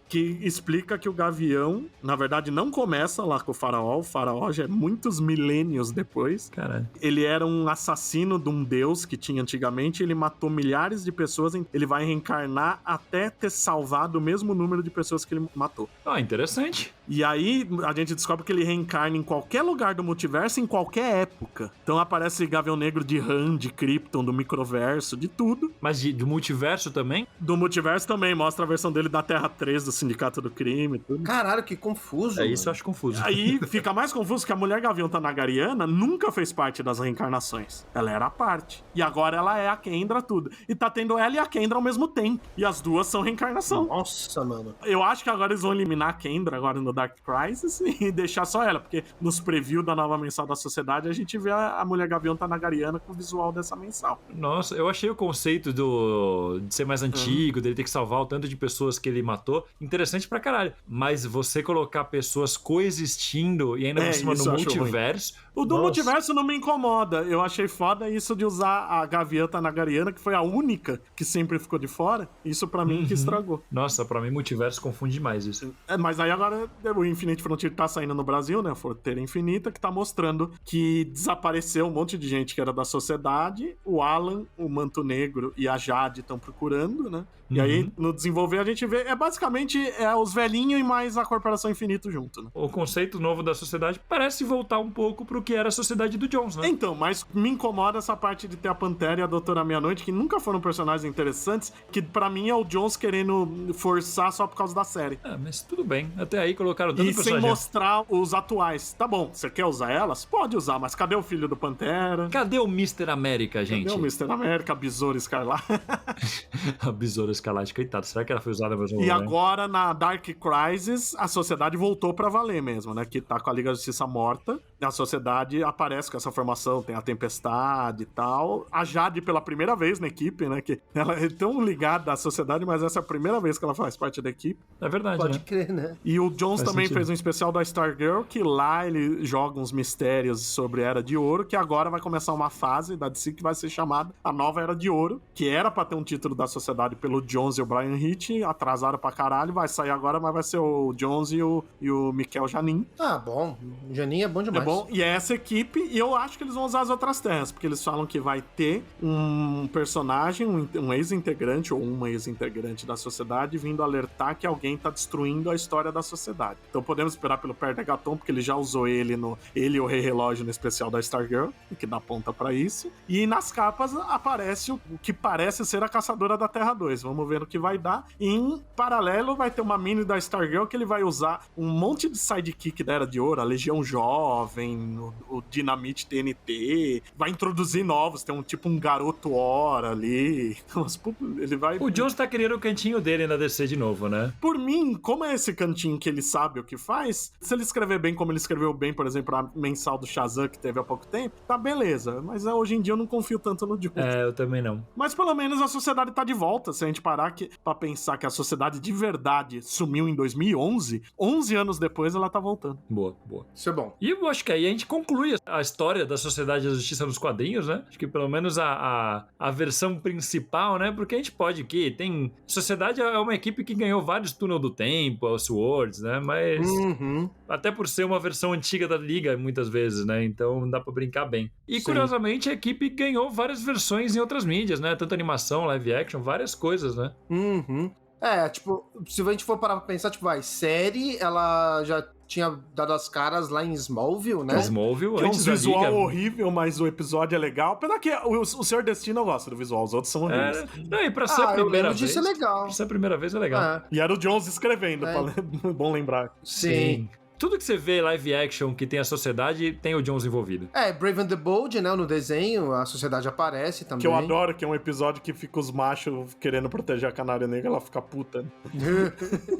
Que explica que o Gavião, na verdade, não começa lá com o Faraó. O Faraó já é muitos milênios depois. Caralho. Ele era um assassino de um deus que tinha antigamente. Ele matou milhares de pessoas. Ele vai reencarnar até ter salvado o mesmo número de pessoas que ele matou. Interessante. E aí, a gente descobre que ele reencarna em qualquer lugar do multiverso, em qualquer época. Então aparece Gavião Negro de Han, de Krypton, do microverso, de tudo. Mas do multiverso também? Do multiverso também, mostra a versão dele da Terra 3, do Sindicato do Crime, tudo. Caralho, que confuso. Isso eu acho confuso. Aí fica mais confuso que a Mulher Gavião Tanagariana nunca fez parte das reencarnações. Ela era a parte. E agora ela é a Kendra, tudo. E tá tendo ela e a Kendra ao mesmo tempo. E as duas são reencarnação. Nossa, mano. Eu acho que agora eles vão eliminar a Kendra agora no Dark Crisis e deixar só ela, porque nos previews da nova mensal da Sociedade a gente vê a Mulher Gavião Tanagariana com o visual dessa mensal. Nossa, eu achei o conceito de ser mais antigo, dele ter que salvar o tanto de pessoas que ele matou, interessante pra caralho. Mas você colocar pessoas coexistindo e ainda por cima no multiverso... O do multiverso não me incomoda. Eu achei foda isso de usar a Gavião Tanagariana, que foi a única que sempre ficou de fora. Isso pra mim que estragou. Nossa, pra mim multiverso confunde demais isso. Mas aí agora o Infinite Frontier tá saindo no Brasil, né? A Fronteira Infinita, que tá mostrando que desapareceu um monte de gente que era da sociedade. O Alan, o Manto Negro e a Jade estão procurando, né? E aí, no desenvolver, a gente vê... basicamente os velhinhos e mais a Corporação Infinito junto, né? O conceito novo da sociedade parece voltar um pouco pro que era a sociedade do Jones, né? Então, mas me incomoda essa parte de ter a Pantera e a Doutora Meia-Noite, que nunca foram personagens interessantes, que pra mim é o Jones querendo forçar só por causa da série. Mas tudo bem. Até aí colocaram tanto personagem. E sem mostrar os atuais. Tá bom, você quer usar elas? Pode usar, mas cadê o filho do Pantera? Cadê o Mr. América, gente? Cadê o Mr. América, a Besoura Escarlate? A Besoura Escarlate, coitado. Será que ela foi usada mesmo? E agora, na Dark Crisis, a sociedade voltou pra valer mesmo, né? Que tá com a Liga da Justiça morta. A sociedade aparece com essa formação, tem a Tempestade e tal. A Jade, pela primeira vez na equipe, né? Que ela é tão ligada à sociedade, mas essa é a primeira vez que ela faz parte da equipe. É verdade, Pode crer, né? E o Jones também fez um especial da Stargirl, que lá ele joga uns mistérios sobre a Era de Ouro, que agora vai começar uma fase da DC que vai ser chamada a Nova Era de Ouro, que era pra ter um título da sociedade pelo Jones e o Brian Hitch, atrasaram pra caralho, vai sair agora, mas vai ser o Jones e o Michael Janin. Ah, bom. O Janin é bom demais. É bom? E é essa equipe, e eu acho que eles vão usar as outras terras, porque eles falam que vai ter um personagem, um ex-integrante ou uma ex-integrante da sociedade vindo alertar que alguém tá destruindo a história da sociedade. Então podemos esperar pelo Perdegaton, porque ele já usou ele e o Rei Relógio no especial da Stargirl, que dá ponta pra isso. E nas capas aparece o que parece ser a Caçadora da Terra 2. Vamos ver o que vai dar. E em paralelo vai ter uma mini da Stargirl que ele vai usar um monte de sidekick da Era de Ouro, a Legião Jovem, o Dinamite TNT, vai introduzir novos, tem um garoto hora ali. Ele vai... O Jones tá querendo o cantinho dele na DC de novo, né? Por mim, como é esse cantinho que ele sabe o que faz, se ele escrever bem como ele escreveu bem, por exemplo, a mensal do Shazam que teve há pouco tempo, tá beleza. Mas hoje em dia eu não confio tanto no Jones. Eu também não. Mas pelo menos a sociedade tá de volta. Se a gente parar pra pensar que a sociedade de verdade sumiu em 2011, 11 anos depois ela tá voltando. Boa. Isso é bom. E eu acho que aí a gente conclui a história da Sociedade da Justiça nos quadrinhos, né? Acho que pelo menos a versão principal, né? Porque a gente pode aqui, tem... Sociedade é uma equipe que ganhou vários Túnel do Tempo, Elseworlds, né? Mas até por ser uma versão antiga da Liga, muitas vezes, né? Então dá pra brincar bem. E curiosamente a equipe ganhou várias versões em outras mídias, né? Tanto animação, live action, várias coisas, né? Se a gente for parar pra pensar, série, ela já tinha dado as caras lá em Smallville, né? Smallville, Que é um antes da visual Liga. horrível, mas o episódio é legal. Apesar que o Senhor Destino eu gosto do visual, os outros são horríveis. Não, e pra ser a primeira vez... disso é legal. Pra ser a primeira vez é legal. E era o Jones escrevendo, bom lembrar. Sim. Tudo que você vê live action que tem a sociedade, tem o Jones envolvido. Brave and the Bold, né? No desenho, a sociedade aparece também. Que eu adoro, que é um episódio que fica os machos querendo proteger a Canária Negra, ela fica puta.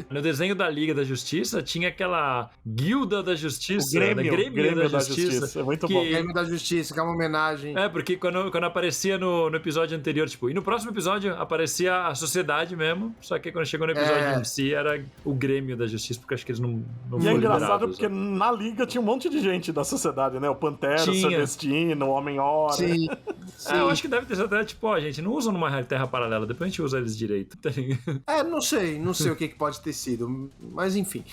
No desenho da Liga da Justiça, tinha aquela Guilda da Justiça. O Grêmio, né? Grêmio da Justiça. É muito bom. Grêmio da Justiça, que é uma homenagem. Porque quando aparecia no episódio anterior, e no próximo episódio aparecia a sociedade mesmo, só que quando chegou no episódio em si, era o Grêmio da Justiça, porque acho que eles não e foram é engraçado liberados, porque na Liga tinha um monte de gente da sociedade, né? O Pantera, o Celestino, o Homem-Hora. Sim. Eu acho que deve ter sido até, gente, não usa numa terra paralela, depois a gente usa eles direito. Não sei o que pode ter sido, mas enfim.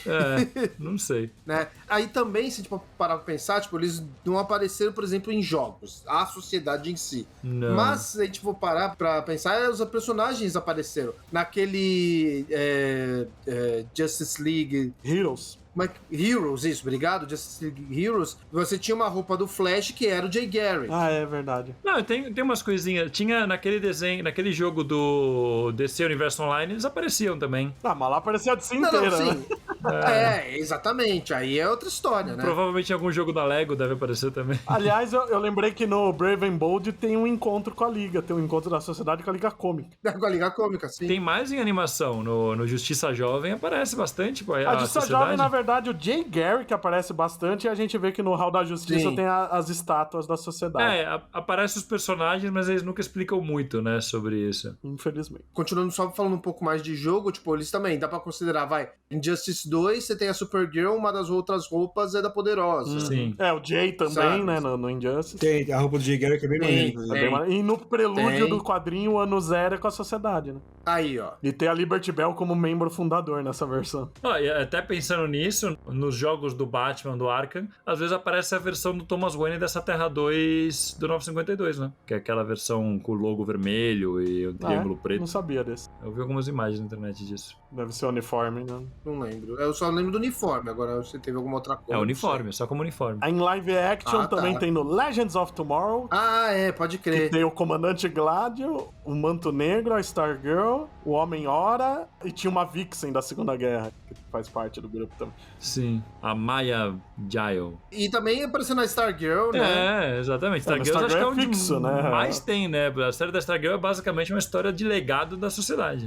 Não sei. Né? Aí também, se a gente parar pra pensar, eles não apareceram, por exemplo, em jogos, a sociedade em si. Não. Mas, se a gente for parar pra pensar, os personagens apareceram. Naquele Justice League... Heroes. Isso, obrigado. Justice League Heroes. Você tinha uma roupa do Flash que era o Jay Garrick. Ah, é verdade. Não, tem umas coisinhas. Tinha naquele desenho, naquele jogo do DC Universo Online, eles apareciam também. Mas lá aparecia a DC inteira, né? Exatamente. Aí é outra história, né? Provavelmente em algum jogo da Lego deve aparecer também. Aliás, eu lembrei que no Brave and Bold tem um encontro com a Liga. Tem um encontro da sociedade com a Liga Cômica. Com a Liga Cômica, sim. Tem mais em animação. No Justiça Jovem aparece bastante. A Justiça Jovem, na verdade, o Jay Garrick aparece bastante e a gente vê que no Hall da Justiça tem as estátuas da sociedade. Aparecem os personagens, mas eles nunca explicam muito, né, sobre isso. Infelizmente. Continuando só falando um pouco mais de jogo, eles também, dá pra considerar, em Justice 2 você tem a Supergirl, uma das outras roupas é da Poderosa. Sim. O Jay também, né, no Injustice. Tem, a roupa do Jay Garrick é bem maneira. E no prelúdio do quadrinho, o Ano Zero é com a sociedade, né? Aí, ó. E tem a Liberty Bell como membro fundador nessa versão. E até pensando nisso, nos jogos do Batman, do Arkham, às vezes aparece a versão do Thomas Wayne dessa Terra 2 do 952, né? Que é aquela versão com o logo vermelho e o triângulo preto. Não sabia desse. Eu vi algumas imagens na internet disso. Deve ser uniforme, né? Não lembro. Eu só lembro do uniforme, agora você teve alguma outra coisa. Uniforme, só como uniforme. Em live action também tem no Legends of Tomorrow. Pode crer. Que tem o Comandante Gladio, o Manto Negro, a Stargirl, o Homem-Hora e tinha uma Vixen da Segunda Guerra, que faz parte do grupo também. Sim, a Maya Jael. E também aparecendo a Stargirl, né? Exatamente. Stargirl acho que é o fixo, né? mais tem, né? A série da Stargirl é basicamente uma história de legado da sociedade.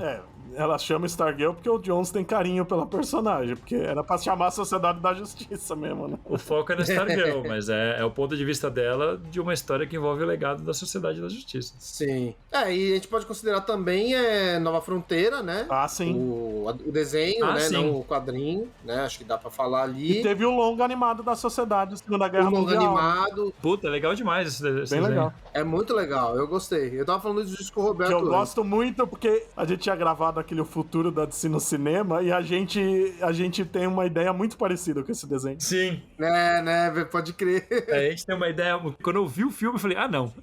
Ela chama Stargirl porque o Jones tem carinho pela personagem, porque era pra chamar a Sociedade da Justiça mesmo, né? O foco é na Stargirl, mas é o ponto de vista dela de uma história que envolve o legado da Sociedade da Justiça. Sim. E a gente pode considerar também Nova Fronteira, né? Sim. O desenho, né? Sim. Não o quadrinho, né? Acho que dá pra falar ali. E teve o longo animado da Sociedade, Segunda Guerra Mundial. O longo animado. Puta, é legal demais esse Bem desenho. Legal. É muito legal, eu gostei. Eu tava falando disso com o Roberto. Que eu gosto muito porque a gente tinha gravado daquele futuro da DC no cinema e a gente tem uma ideia muito parecida com esse desenho. Sim. Né, pode crer. A gente tem uma ideia. Quando eu vi o filme, eu falei, não.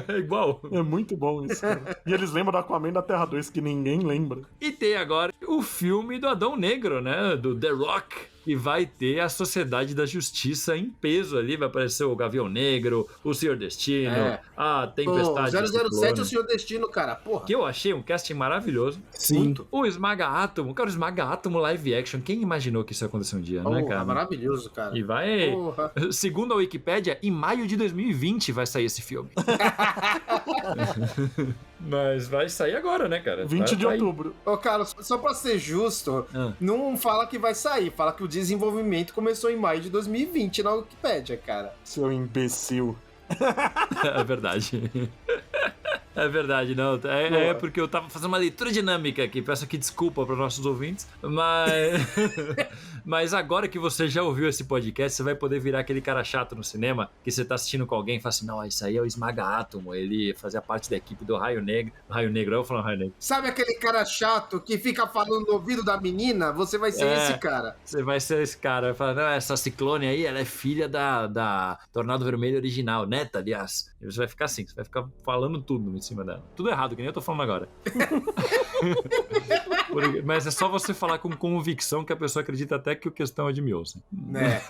É igual. É muito bom isso, cara. E eles lembram do Aquaman da Terra 2, que ninguém lembra. E tem agora o filme do Adão Negro, né? Do The Rock. E vai ter a Sociedade da Justiça em peso ali. Vai aparecer o Gavião Negro, o Senhor Destino, a Tempestade. 007 é o Senhor Destino, cara, porra. Que eu achei um casting maravilhoso. Sim. Muito. O Esmaga Átomo, cara, o Esmaga Átomo live action. Quem imaginou que isso ia acontecer um dia, né, cara? Maravilhoso, cara. E vai. Porra. Segundo a Wikipédia, em maio de 2020 vai sair esse filme. Mas vai sair agora, né, cara? 20 de outubro. Ô, Carlos, só pra ser justo, não fala que vai sair, fala que o desenvolvimento começou em maio de 2020 na Wikipédia, cara. Seu imbecil. É verdade. É verdade, não. É porque eu tava fazendo uma leitura dinâmica aqui. Peço aqui desculpa para os nossos ouvintes. Mas agora que você já ouviu esse podcast, você vai poder virar aquele cara chato no cinema que você tá assistindo com alguém e fala assim: não, isso aí é o Esmaga Átomo. Ele fazia parte da equipe do Raio Negro. Raio Negro, eu falando Raio Negro. Sabe aquele cara chato que fica falando no ouvido da menina? Você vai ser esse cara. Você vai ser esse cara. Vai falar: não, essa Ciclone aí, ela é filha da Tornado Vermelho original, neta, aliás. E você vai ficar assim, você vai ficar falando tudo em cima dela. Tudo errado, que nem eu tô falando agora. Mas é só você falar com convicção que a pessoa acredita até que a questão é de Mjolnir. Né?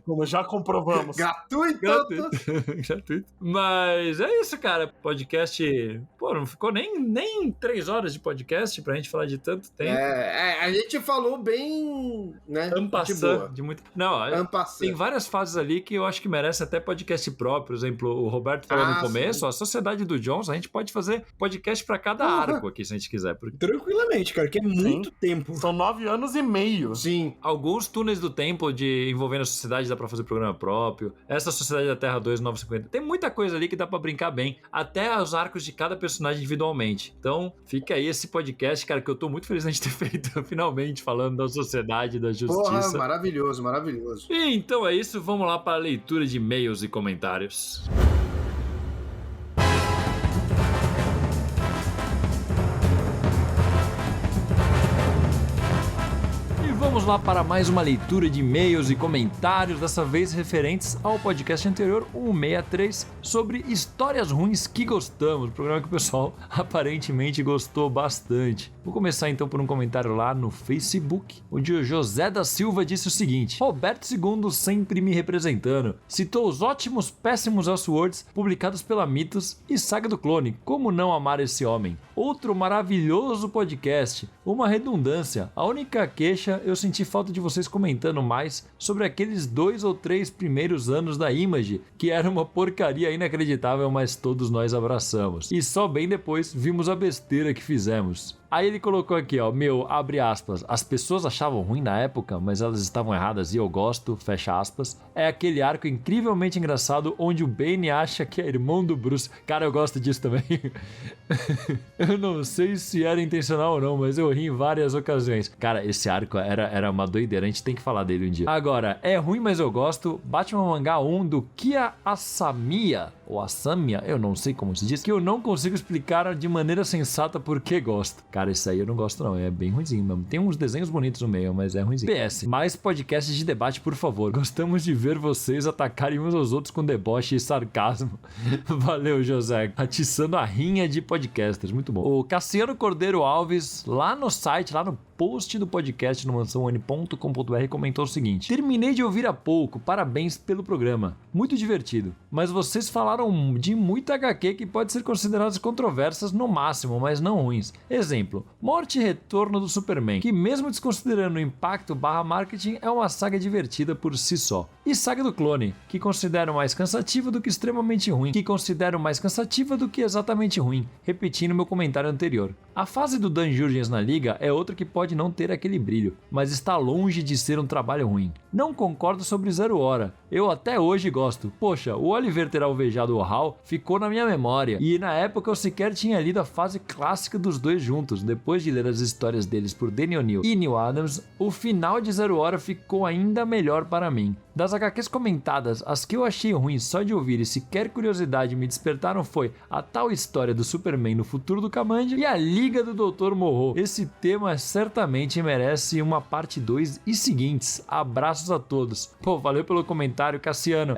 Como já comprovamos. Gratuito. Gratuito. Mas é isso, cara. Podcast... Pô, não ficou nem 3 horas de podcast pra gente falar de tanto tempo. A gente falou bem, né? De muito... Não, tem várias fases ali que eu acho que merece até podcast próprio. Por exemplo, o Roberto falou no começo, sim. A Sociedade do Jones, a gente pode fazer podcast pra cada arco aqui, se a gente quiser. Porque... Tranquilamente, cara, que é muito tempo. São 9 anos e meio. Sim. Alguns túneis do tempo envolvendo a sociedade dá pra fazer programa próprio. Essa Sociedade da Terra 2, 950. Tem muita coisa ali que dá pra brincar bem. Até os arcos de cada personagem individualmente. Então, fica aí esse podcast, cara, que eu tô muito feliz de a gente ter feito finalmente, falando da Sociedade da Justiça. Porra, maravilhoso, maravilhoso. E então é isso, vamos lá para a leitura de e-mails e comentários. Vamos lá para mais uma leitura de e-mails e comentários, dessa vez referentes ao podcast anterior, 163, sobre histórias ruins que gostamos, programa que o pessoal aparentemente gostou bastante. Vou começar então por um comentário lá no Facebook, onde o José da Silva disse o seguinte: Roberto II sempre me representando, citou os ótimos Péssimos Elseworlds publicados pela Mitos e Saga do Clone, como não amar esse homem? Outro maravilhoso podcast, uma redundância, a única queixa eu senti falta de vocês comentando mais sobre aqueles 2 ou 3 primeiros anos da Image, que era uma porcaria inacreditável, mas todos nós abraçamos. E só bem depois vimos a besteira que fizemos. Aí ele colocou aqui, ó, abre aspas, as pessoas achavam ruim na época, mas elas estavam erradas e eu gosto, fecha aspas. É aquele arco incrivelmente engraçado onde o Bane acha que é irmão do Bruce. Cara, eu gosto disso também. Eu não sei se era intencional ou não, mas eu ri em várias ocasiões. Cara, esse arco era uma doideira, a gente tem que falar dele um dia. Agora, é ruim, mas eu gosto. Batman Mangá 1 do Kia Asamiya, ou Asamiya, eu não sei como se diz, que eu não consigo explicar de maneira sensata por que gosto. Cara, esse aí eu não gosto não, é bem ruimzinho mesmo. Tem uns desenhos bonitos no meio, mas é ruimzinho. PS, mais podcasts de debate, por favor. Gostamos de ver vocês atacarem uns aos outros com deboche e sarcasmo. Valeu, José. Atiçando a rinha de podcasters, muito bom. O Cassiano Cordeiro Alves, lá no site, lá no post do podcast no mansãoone.com.br, comentou o seguinte: terminei de ouvir há pouco, parabéns pelo programa, muito divertido, mas vocês falaram de muita HQ que pode ser consideradas controversas no máximo, mas não ruins. Exemplo, Morte e Retorno do Superman, que mesmo desconsiderando o impacto / marketing, é uma saga divertida por si só. E Saga do Clone, que considero mais cansativa do que extremamente ruim, que considero mais cansativa do que exatamente ruim, repetindo meu comentário anterior. A fase do Dan Jurgens na Liga é outra que pode não ter aquele brilho, mas está longe de ser um trabalho ruim. Não concordo sobre Zero Hora. Eu até hoje gosto. Poxa, o Oliver ter alvejado o Hal ficou na minha memória. E na época eu sequer tinha lido a fase clássica dos dois juntos. Depois de ler as histórias deles por Danny O'Neill e Neil Adams, o final de Zero Hora ficou ainda melhor para mim. Das HQs comentadas, as que eu achei ruins só de ouvir e sequer curiosidade me despertaram foi a tal história do Superman no futuro do Kamandi e a Liga do Dr. Morro. Esse tema certamente merece uma parte 2 e seguintes. Abraços a todos. Pô, valeu pelo comentário, Cassiano.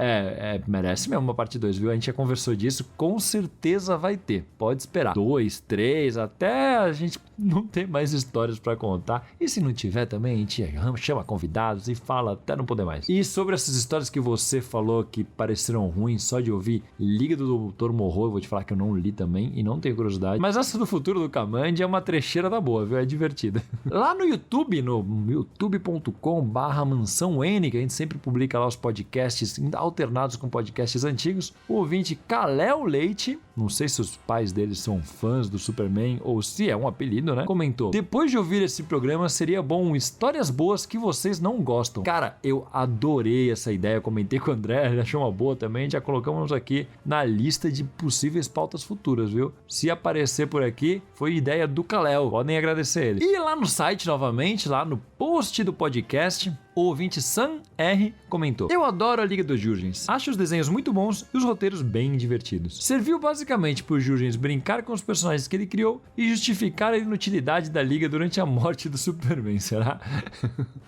Merece mesmo uma parte 2, viu? A gente já conversou disso, com certeza vai ter. Pode esperar. 2, 3, até a gente não ter mais histórias pra contar. E se não tiver também, a gente chama convidados e fala até não poder mais. E sobre essas histórias que você falou que pareceram ruins só de ouvir, Liga do Dr. Morro, eu vou te falar que eu não li também e não tenho curiosidade. Mas essa do futuro do Kamandi é uma trecheira da boa, viu? É divertida. Lá no YouTube, no youtube.com/mansãoN, que a gente sempre publica lá os podcasts alternados com podcasts antigos, o ouvinte Kalel Leite, não sei se os pais deles são fãs do Superman ou se é um apelido, né? Comentou: depois de ouvir esse programa, seria bom histórias boas que vocês não gostam. Cara, eu adorei essa ideia, comentei com o André, ele achou uma boa também, já colocamos aqui na lista de possíveis pautas futuras, viu? Se aparecer por aqui, foi ideia do Kalel, podem agradecer ele. E lá no site, novamente, lá no post do podcast, o ouvinte Sam R comentou: eu adoro a Liga dos Jurgens, acho os desenhos muito bons e os roteiros bem divertidos. Serviu basicamente por Jurgens brincar com os personagens que ele criou e justificar a inutilidade da Liga durante a morte do Superman, será?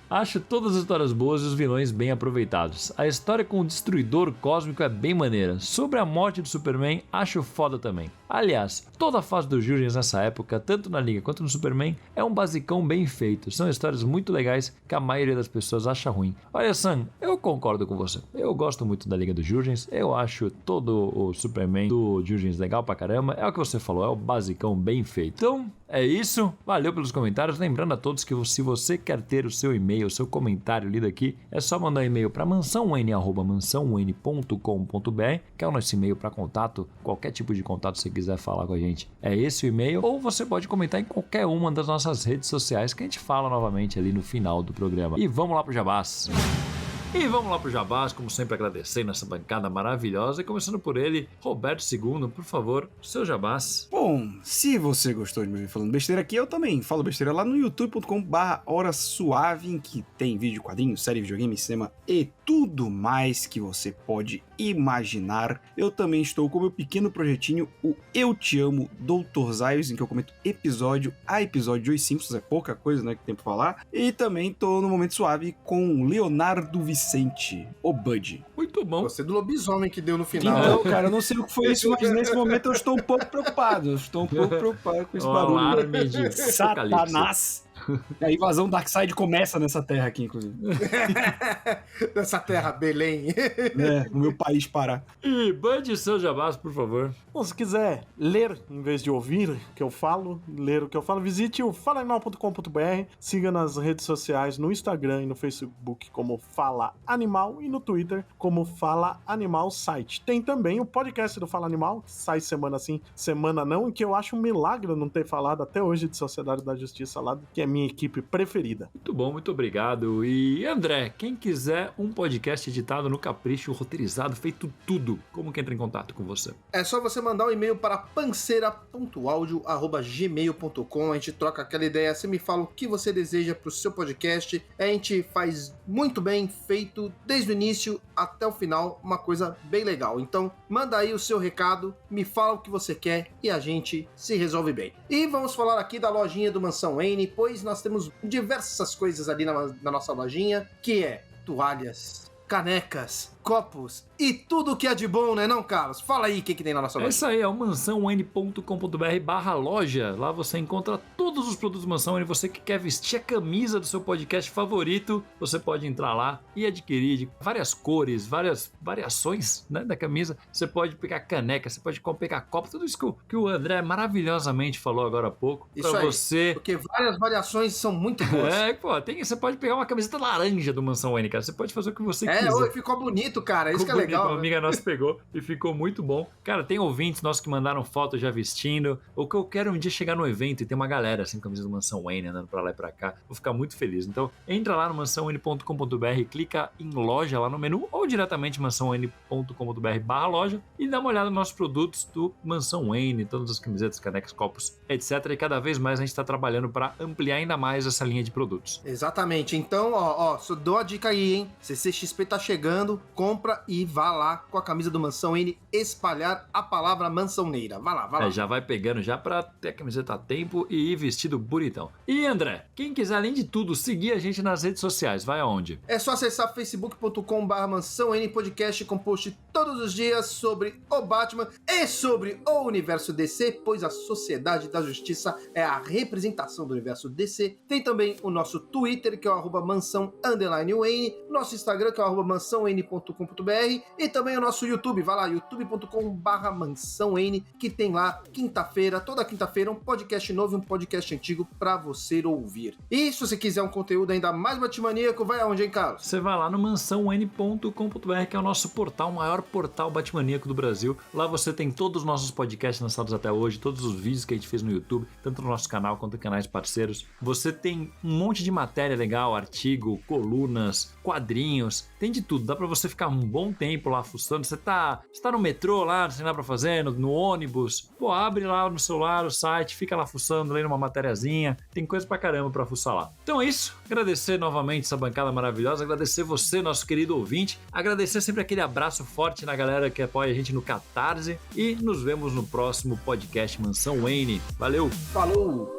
Acho todas as histórias boas e os vilões bem aproveitados. A história com o Destruidor Cósmico é bem maneira. Sobre a morte do Superman, acho foda também. Aliás, toda a fase dos Jurgens nessa época, tanto na Liga quanto no Superman, é um basicão bem feito. São histórias muito legais que a maioria das pessoas acha ruim. Olha, Sam, eu concordo com você. Eu gosto muito da Liga dos Jurgens. Eu acho todo o Superman do Jurgens legal pra caramba. É o que você falou, é o basicão bem feito. Então, é isso. Valeu pelos comentários. Lembrando a todos que se você quer ter o seu e-mail, o seu comentário lido aqui, é só mandar um e-mail para mansãoN@mansãoN.com.br, que é o nosso e-mail para contato. Qualquer tipo de contato que você quiser falar com a gente, é esse o e-mail. Ou você pode comentar em qualquer uma das nossas redes sociais que a gente fala novamente ali no final do programa. E vamos lá pro Jabás. E vamos lá pro Jabás, como sempre agradecendo essa bancada maravilhosa, e começando por ele, Roberto II, por favor, seu Jabás. Bom, se você gostou de me ouvir falando besteira aqui, eu também falo besteira lá no youtube.com/Hora Suave, em que tem vídeo, quadrinhos, série, videogame, cinema e tudo mais que você pode imaginar. Eu também estou com o meu pequeno projetinho, o Eu Te Amo, Dr. Zaius, em que eu comento episódio a episódio de Os Simpsons, é pouca coisa, né, que tem pra falar. E também tô no Momento Suave com Leonardo Vicente, o Bud. Muito bom. Você do lobisomem que deu no final. Então, cara, eu não sei o que foi isso, mas nesse momento eu estou um pouco preocupado. Eu estou um pouco preocupado com esse barulho. Alarme de Satanás. A invasão Darkseid começa nessa terra aqui, inclusive. Nessa terra, Belém. No meu país, Pará. E Bud, seu Jabás, por favor. Bom, se quiser ler, em vez de ouvir o que eu falo, ler o que eu falo, visite o falaanimal.com.br, siga nas redes sociais, no Instagram e no Facebook como Fala Animal e no Twitter como Fala Animal Site. Tem também o podcast do Fala Animal, que sai semana sim, semana não, e que eu acho um milagre não ter falado até hoje de Sociedade da Justiça lá, que é minha equipe preferida. Muito bom, muito obrigado. E André, quem quiser um podcast editado no capricho, roteirizado, feito tudo, como que entra em contato com você? É só você mandar um e-mail para panceira.audio@gmail.com. A gente troca aquela ideia, você me fala o que você deseja pro seu podcast. A gente faz muito bem feito, desde o início até o final, uma coisa bem legal. Então, manda aí o seu recado, me fala o que você quer e a gente se resolve bem. E vamos falar aqui da lojinha do Mansão Wayne, pois nós temos diversas coisas ali na nossa lojinha, que é toalhas, canecas, copos e tudo que é de bom, né não, Carlos? Fala aí o que tem na nossa loja. É isso aí, é o mansãoN.com.br/loja. Lá você encontra todos os produtos Mansão N. Você que quer vestir a camisa do seu podcast favorito, você pode entrar lá e adquirir de várias cores, várias variações, né, da camisa. Você pode pegar caneca, você pode pegar copo, tudo isso que o André maravilhosamente falou agora há pouco. Isso pra aí, você. porque várias variações são muito boas. Pô, você pode pegar uma camiseta laranja do Mansão N, cara. Você pode fazer o que você quiser. Ficou bonito bonito, cara. Isso que é legal. Uma né? amiga nossa pegou e ficou muito bom. Cara, tem ouvintes nossos que mandaram foto já vestindo. O que eu quero é um dia chegar no evento e ter uma galera assim, camisa do Mansão Wayne, andando pra lá e pra cá. Vou ficar muito feliz. Então, entra lá no mansãowayne.com.br, clica em loja lá no menu ou diretamente mansãowayne.com.br/loja e dá uma olhada nos nossos produtos do Mansão Wayne, todas as camisetas, canecas, copos, etc. E cada vez mais a gente tá trabalhando para ampliar ainda mais essa linha de produtos. Exatamente. Então, só dou a dica aí, hein? CCXP tá chegando, compra e vá lá com a camisa do Mansão N espalhar a palavra mansãoneira. Vá lá. Já vai pegando já pra ter a camiseta a tempo e ir vestido bonitão. E André, quem quiser além de tudo seguir a gente nas redes sociais, vai aonde? É só acessar facebook.com/Mansão N Podcast com post todos os dias sobre o Batman e sobre o universo DC, pois a Sociedade da Justiça é a representação do universo DC. Tem também o nosso Twitter, que é o @mansão_Wayne, nosso Instagram, que é o @mansãowayne.com.br e também o nosso YouTube. Vai lá, youtube.com/mansãowayne, que tem lá toda quinta-feira, um podcast novo e um podcast antigo pra você ouvir. E se você quiser um conteúdo ainda mais batmaníaco, vai aonde, hein, Carlos? Você vai lá no mansãowayne.com.br, que é o nosso portal, o maior portal batmaníaco do Brasil. Lá você tem todos os nossos podcasts lançados até hoje, todos os vídeos que a gente fez no YouTube, tanto no nosso canal quanto em canais parceiros. Você tem um monte de matéria legal, artigo, colunas, quadrinhos, tem de tudo. Dá pra você ficar um bom tempo lá fuçando. Você tá no metrô lá, não sei nada pra fazer, no ônibus. Pô, abre lá no celular o site, fica lá fuçando, lendo uma matériazinha. Tem coisa pra caramba pra fuçar lá. Então é isso. Agradecer novamente essa bancada maravilhosa. Agradecer você, nosso querido ouvinte. Agradecer sempre aquele abraço forte na galera que apoia a gente no Catarse. E nos vemos no próximo podcast Mansão Wayne. Valeu! Falou!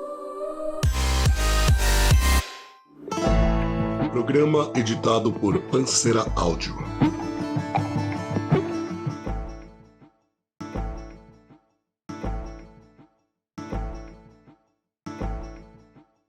Programa editado por Pancera Áudio.